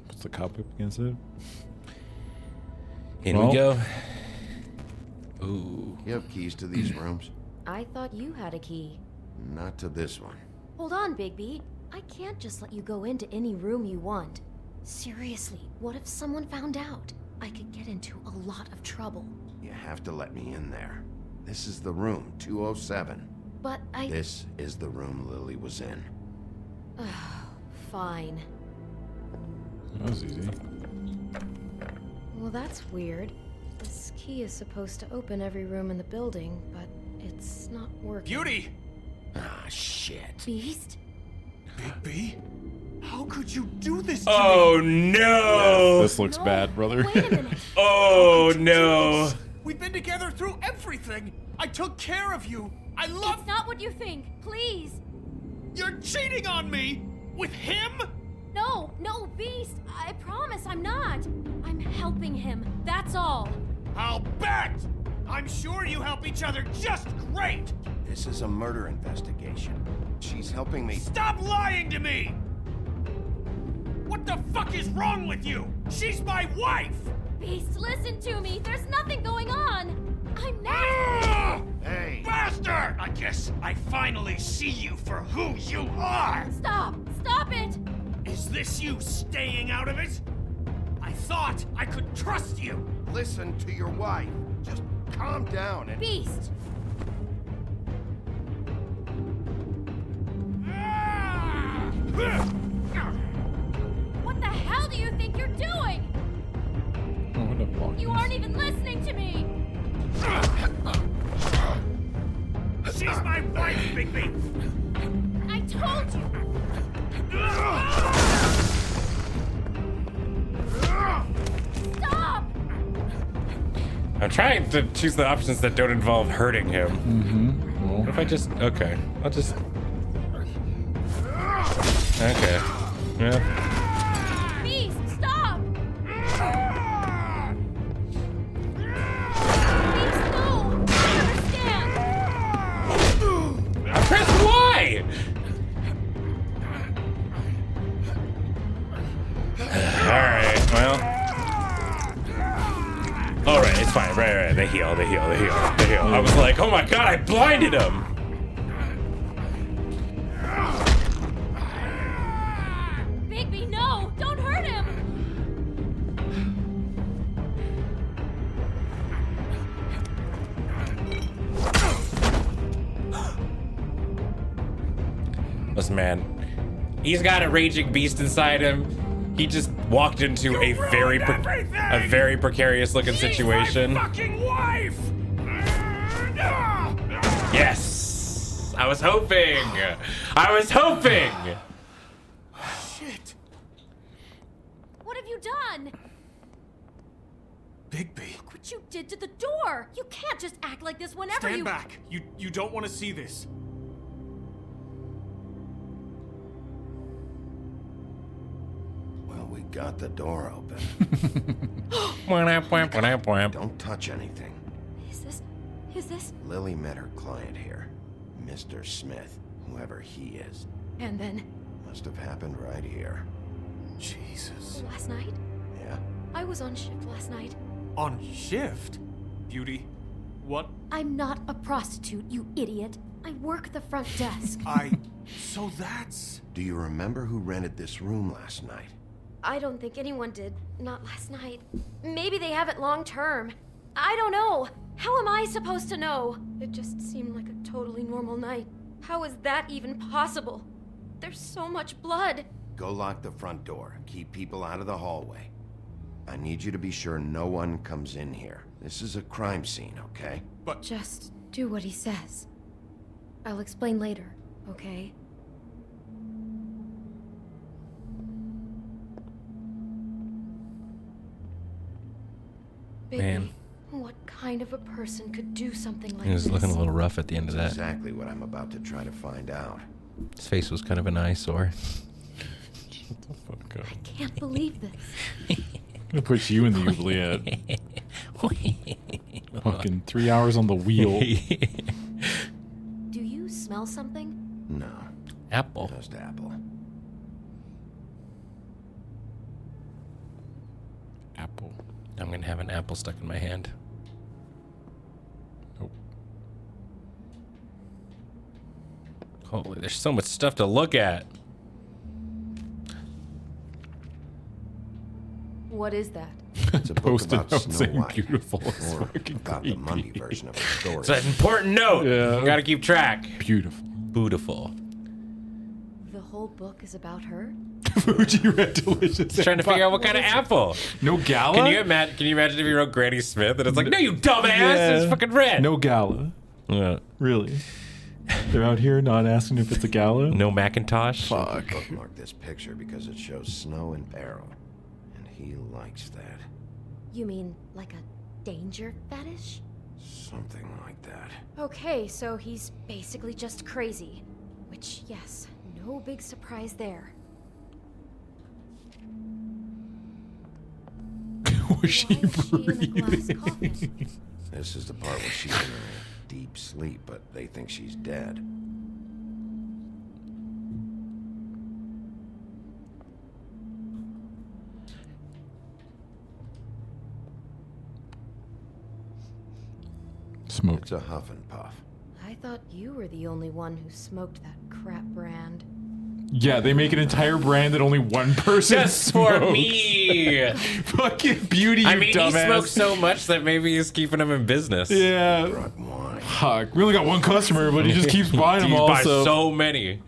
Puts the cup up against it. In we go. Ooh. You have keys to these rooms? I thought you had a key. Not to this one. Hold on, Bigby. I can't just let you go into any room you want. Seriously, what if someone found out? I could get into a lot of trouble. You have to let me in there. This is the room, 207. But I... This is the room Lily was in. Fine. That was easy. Well, that's weird. This key is supposed to open every room in the building, but it's not working. Beauty! Ah, shit. Beast? Bigby? How could you do this to Oh me? no! This looks bad, brother. Wait a minute. Oh no! We've been together through everything. I took care of you. I love... It's not what you think. Please. You're cheating on me! With him? No, no, Beast! I promise I'm not. I'm helping him, that's all. I'll bet! I'm sure you help each other just great! This is a murder investigation. She's helping me. Stop lying to me! What the fuck is wrong with you? She's my wife! Beast, listen to me. There's nothing going on. I'm not. Hey! Bastard! I guess I finally see you for who you are! Stop! Stop it! Is this you staying out of it? I thought I could trust you! Listen to your wife. Just calm down and... Beast! What the hell do you think you're doing? Oh, what a fuck. You aren't even listening to me! She's my wife, Bigby! I told you! Stop! I'm trying to choose the options that don't involve hurting him. Mm-hmm. Well. What if I just... Okay. I'll just... Okay. Yeah. Beast, stop! Beast, no! I understand! I pressed Y! Alright, well... Alright, it's fine. Right. They heal. I was like, oh my god, I blinded him! Bigby, no! Don't hurt him! Listen, man, he's got a raging beast inside him. He just walked into a very precarious looking situation. My fucking wife! Yes, I was hoping. Shit. What have you done? Bigby. Look what you did to the door! You can't just act like this whenever Stand you- back. You don't want to see this. Well, we got the door open. Don't touch anything. Is this? Lily met her client here. Mr. Smith, whoever he is. And then? Must have happened right here. Jesus. Last night? Yeah? I was on shift last night. On shift? Beauty, what? I'm not a prostitute, you idiot. I work the front desk. So that's... Do you remember who rented this room last night? I don't think anyone did. Not last night. Maybe they have it long term. I don't know. How am I supposed to know? It just seemed like a totally normal night. How is that even possible? There's so much blood. Go lock the front door. Keep people out of the hallway. I need you to be sure no one comes in here. This is a crime scene, okay? But... Just do what he says. I'll explain later, okay? Baby, Man. what kind of a person could do something like He was this? looking a little rough at the end of that. Exactly what I'm about to try to find out. His face was kind of an eyesore. Shut the fuck up. I can't believe this. I'm gonna put you in the oubliette. Fucking 3 hours on the wheel. Do you smell something? No. Apple. Just apple. Apple. I'm gonna have an apple stuck in my hand. Nope. Holy, there's so much stuff to look at. What is that? It's a book Post-it about note Snow saying White. beautiful. It's Or fucking about the Monday creepy. version of the story. It's an important note. Yeah. You gotta keep track. Beautiful. Beautiful. The whole book is about her? Fuji Red Delicious. Just trying to figure out what kind of apple. No gala? Can you imagine if you wrote Granny Smith and it's like, no, you dumbass, Yeah. it's fucking red. No gala. Yeah. Really? They're out here not asking if it's a gala? No Macintosh. Fuck. Bookmark this picture because it shows snow in peril. And he likes that. You mean like a danger fetish? Something like that. Okay, so he's basically just crazy. Which, yes, no big surprise there. Was she breathing? This is the part where she's in a deep sleep, but they think she's dead. Smoke. It's a huff and puff. I thought you were the only one who smoked that crap brand. Yeah, they make an entire brand that only one person Just smokes. for me. Fucking beauty, you I mean, dumbass. he smokes so much that maybe he's keeping him in business. Yeah. Fuck. We only got one customer, but he just keeps buying them He all. buys so many.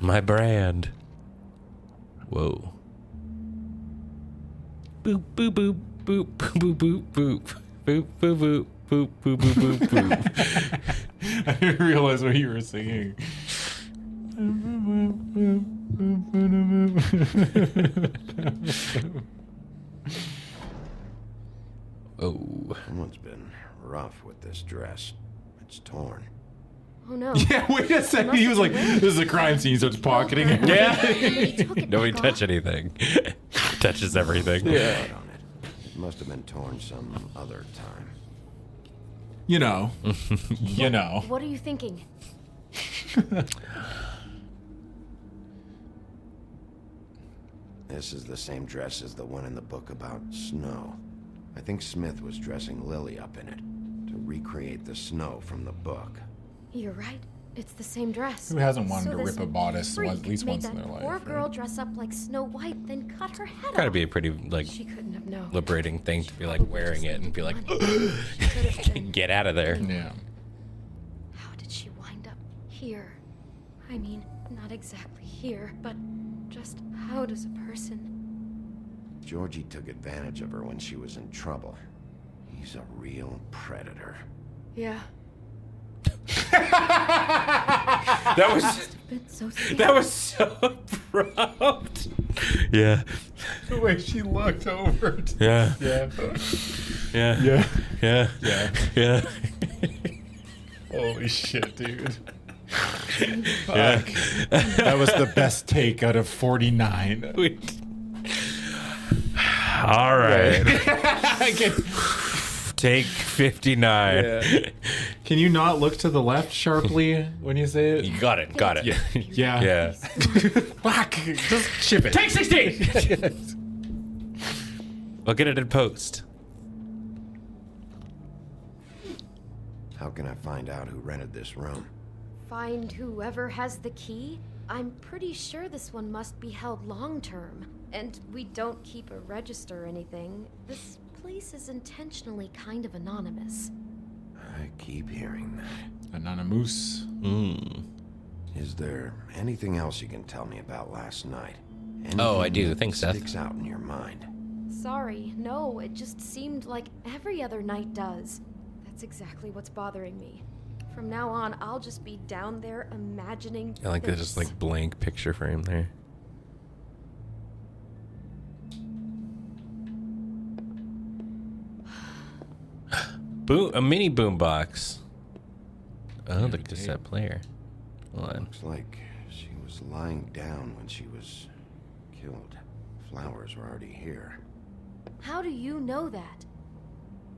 My brand. Whoa. Boop, boop, boop, boop, boop, boop, boop, boop, boop, boop, boop, boop, boop, boop, boop. I didn't realize what you were singing. Oh. Someone's been rough with this dress. It's torn. Oh no. Yeah, wait a second. He was like, this is a crime scene, so it's pocketing it. Yeah. Nobody touch anything. Touches everything. Yeah. Blood on it. It must have been torn some other time. You know. You know. What are you thinking? This is the same dress as the one in the book about snow. I think Smith was dressing Lily up in it to recreate the snow from the book. You're right. It's the same dress. Who hasn't wanted So to this rip a bodice freak at least made once in that their poor life? girl dress up like Snow White, then cut her head Gotta off. be a pretty, like, She couldn't have known. liberating thing to be, like, wearing it and be like, get out of there. Yeah. How did she wind up here? I mean, not exactly here, but just how does a person... Georgie took advantage of her when she was in trouble. He's a real predator. Yeah. That was so abrupt. Yeah. The way she looked over. Yeah. Yeah. Yeah. Yeah. Yeah. Yeah. Yeah. Holy shit, dude. Yeah. Fuck. That was the best take out of 49. All right. Can Take 59. Yeah. Can you not look to the left sharply when you say it? You got it. Got it. Yeah. Yeah. Fuck. Just ship it. Take 60. We'll get it in post. How can I find out who rented this room? Find whoever has the key? I'm pretty sure this one must be held long-term. And we don't keep a register or anything. This place is intentionally kind of anonymous. I keep hearing that. Anonymous. Is there anything else you can tell me about last night? Oh, I Anything do. that Thanks, Seth. Sticks out in your mind. Sorry, no, it just seemed like every other night does. That's exactly what's bothering me. From now on, I'll just be down there imagining I like that just like blank picture frame there. A mini boombox. Oh, the cassette player. Hold on. Looks like she was lying down when she was killed. Flowers were already here. How do you know that?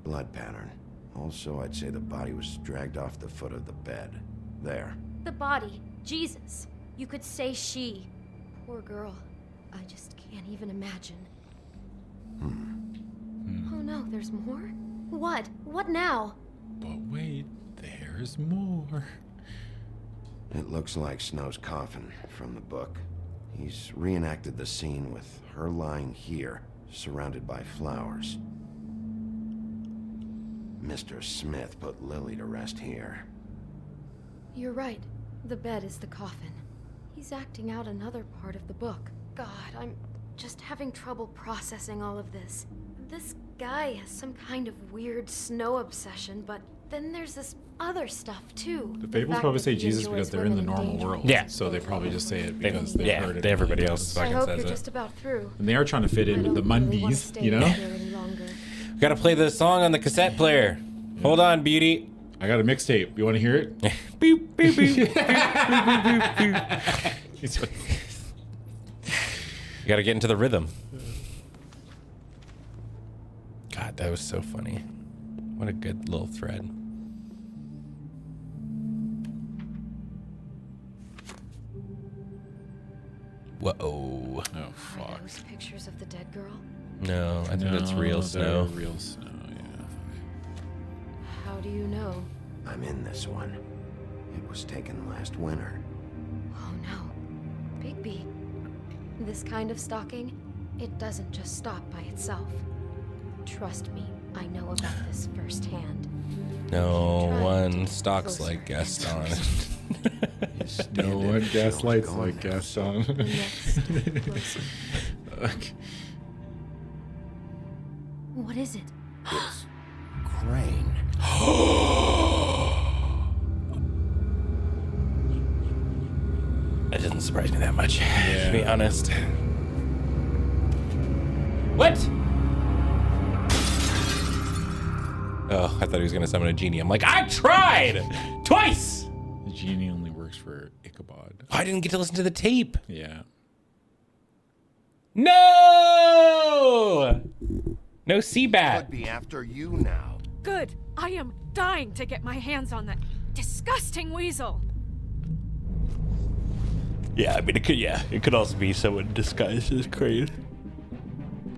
Blood pattern. Also, I'd say the body was dragged off the foot of the bed. There. The body. Jesus. You could say she. Poor girl. I just can't even imagine. Oh no, there's more? What? What now? But wait, there's more. It looks like Snow's coffin from the book. He's reenacted the scene with her lying here, surrounded by flowers. Mr. Smith put Lily to rest here. You're right. The bed is the coffin. He's acting out another part of the book. God, I'm just having trouble processing all of this. This guy has some kind of weird snow obsession, but then there's this other stuff too. The fables probably say Jesus because they're in the normal world. Yeah. So they probably just say it because they've heard it. Everybody else I fucking hope says you're it. just about through. And they are trying to fit in with the Mundies, you know? We gotta play the song on the cassette player. Hold on, beauty. I got a mixtape. You want to hear it? Beep, beep, beep. Beep, beep, beep, beep. You gotta get into the rhythm. God, that was so funny. What a good little thread. Whoa. Oh, fuck. Are those pictures of the dead girl? No, I think that's real snow. Real snow, yeah. How do you know? I'm in this one. It was taken last winter. Oh no. Bigby. This kind of stalking, it doesn't just stop by itself. Trust me, I know about this firsthand. No one stalks like Gaston. No one gaslights like Gaston. Okay. What is it? It's Crane. That doesn't surprise me that much, to be honest. What? Oh, I thought he was gonna summon a genie. I'm like, I tried twice. The genie only works for Ichabod. I didn't get to listen to the tape. Yeah. No! No Seabat. Could be after you now. Good. I am dying to get my hands on that disgusting weasel. Yeah, I mean, it could also be someone disguised as Crane.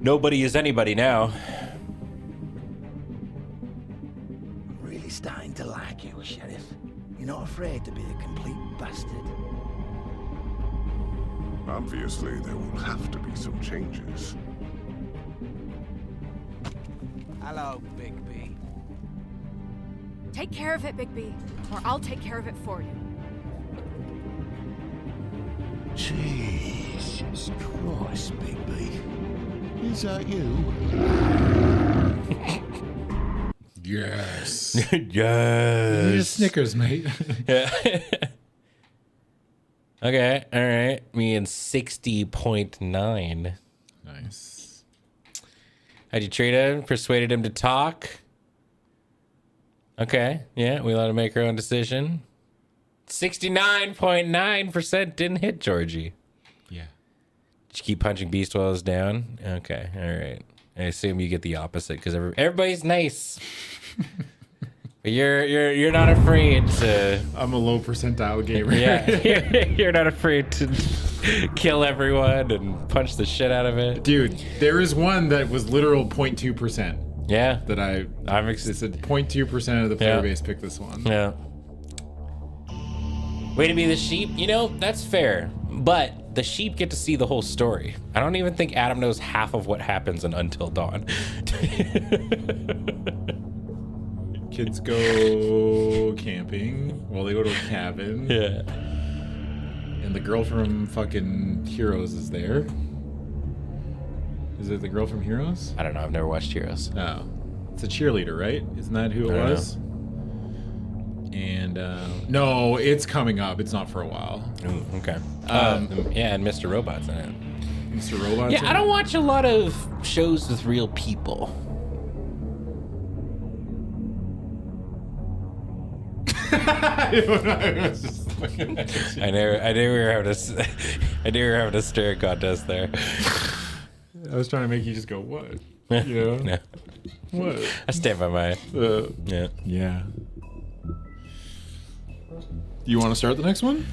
Nobody is anybody now. Really starting to like you, Sheriff. You're not afraid to be a complete bastard. Obviously, there will have to be some changes. Hello, Bigby. Take care of it, Bigby, or I'll take care of it for you. Jesus Christ, Bigby. Is that you? Yes. Yes. Need a Snickers, mate. Yeah. Okay, all right. Me and 60.9. Nice. How'd you treat him? Persuaded him to talk? Okay, yeah, we let him make her own decision. 69.9% didn't hit Georgie. Yeah. Did you keep punching beast while I was down? Okay, all right. I assume you get the opposite because everybody's nice. But you're not afraid to. I'm a low percentile gamer. Yeah, you're not afraid to kill everyone and punch the shit out of it. Dude, there is one that was literal 0.2%. Yeah. That it said 0.2% of the player base picked this one. Yeah. Way to be the sheep. You know, that's fair. But the sheep get to see the whole story. I don't even think Adam knows half of what happens in Until Dawn. Kids go camping while they go to a cabin. Yeah. And the girl from fucking Heroes is there. Is it the girl from Heroes? I don't know. I've never watched Heroes. Oh. It's a cheerleader, right? Isn't that who it was? And no, it's coming up. It's not for a while. Ooh, okay. Yeah, and Mr. Robot's in it. Mr. Robot's Yeah, I don't watch a lot of shows with real people. I was just looking at you. I knew we were having a staring contest there. I was trying to make you just go, what? You know? No. What? I stand by my. Yeah. Yeah. You want to start the next one?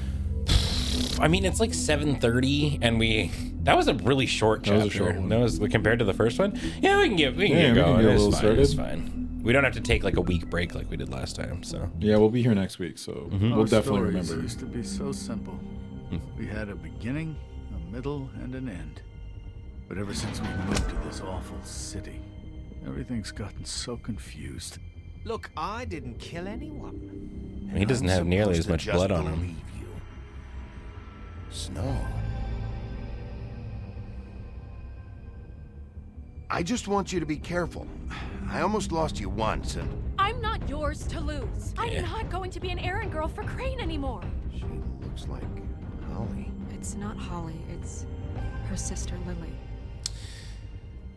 I mean, it's like 7:30, and that was a really short chapter. That was a short one. That was compared to the first one. Yeah, we can get going. Get a little It's fine. started. It's fine. We don't have to take like a week break like we did last time. So Yeah, we'll be here next week, so we'll Our definitely stories remember. used to be so simple. We had a beginning, a middle, and an end. But ever since we moved to this awful city, everything's gotten so confused. Look, I didn't kill anyone. he doesn't have nearly as much blood on him. Snow. I just want you to be careful. I almost lost you once, and I'm not yours to lose. I'm not going to be an errand girl for Crane anymore. she looks like Holly. It's not Holly, it's her sister Lily.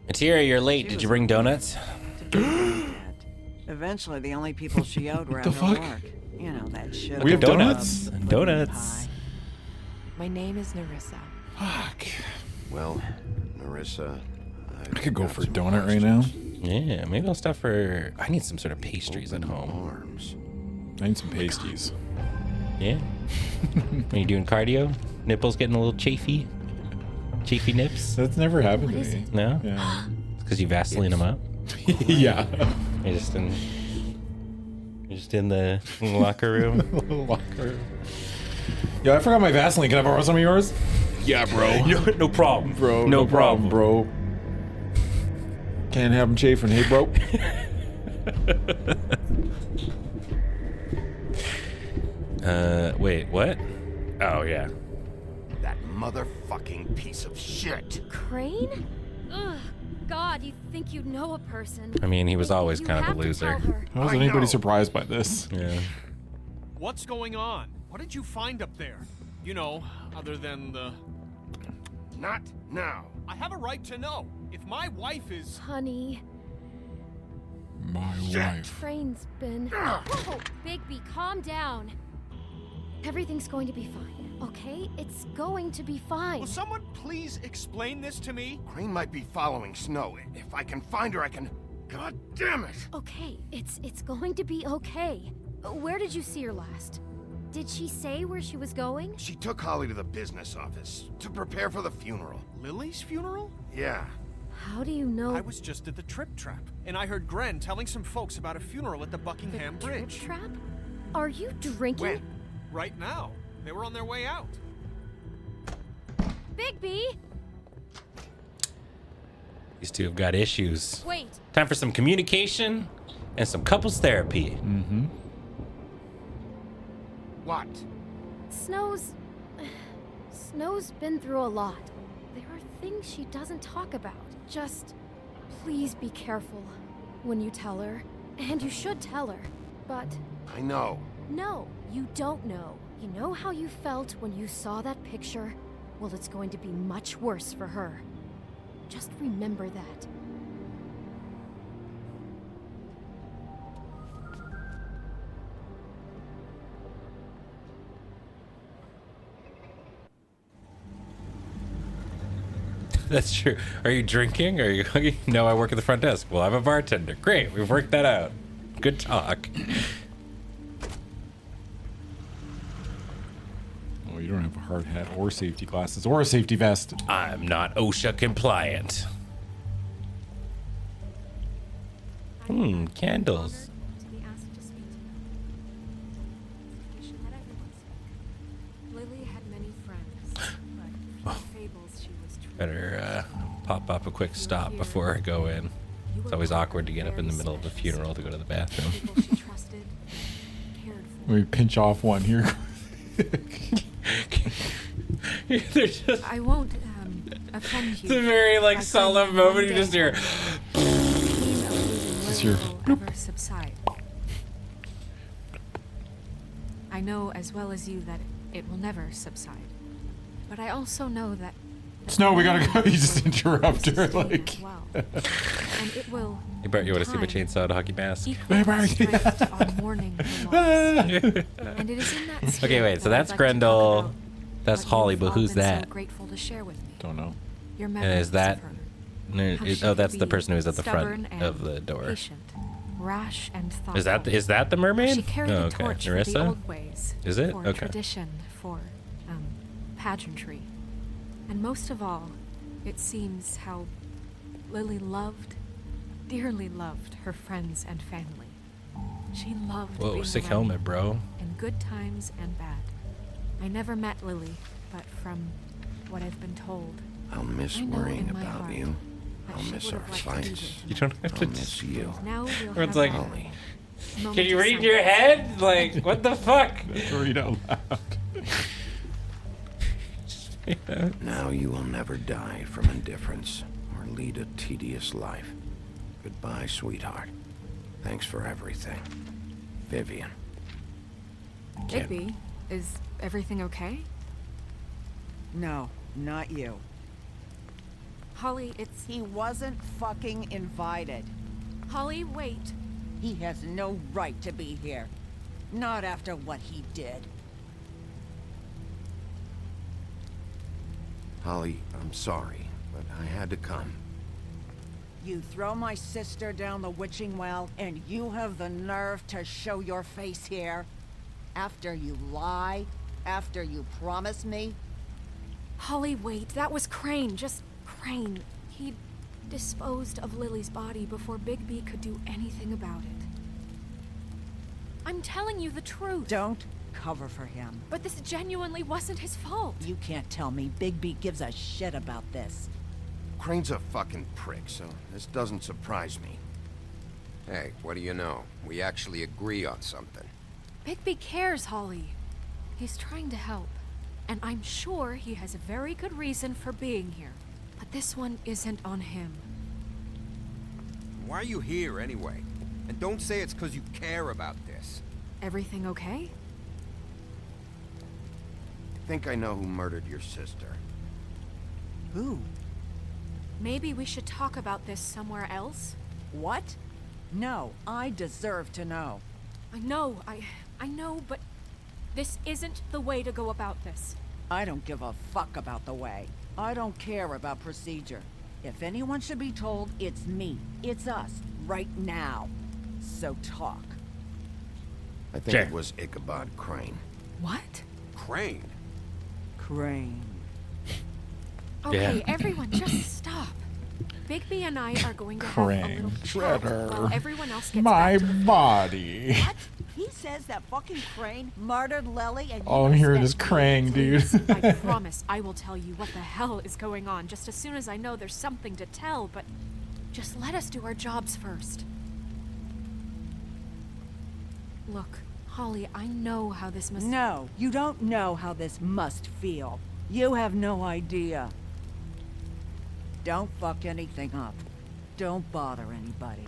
Materia, you're late. Did you bring donuts? Eventually, the only people she owed were out of work. You know, that shit. We have donuts. Donuts. My name is Nerissa. Fuck. Well, Narissa, I could go for a donut right now. Yeah, maybe I'll stop for. I need some sort of pastries at home. Arms. I need some pasties. Yeah. When you doing cardio, nipples getting a little chafy nips. That's never happened to me. No. Yeah. Because you Vaseline them up. Yeah. You're just in the locker room. Yo, I forgot my Vaseline. Can I borrow some of yours? Yeah, bro. No problem, bro. No problem, bro. Can't have them chafing. Hey, bro. Wait, what? Oh, yeah. That motherfucking piece of shit. Crane? Ugh, God, you think you know a person. I mean, he was always You kind of have a to loser. tell her. How was anybody surprised by this? Yeah. What's going on? What did you find up there? You know, other than the... Not now. I have a right to know. If my wife is... Honey, My wife. Crane's been... Whoa, Bigby, calm down. Everything's going to be fine, okay? It's going to be fine. Will someone please explain this to me? Crane might be following Snow. If I can find her, I can... God damn it! Okay, it's going to be okay. Where did you see her last? Did she say where she was going? She took Holly to the business office to prepare for the funeral. Lily's funeral? Yeah. How do you know? I was just at the Trip Trap, and I heard Gren telling some folks about a funeral at the Buckingham Bridge. Trip Trap? Are you drinking? When? Right now. They were on their way out. Bigby! These two have got issues. Wait. Time for some communication and some couples therapy. Mm-hmm. What? Snow's been through a lot. There are things she doesn't talk about. Just please be careful when you tell her. And you should tell her. But I know. no, you don't know. You know how you felt when you saw that picture? Well, it's going to be much worse for her. Just remember that. That's true. Are you drinking? Are you hooking? No, I work at the front desk. Well, I'm a bartender. Great, we've worked that out. Good talk. Oh, you don't have a hard hat or safety glasses or a safety vest. I'm not OSHA compliant. Candles. To be asked to speak to them. You should let everyone speak. Lily had many friends, but for fables she was true. Better pop up a quick stop before I go in. It's always awkward to get up in the middle of a funeral to go to the bathroom. People she trusted, cared for. Let me pinch off one here. They're just... I won't offend you. It's a very like solemn moment. You just hear. Is your Never subside. I know as well as you that it will never subside. But I also know that Snow, we gotta go. You just interrupt her like. well. And it will. Hey Bart, you want to see my chainsaw and hockey mask? Hey Bart. On mourning her loss. And it is in that spirit Okay, wait. So that that's I'd like to talk Grendel. about That's what Holly, you've but all who's been so that? grateful to share with me. Don't know. Your And memories is that? of her. No, How she oh, that's could the be person who's at the stubborn front and of the door. Patient, rash and thoughtful. Is that the mermaid? She carried Oh, the okay. torch for the Narissa? old ways. Is it? For Okay. tradition, for pageantry. And most of all, it seems how Lily loved, dearly loved her friends and family. She loved Whoa, being sick around helmet, them, bro. in good times and bad. I never met Lily, but from what I've been told, I'll miss I know worrying in my about heart you. that I'll she miss would our have liked to be fights. with You don't have to. I'll miss you. Now we'll Everyone's have like, a Holly. moment can you of read your silence. head? Like, what the fuck? Read out loud. Now you will never die from indifference or lead a tedious life. Goodbye, sweetheart. Thanks for everything. Vivian. Bigby, is everything okay? No, not you. Holly, it's... He wasn't fucking invited. Holly, wait. He has no right to be here. Not after what he did. Holly, I'm sorry, but I had to come. You throw my sister down the witching well, and you have the nerve to show your face here? After you lie? After you promise me? Holly, wait. That was Crane. Just Crane. He disposed of Lily's body before Bigby could do anything about it. I'm telling you the truth. Don't cover for him. But this genuinely wasn't his fault. You can't tell me Bigby gives a shit about this. Crane's a fucking prick, so this doesn't surprise me. Hey, what do you know? We actually agree on something. Bigby cares, Holly. He's trying to help. And I'm sure he has a very good reason for being here. But this one isn't on him. Why are you here, anyway? And don't say it's because you care about this. Everything okay? I think I know who murdered your sister. Who? Maybe we should talk about this somewhere else? What? No, I deserve to know. I know, but this isn't the way to go about this. I don't give a fuck about the way. I don't care about procedure. If anyone should be told, it's me. It's us, right now. So talk. I think it was Ichabod Crane. What? Crane? Crane. Okay, everyone, just stop. Bigby and I are going to have a little chat while everyone else gets my back to body. What? He says that fucking Crane murdered Lily and All I'm hearing is Krang, dude. I promise I will tell you what the hell is going on just as soon as I know there's something to tell, but just let us do our jobs first. Look, Holly, I know how this must... No, you don't know how this must feel. You have no idea. Don't fuck anything up. Don't bother anybody.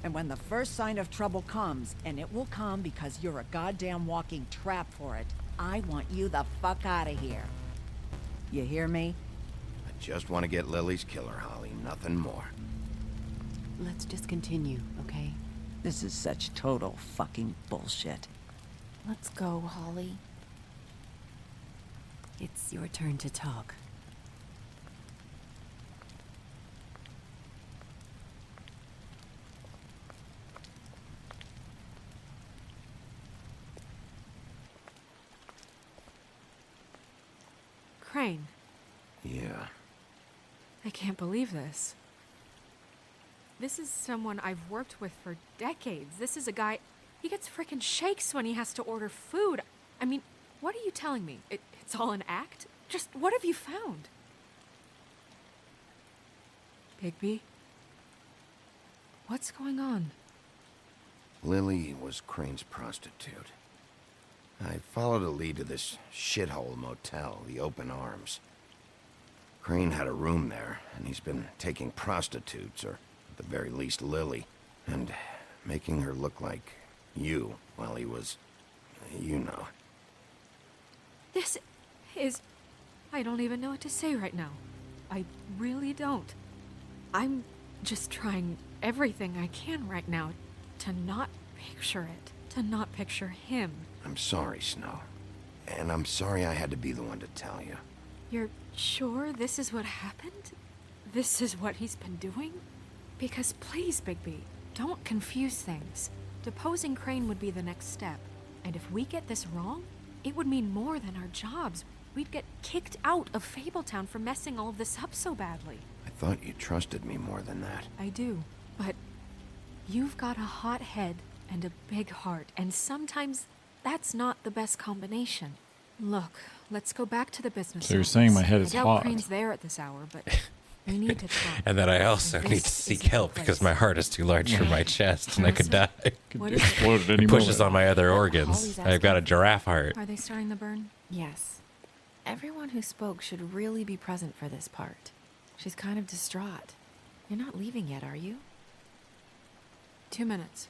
And when the first sign of trouble comes, and it will come because you're a goddamn walking trap for it, I want you the fuck out of here. You hear me? I just want to get Lily's killer, Holly. Nothing more. Let's just continue, okay? This is such total fucking bullshit. Let's go, Holly. It's your turn to talk. Crane. Yeah. I can't believe this. This is someone I've worked with for decades. This is a guy... He gets frickin' shakes when he has to order food. I mean, what are you telling me? It's all an act? Just what have you found? Bigby? What's going on? Lily was Crane's prostitute. I followed a lead to this shithole motel, the Open Arms. Crane had a room there, and he's been taking prostitutes, or at the very least Lily, and making her look like you while he was... you know. This is... I don't even know what to say right now. I really don't. I'm just trying everything I can right now to not picture it, to not picture him. I'm sorry, Snow. And I'm sorry I had to be the one to tell you. You're sure this is what happened? This is what he's been doing? Because please, Bigby, don't confuse things. Deposing Crane would be the next step. And if we get this wrong, it would mean more than our jobs. We'd get kicked out of Fabletown for messing all of this up so badly. I thought you trusted me more than that. I do, but you've got a hot head and a big heart, and sometimes that's not the best combination. Look, let's go back to the business. So you're saying my head is I doubt hot. Crane's there at this hour, but we need to talk. And that I also need to seek help because my heart is too large for my chest and I could die. What Could is explode at any It pushes moment. on my other organs. Holly's I've got a giraffe heart. Are they starting the burn? Yes. Everyone who spoke should really be present for this part. She's kind of distraught. You're not leaving yet, are you? 2 minutes.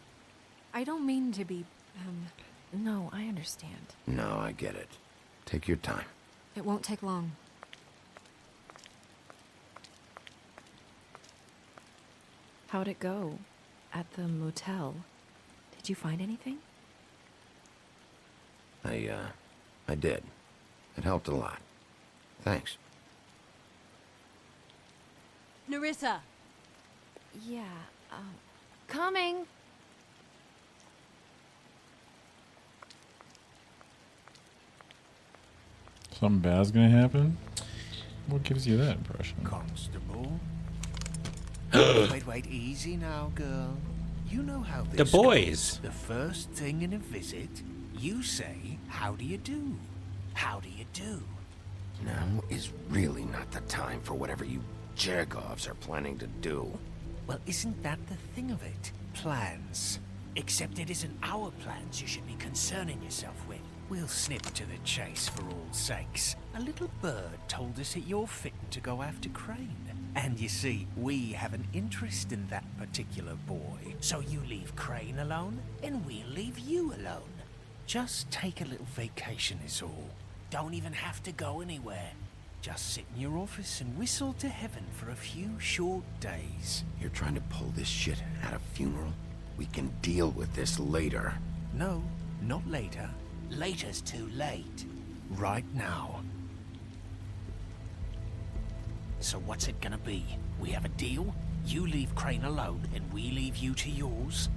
I don't mean to be, No, I understand. No, I get it. Take your time. It won't take long. How'd it go? At the motel? Did you find anything? I did. It helped a lot. Thanks. Nerissa. Yeah, coming. Something bad's gonna happen? What gives you that impression? Constable. Wait, easy now, girl. You know how this The boys. goes. The first thing in a visit, you say, how do you do? How do you do? Now is really not the time for whatever you Jergovs are planning to do. Well, isn't that the thing of it? Plans. Except it isn't our plans you should be concerning yourself with. We'll snip to the chase for all sakes. A little bird told us that you're fitting to go after Crane. And you see, we have an interest in that particular boy. So you leave Crane alone, and we'll leave you alone. Just take a little vacation is all. Don't even have to go anywhere. Just sit in your office and whistle to heaven for a few short days. You're trying to pull this shit at a funeral? We can deal with this later. No, not later. Later's too late. Right now. So what's it gonna be? We have a deal? You leave Crane alone, and we leave you to yours?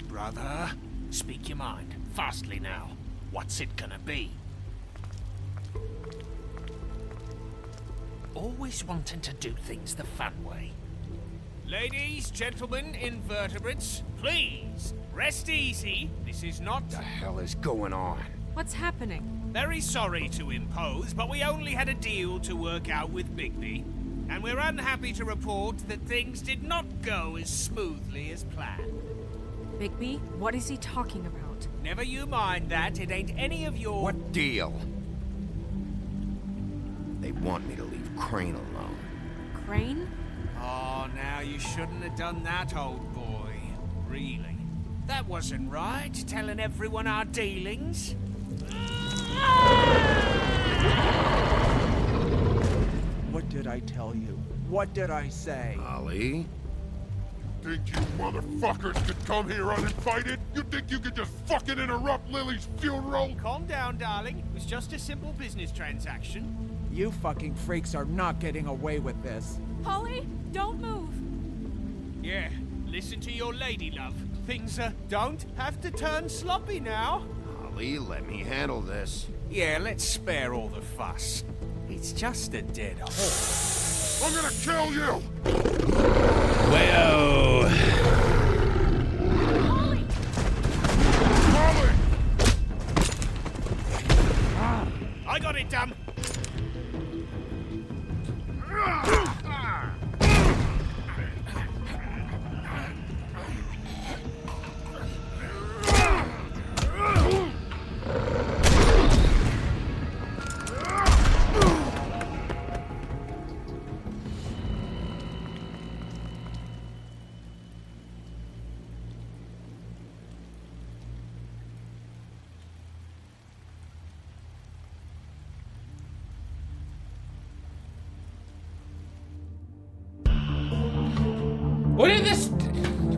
Brother, speak your mind. Fastly now. What's it gonna be? Always wanting to do things the fun way. Ladies, gentlemen, invertebrates, please, rest easy. This is not... What the hell is going on? What's happening? Very sorry to impose, but we only had a deal to work out with Bigby. And we're unhappy to report that things did not go as smoothly as planned. Bigby, what is he talking about? Never you mind that, it ain't any of your... What deal? They want me to leave Crane alone. Crane? Oh, now you shouldn't have done that, old boy. Really. That wasn't right, telling everyone our dealings. What did I tell you? What did I say? Ollie? Think you motherfuckers could come here uninvited? You think you could just fucking interrupt Lily's funeral? Calm down, darling. It was just a simple business transaction. You fucking freaks are not getting away with this. Polly, don't move. Yeah, listen to your lady, love. Things don't have to turn sloppy now. Ollie, let me handle this. Yeah, let's spare all the fuss. It's just a dead horse. I'm gonna kill you! Whoa! Molly! I got it, damn. What is this?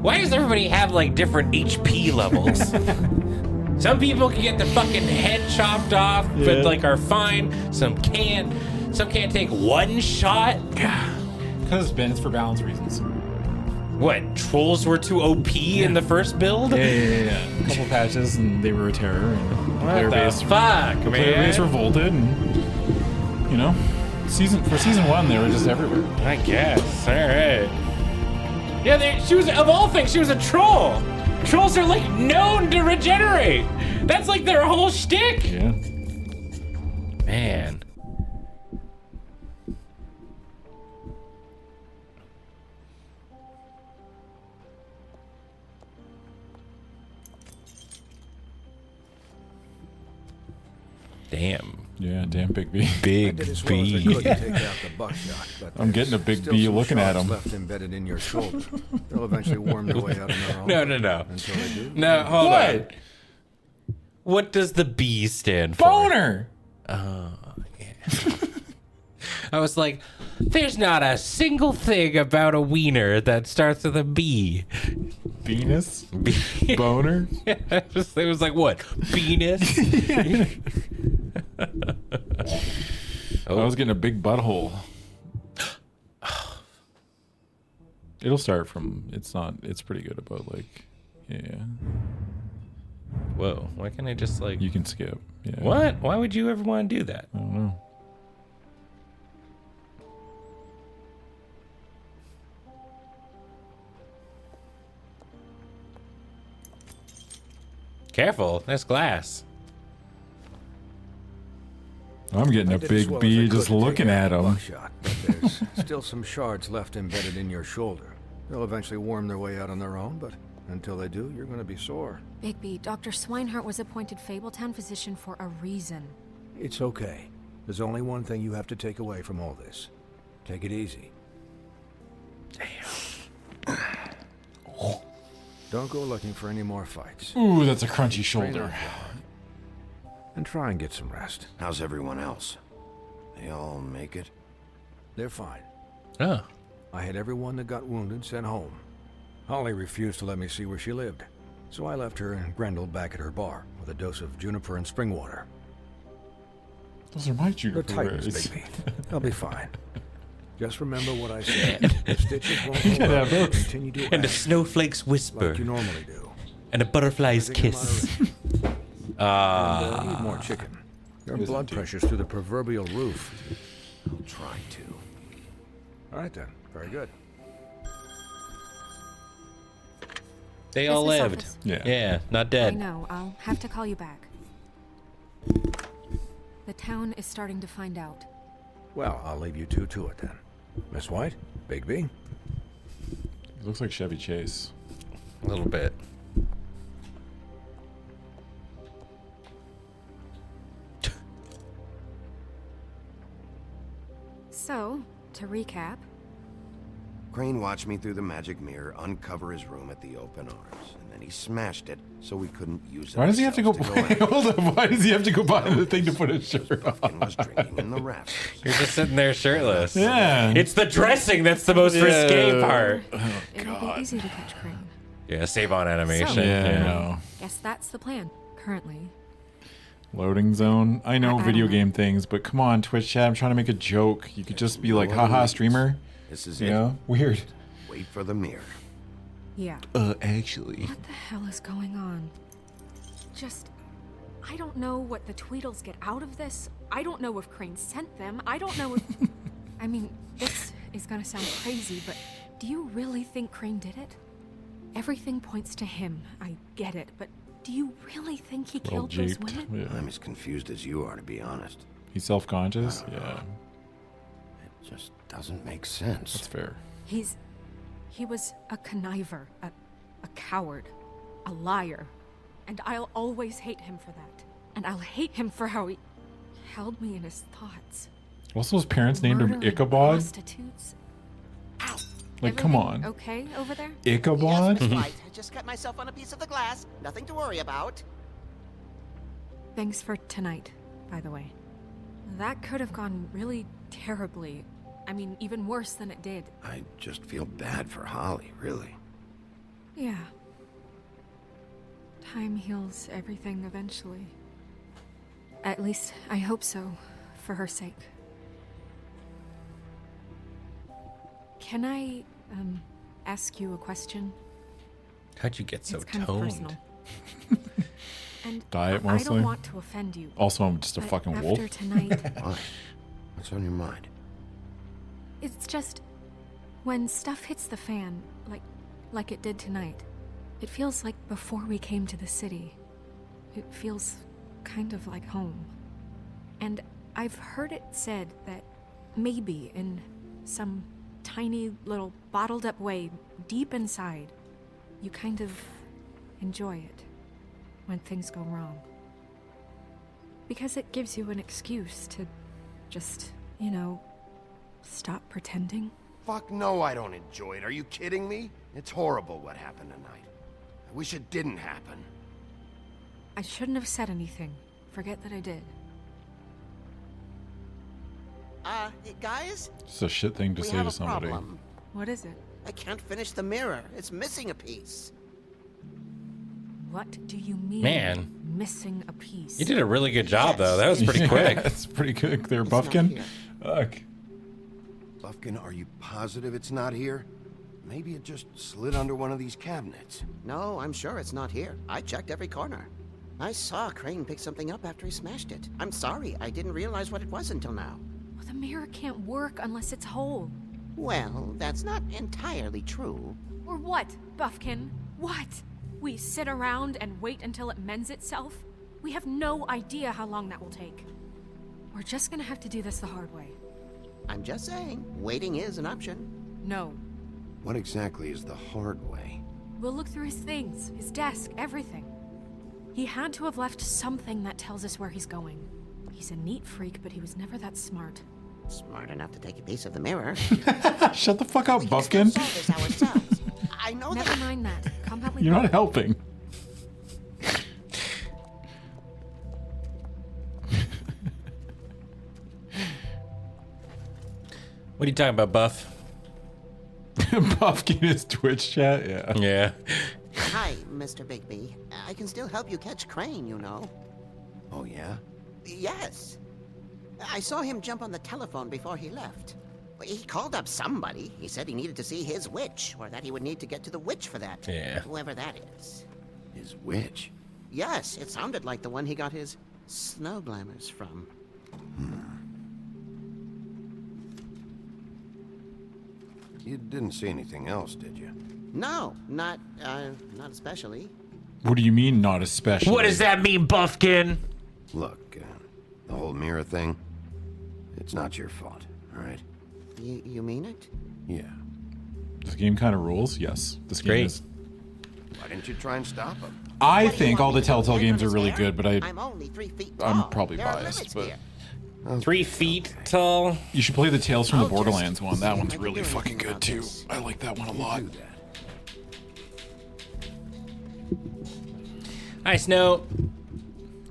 Why does everybody have like different HP levels? Some people can get their fucking head chopped off, but like are fine. Some can't. Some can't take one shot. Because Ben, it's for balance reasons. What? Trolls were too OP in the first build? Yeah. A couple patches and they were a terror. And What the fuck, man? Player base revolted, and you know, season 1 they were just everywhere. I guess. All right. Yeah, she was, of all things, she was a troll. Trolls are like known to regenerate. That's like their whole shtick. Yeah. Man. Damn. Yeah, damn Big B. Big I did as well as I B. could to take out the buckshot, but I'm getting a big still B some looking at shards him. left embedded in your shoulder. They'll eventually worm their way out on their own. No. Until they do. No, hold What? on. What does the B stand for? Boner. Oh, yeah. I was like, there's not a single thing about a wiener that starts with a B. Venus? Boner? It was like, what? Venus? I was getting a big butthole. It'll start from, it's pretty good about like, yeah. Whoa, why can't I just like... You can skip. Yeah. What? Why would you ever want to do that? I don't know. Careful, there's glass. I'm getting a big B just looking at him. Buckshot, but there's still some shards left embedded in your shoulder. They'll eventually worm their way out on their own, but until they do, you're going to be sore. Bigby, Dr. Swinehart was appointed Fabletown physician for a reason. It's okay. There's only one thing you have to take away from all this. Take it easy. Damn. Don't go looking for any more fights. Ooh, that's a crunchy shoulder. And try and get some rest. How's everyone else? They all make it? They're fine. Oh. I had everyone that got wounded sent home. Holly refused to let me see where she lived, so I left her and Grendel back at her bar with a dose of juniper and spring water. Those are my juniper. They're Titans, baby. They'll be fine. Just remember what I said. The stitches won't hold up. Continue to And the act snowflakes whisper. like you normally do. And a butterfly's kiss. Eat more chicken. Your blood pressure's through the proverbial roof. I'll try to. All right then. Very good. They all Business lived. office. Yeah, not I dead. know, I'll have to call you back. The town is starting to find out. Well, I'll leave you two to it then. Miss White, Bigby. Looks like Chevy Chase. A little bit. So, to recap, Crane watched me through the magic mirror uncover his room at the open arms, and then he smashed it so we couldn't use it. Why does he have to go? ourselves Hold up. Why does he have to go buy the thing to put his shirt on? was drinking in the rafters. You're just sitting there shirtless. Yeah. It's the dressing that's the most risque part. it'll be easy to catch Crane. Yeah, save on animation. So, Yeah, I know. Guess that's the plan, currently. Loading zone. I know I video don't know. game things, but come on, Twitch chat. I'm trying to make a joke. You could just be like, haha, streamer. This is You it. know? Weird. Wait for the mirror. Yeah. Actually. What the hell is going on? I don't know what the Tweedles get out of this. I don't know if Crane sent them. I don't know if... I mean, this is gonna sound crazy, but do you really think Crane did it? Everything points to him. I get it, but do you really think he Well, killed those jeeped. women? Yeah. I'm as confused as you are, to be honest. He's self-conscious? Yeah. It just doesn't make sense. That's fair. He was a conniver, a coward, a liar, and I'll always hate him for that. And I'll hate him for how he held me in his thoughts. Also, his parents named him Murdering Ichabod? prostitutes. Like, come on. Okay over there? Ichabod? Yes, Miss White. I just cut myself on a piece of the glass. Nothing to worry about. Thanks for tonight, by the way. That could have gone really terribly. I mean, even worse than it did. I just feel bad for Holly, really. Yeah. Time heals everything eventually. At least, I hope so, for her sake. Can I, ask you a question? How'd you get so It's kind toned? of personal. And Diet, I mostly? don't want to offend you. Also, I'm just a but fucking after wolf. tonight, Why? What's on your mind? it's just when stuff hits the fan, like it did tonight. It feels like before we came to the city. It feels kind of like home. And I've heard it said that maybe in some tiny little bottled up way deep inside, you kind of enjoy it when things go wrong. Because it gives you an excuse to just, stop pretending. Fuck no, I don't enjoy it. Are you kidding me? It's horrible what happened tonight. I wish it didn't happen. I shouldn't have said anything. Forget that I did. Hey, guys? It's a shit thing to We say have to a somebody. problem. What is it? I can't finish the mirror. It's missing a piece. What do you mean? Man. Missing a piece. You did a really good job, though. That was pretty quick. That's pretty good there, Buffkin. Fuck. Buffkin, are you positive it's not here? Maybe it just slid under one of these cabinets. No, I'm sure it's not here. I checked every corner. I saw Crane pick something up after he smashed it. I'm sorry, I didn't realize what it was until now. Well, the mirror can't work unless it's whole. Well, that's not entirely true. Or what, Buffkin? What? We sit around and wait until it mends itself? We have no idea how long that will take. We're just gonna have to do this the hard way. I'm just saying, waiting is an option. No. What exactly is the hard way? We'll look through his things, his desk, everything. He had to have left something that tells us where he's going. He's a neat freak, but he was never that smart. Smart enough to take a piece of the mirror. Shut the fuck up, Buffkin. I know Never mind that. Come help me. You're not helping. What are you talking about, Buff? Buffkin is Twitch chat? Yeah. Yeah. Hi, Mr. Bigby. I can still help you catch Crane, you know. Oh, yeah? Yes. I saw him jump on the telephone before he left. He called up somebody. He said he needed to see his witch, or that he would need to get to the witch for that. Yeah. Whoever that is. His witch? Yes, it sounded like the one he got his snow glamours from. You didn't see anything else, did you? No, not especially. What do you mean, not especially? What does that mean, Buffkin? Look, the whole mirror thing, it's not your fault, all right? You mean it? Yeah. This game kind of rules? Yes. This game is. Why didn't you try and stop him? I think all the Telltale games are really good, but I'm only 3 feet tall. I'm probably There are biased, limits but here. 3 feet tall. you should play the Tales from the I'll Borderlands just one. That see one's if I can really do fucking anything good about too. this. I like that one a lot. Do that. Hi, Snow.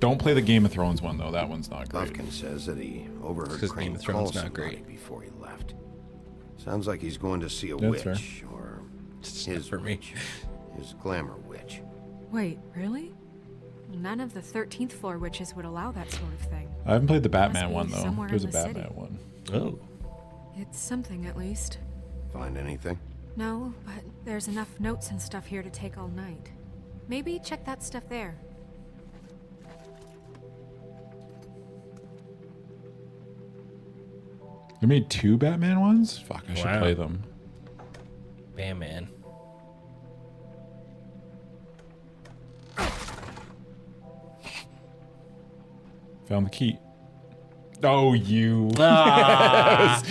Don't play the Game of Thrones one though. That one's not great. Buffkin says that he overheard Game Crane of Thrones call not somebody great. before he left. Sounds like he's going to see a That's witch, or his for me. witch, his glamour witch. Wait, really? None of the 13th floor witches would allow that sort of thing. I haven't played the Batman be one though. somewhere There's a in the Batman city. one. Oh. It's something at least. Find anything? No, but there's enough notes and stuff here to take all night. Maybe check that stuff there. They made 2 Batman ones? Fuck, I should Wow. play them. Batman. Found the key. Oh, you. Ah.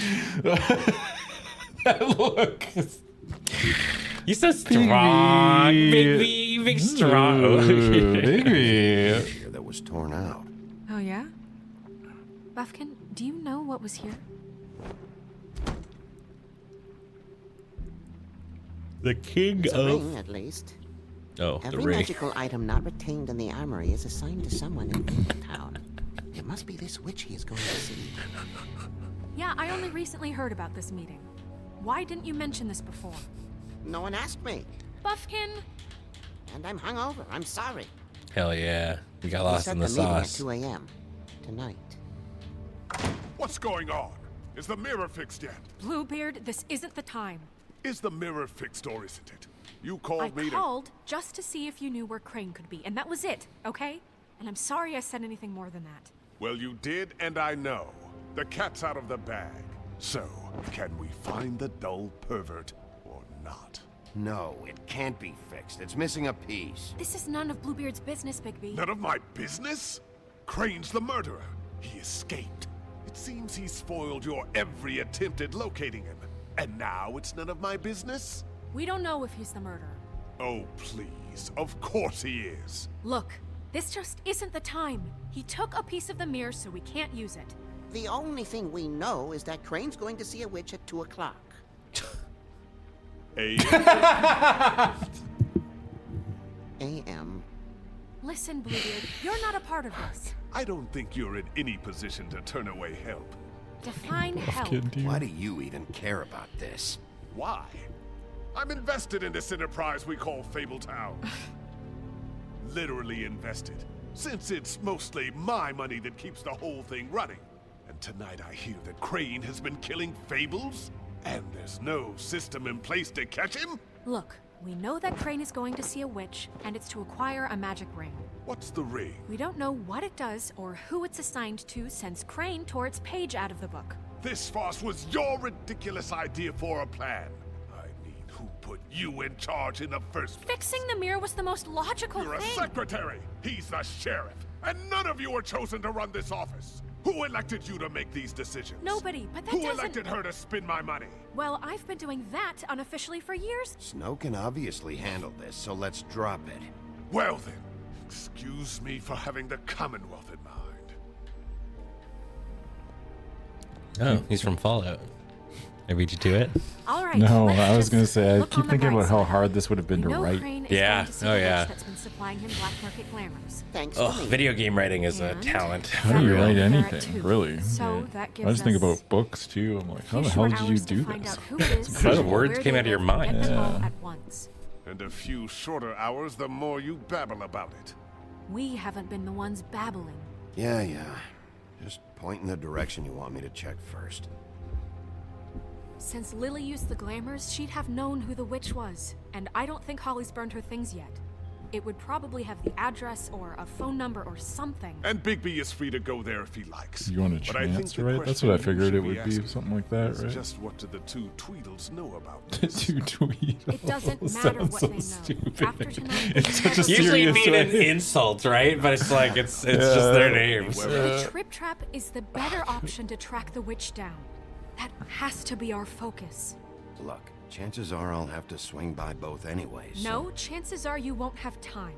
That look. You're so strong. Big strong. Baby. Here that was torn out. Oh, yeah? Buffkin, do you know what was here? The king It's a ring, at least. Oh, the Every ring. magical item not retained in the armory is assigned to someone in Town. It must be this witch he is going to see. Yeah, I only recently heard about this meeting. Why didn't you mention this before? No one asked me. Buffkin! And I'm hungover. I'm sorry. Hell yeah. We got We lost set in the meeting at sauce. 2 a.m. tonight. What's going on? Is the mirror fixed yet? Bluebeard, this isn't the time. Is the mirror fixed or isn't it? You I called me to... called just to see if you knew where Crane could be, and that was it, okay? And I'm sorry I said anything more than that. Well, you did, and I know. The cat's out of the bag. So, can we find the dull pervert or not? No, it can't be fixed. It's missing a piece. This is none of Bluebeard's business, Bigby. None of my business? Crane's the murderer. He escaped. It seems he spoiled your every attempt at locating him. And now it's none of my business? We don't know if he's the murderer. Oh, please. Of course he is. Look, this just isn't the time. He took a piece of the mirror, so we can't use it. The only thing we know is that Crane's going to see a witch at 2 o'clock. A.M. Listen, Bluebeard, you're not a part of this. I don't think you're in any position to turn away help. Define help. Why do you even care about this? Why? I'm invested in this enterprise we call Fabletown. literally invested, since it's mostly my money that keeps the whole thing running. And tonight I hear that Crane has been killing fables, and there's no system in place to catch him? Look, we know that Crane is going to see a witch, and it's to acquire a magic ring. What's the ring? We don't know what it does or who it's assigned to since Crane tore its page out of the book. This farce was your ridiculous idea for a plan. I mean, who put you in charge in the first place? Fixing the mirror was the most logical You're thing. a secretary. He's the sheriff. And none of you were chosen to run this office. Who elected you to make these decisions? Nobody, but that Who doesn't... elected her to spend my money? Well, I've been doing that unofficially for years. Snow can obviously handle this, so let's drop it. Well then, excuse me for having the Commonwealth in mind. Oh, he's from Fallout. I beat you to it? All right. No, let's I was just gonna say, I look keep on the thinking bright about how side. hard this would have been to No write. Crane is Yeah. going to see Oh, the yeah. witch that's been supplying him black market glamours. Thanks Oh, to me. video game writing is a And talent. How do you write They're at anything, two. really? So Yeah. that I gives just think us about books too. I'm like, how the few hell short did you hours to do find this? out who it is, Those where words they came out of your live, and mind. get them all Yeah. at once. And a few shorter hours, the more you babble about it. We haven't been the ones babbling. Yeah. Just point in the direction you want me to check first. Since Lily used the glamours, she'd have known who the witch was. And I don't think Holly's burned her things yet. It would probably have the address or a phone number or something. And Bigby is free to go there if he likes. You want a But I think chance, the right? That's question what I you figured should it would be, asking something like that, is right? just what do the two Tweedles know about The this? two Tweedles. It doesn't matter Sounds what so they know. stupid. After tonight, It's we such a never- Usually serious mean an way. insult, right? But it's like, it's just their names. The Trip Trap is the better option to track the witch down. That has to be our focus. Look, chances are I'll have to swing by both anyways. No, chances are you won't have time.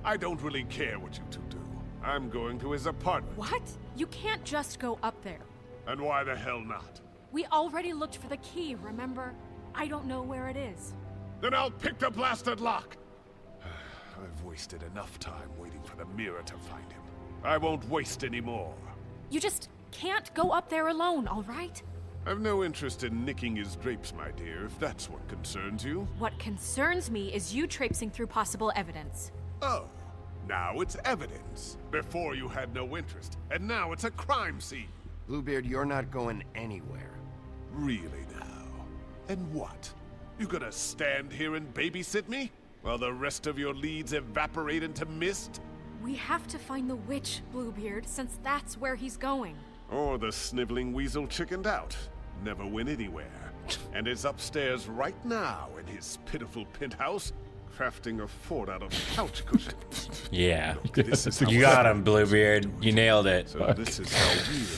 I don't really care what you two do. I'm going to his apartment. What? You can't just go up there. And why the hell not? We already looked for the key, remember? I don't know where it is. Then I'll pick the blasted lock. I've wasted enough time waiting for the mirror to find him. I won't waste any more. You just can't go up there alone, all right? I've no interest in nicking his drapes, my dear, if that's what concerns you. What concerns me is you traipsing through possible evidence. Oh, now it's evidence. Before you had no interest, and now it's a crime scene. Bluebeard, you're not going anywhere. Really now? And what? You gonna stand here and babysit me? While the rest of your leads evaporate into mist? We have to find the witch, Bluebeard, since that's where he's going. Or the sniveling weasel chickened out. Never went anywhere. And is upstairs right now in his pitiful penthouse, crafting a fort out of couch cushions. Yeah. Look, this is how You got him, Bluebeard. You nailed it. So this is how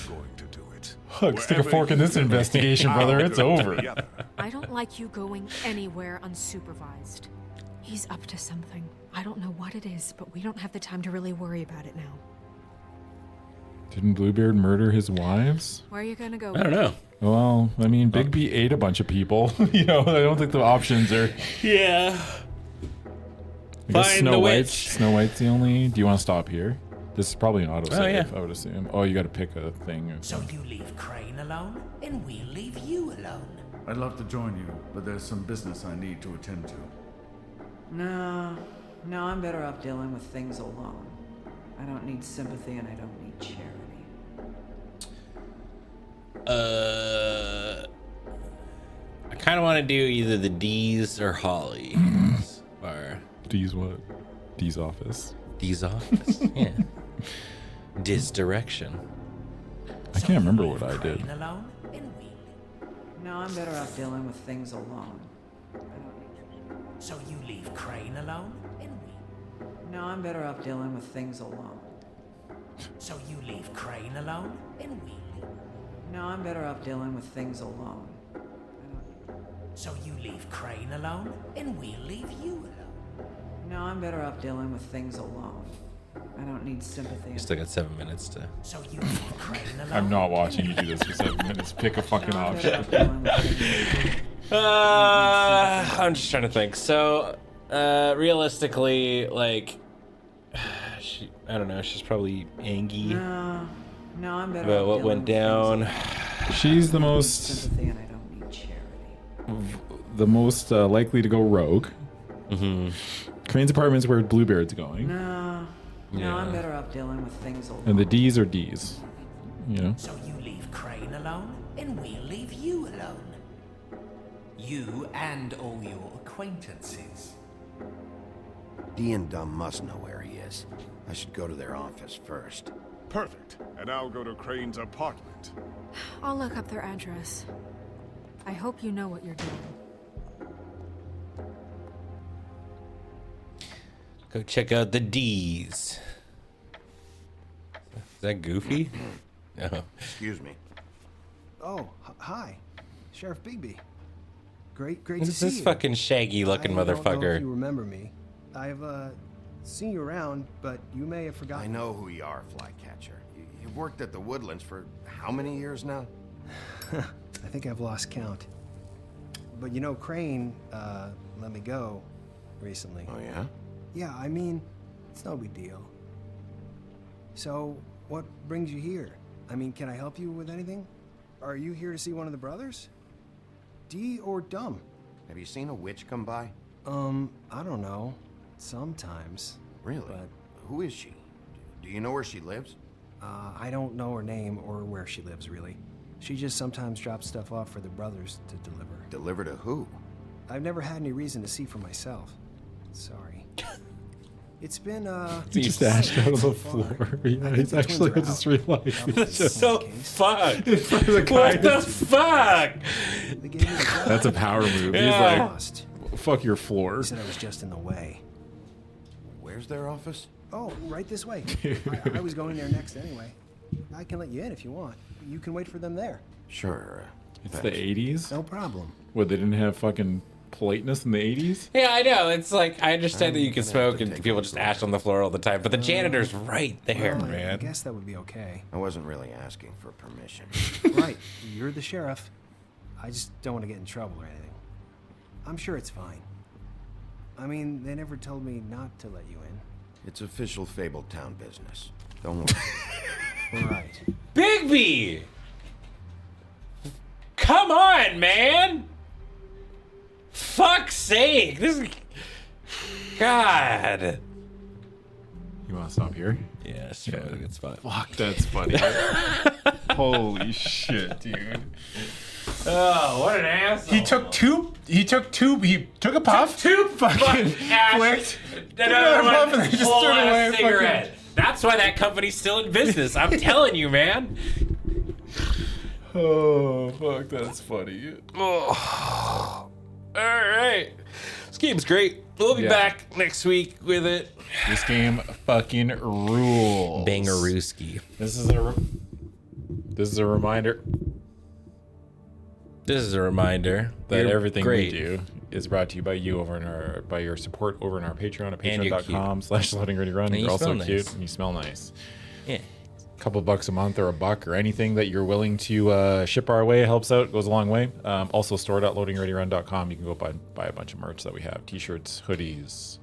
we're going to do it. Look, stick a Wherever fork in you this lead, investigation, brother. I'll It's go to over. the other. I don't like you going anywhere unsupervised. He's up to something. I don't know what it is, but we don't have the time to really worry about it now. Didn't Bluebeard murder his wives? Where are you gonna go? I don't know. Well, I mean, Bigby ate a bunch of people. You know, I don't think the options are. Yeah. I guess Find the witch. Snow White's the only. Do you want to stop here? This is probably an autosave, Oh, yeah. I would assume. Oh, you got to pick a thing. Or So something. you leave Crane alone, and we'll leave you alone. I'd love to join you, but there's some business I need to attend to. No, I'm better off dealing with things alone. I don't need sympathy and I don't need charity. I kind of want to do either the D's or Holly's. Or D's what? D's office. D's office. Yeah. Diz direction. I can't remember what I did. Crane alone, and we'll. No, I'm better off dealing with things alone. I don't need. So you leave Crane alone, and we'll. No, I'm better off dealing with things alone. So you leave Crane alone, and we'll. No, I'm better off dealing with things alone. So you leave Crane alone, and we'll leave you alone. No, I'm better off dealing with things alone. I don't need sympathy. You still got 7 minutes to. So you leave Crane alone. I'm not watching you do this for 7 minutes. Pick a fucking option. I'm just trying to think. So, realistically, like, I don't know. She's probably angry No, I'm better about off what dealing went with down. She's the things most sympathy and I don't need charity. likely to go rogue. Mm-hmm. Crane's apartment's where Bluebeard's going. No, I'm better off dealing with things alone. And the D's are D's. You know? So you leave Crane alone, and we'll leave you alone. You and all your acquaintances. Dee and Dumb must know where he is. I should go to their office first. Perfect. And I'll go to Crane's apartment. I'll look up their address. I hope you know what you're doing. Go check out the D's. Is that Goofy? No. Excuse me. Oh, hi. Sheriff Bigby. Great What to is see you. this fucking shaggy-looking I don't know if motherfucker? you remember me. I've seen you around, but you may have forgotten. I know who you are, Flycatcher. You've worked at the Woodlands for how many years now? I think I've lost count. But you know, Crane let me go recently. Oh, yeah? Yeah, I mean, it's no big deal. So, what brings you here? I mean, can I help you with anything? Are you here to see one of the brothers? Dee or Dumb? Have you seen a witch come by? I don't know. Sometimes. Really? But who is she? Do you know where she lives? I don't know her name or where she lives, really. She just sometimes drops stuff off for the brothers to deliver. Deliver to who? I've never had any reason to see for myself. Sorry. It's been, He just dashed out of the floor. Yeah, he's actually, I just realized. That's so fuck. What What the fuck? That's a power move. Yeah. He's like, fuck your floor. He said I was just in the way. Where's their office? Oh, right this way. I was going there next anyway. I can let you in if you want. You can wait for them there. Sure. It's the 80s? No problem. What, they didn't have fucking politeness in the 80s? Yeah, I know. It's like, I understand that you can smoke and people just ash on the floor all the time, but the janitor's right there, Well, I man. guess that would be okay. I wasn't really asking for permission. Right. You're the sheriff. I just don't want to get in trouble or anything. I'm sure it's fine. I mean, they never told me not to let you in. It's official Fabletown business. Don't worry. Right. Bigby! Come on, man! Fuck's sake! This is... God! You want to stop here? Yeah, sure. Yeah. It's fine. Fuck, that's funny. Holy shit, dude. Oh, what an asshole. He took a puff. Two fucking ash, another puff, one, and then just full threw it ass away. cigarette. Fucking... That's why that company's still in business. I'm telling you, man. Oh, fuck, that's funny. Oh. All right. This game's great. We'll be back next week with it. This game fucking rules. Bangarooski. This is a reminder. This is a reminder that everything great. we do is brought to you by your support over in our Patreon at And you're patreon.com/loadingreadyrun. And you You're also smell cute nice. and you smell nice. Yeah. A couple bucks a month or $1 or anything that you're willing to ship our way helps out, goes a long way. Also store.loadingreadyrun.com. You can go buy a bunch of merch that we have. T-shirts, hoodies,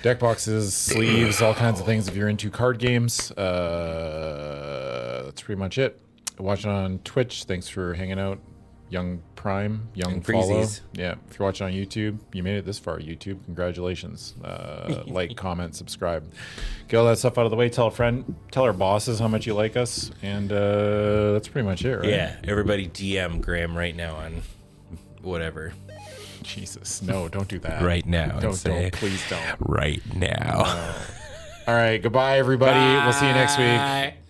deck boxes, sleeves, all kinds of things if you're into card games. That's pretty much it. Watching on Twitch, thanks for hanging out. Young Prime, Young Follow. Freezies. Yeah, if you're watching on YouTube, you made it this far. YouTube, congratulations. Like, comment, subscribe. Get all that stuff out of the way. Tell a friend, tell our bosses how much you like us, and that's pretty much it, right? Yeah, everybody DM Graham right now on whatever. Jesus, no, don't do that. Right now. Don't, please don't. Right now. No. All right, goodbye, everybody. We'll see you next week.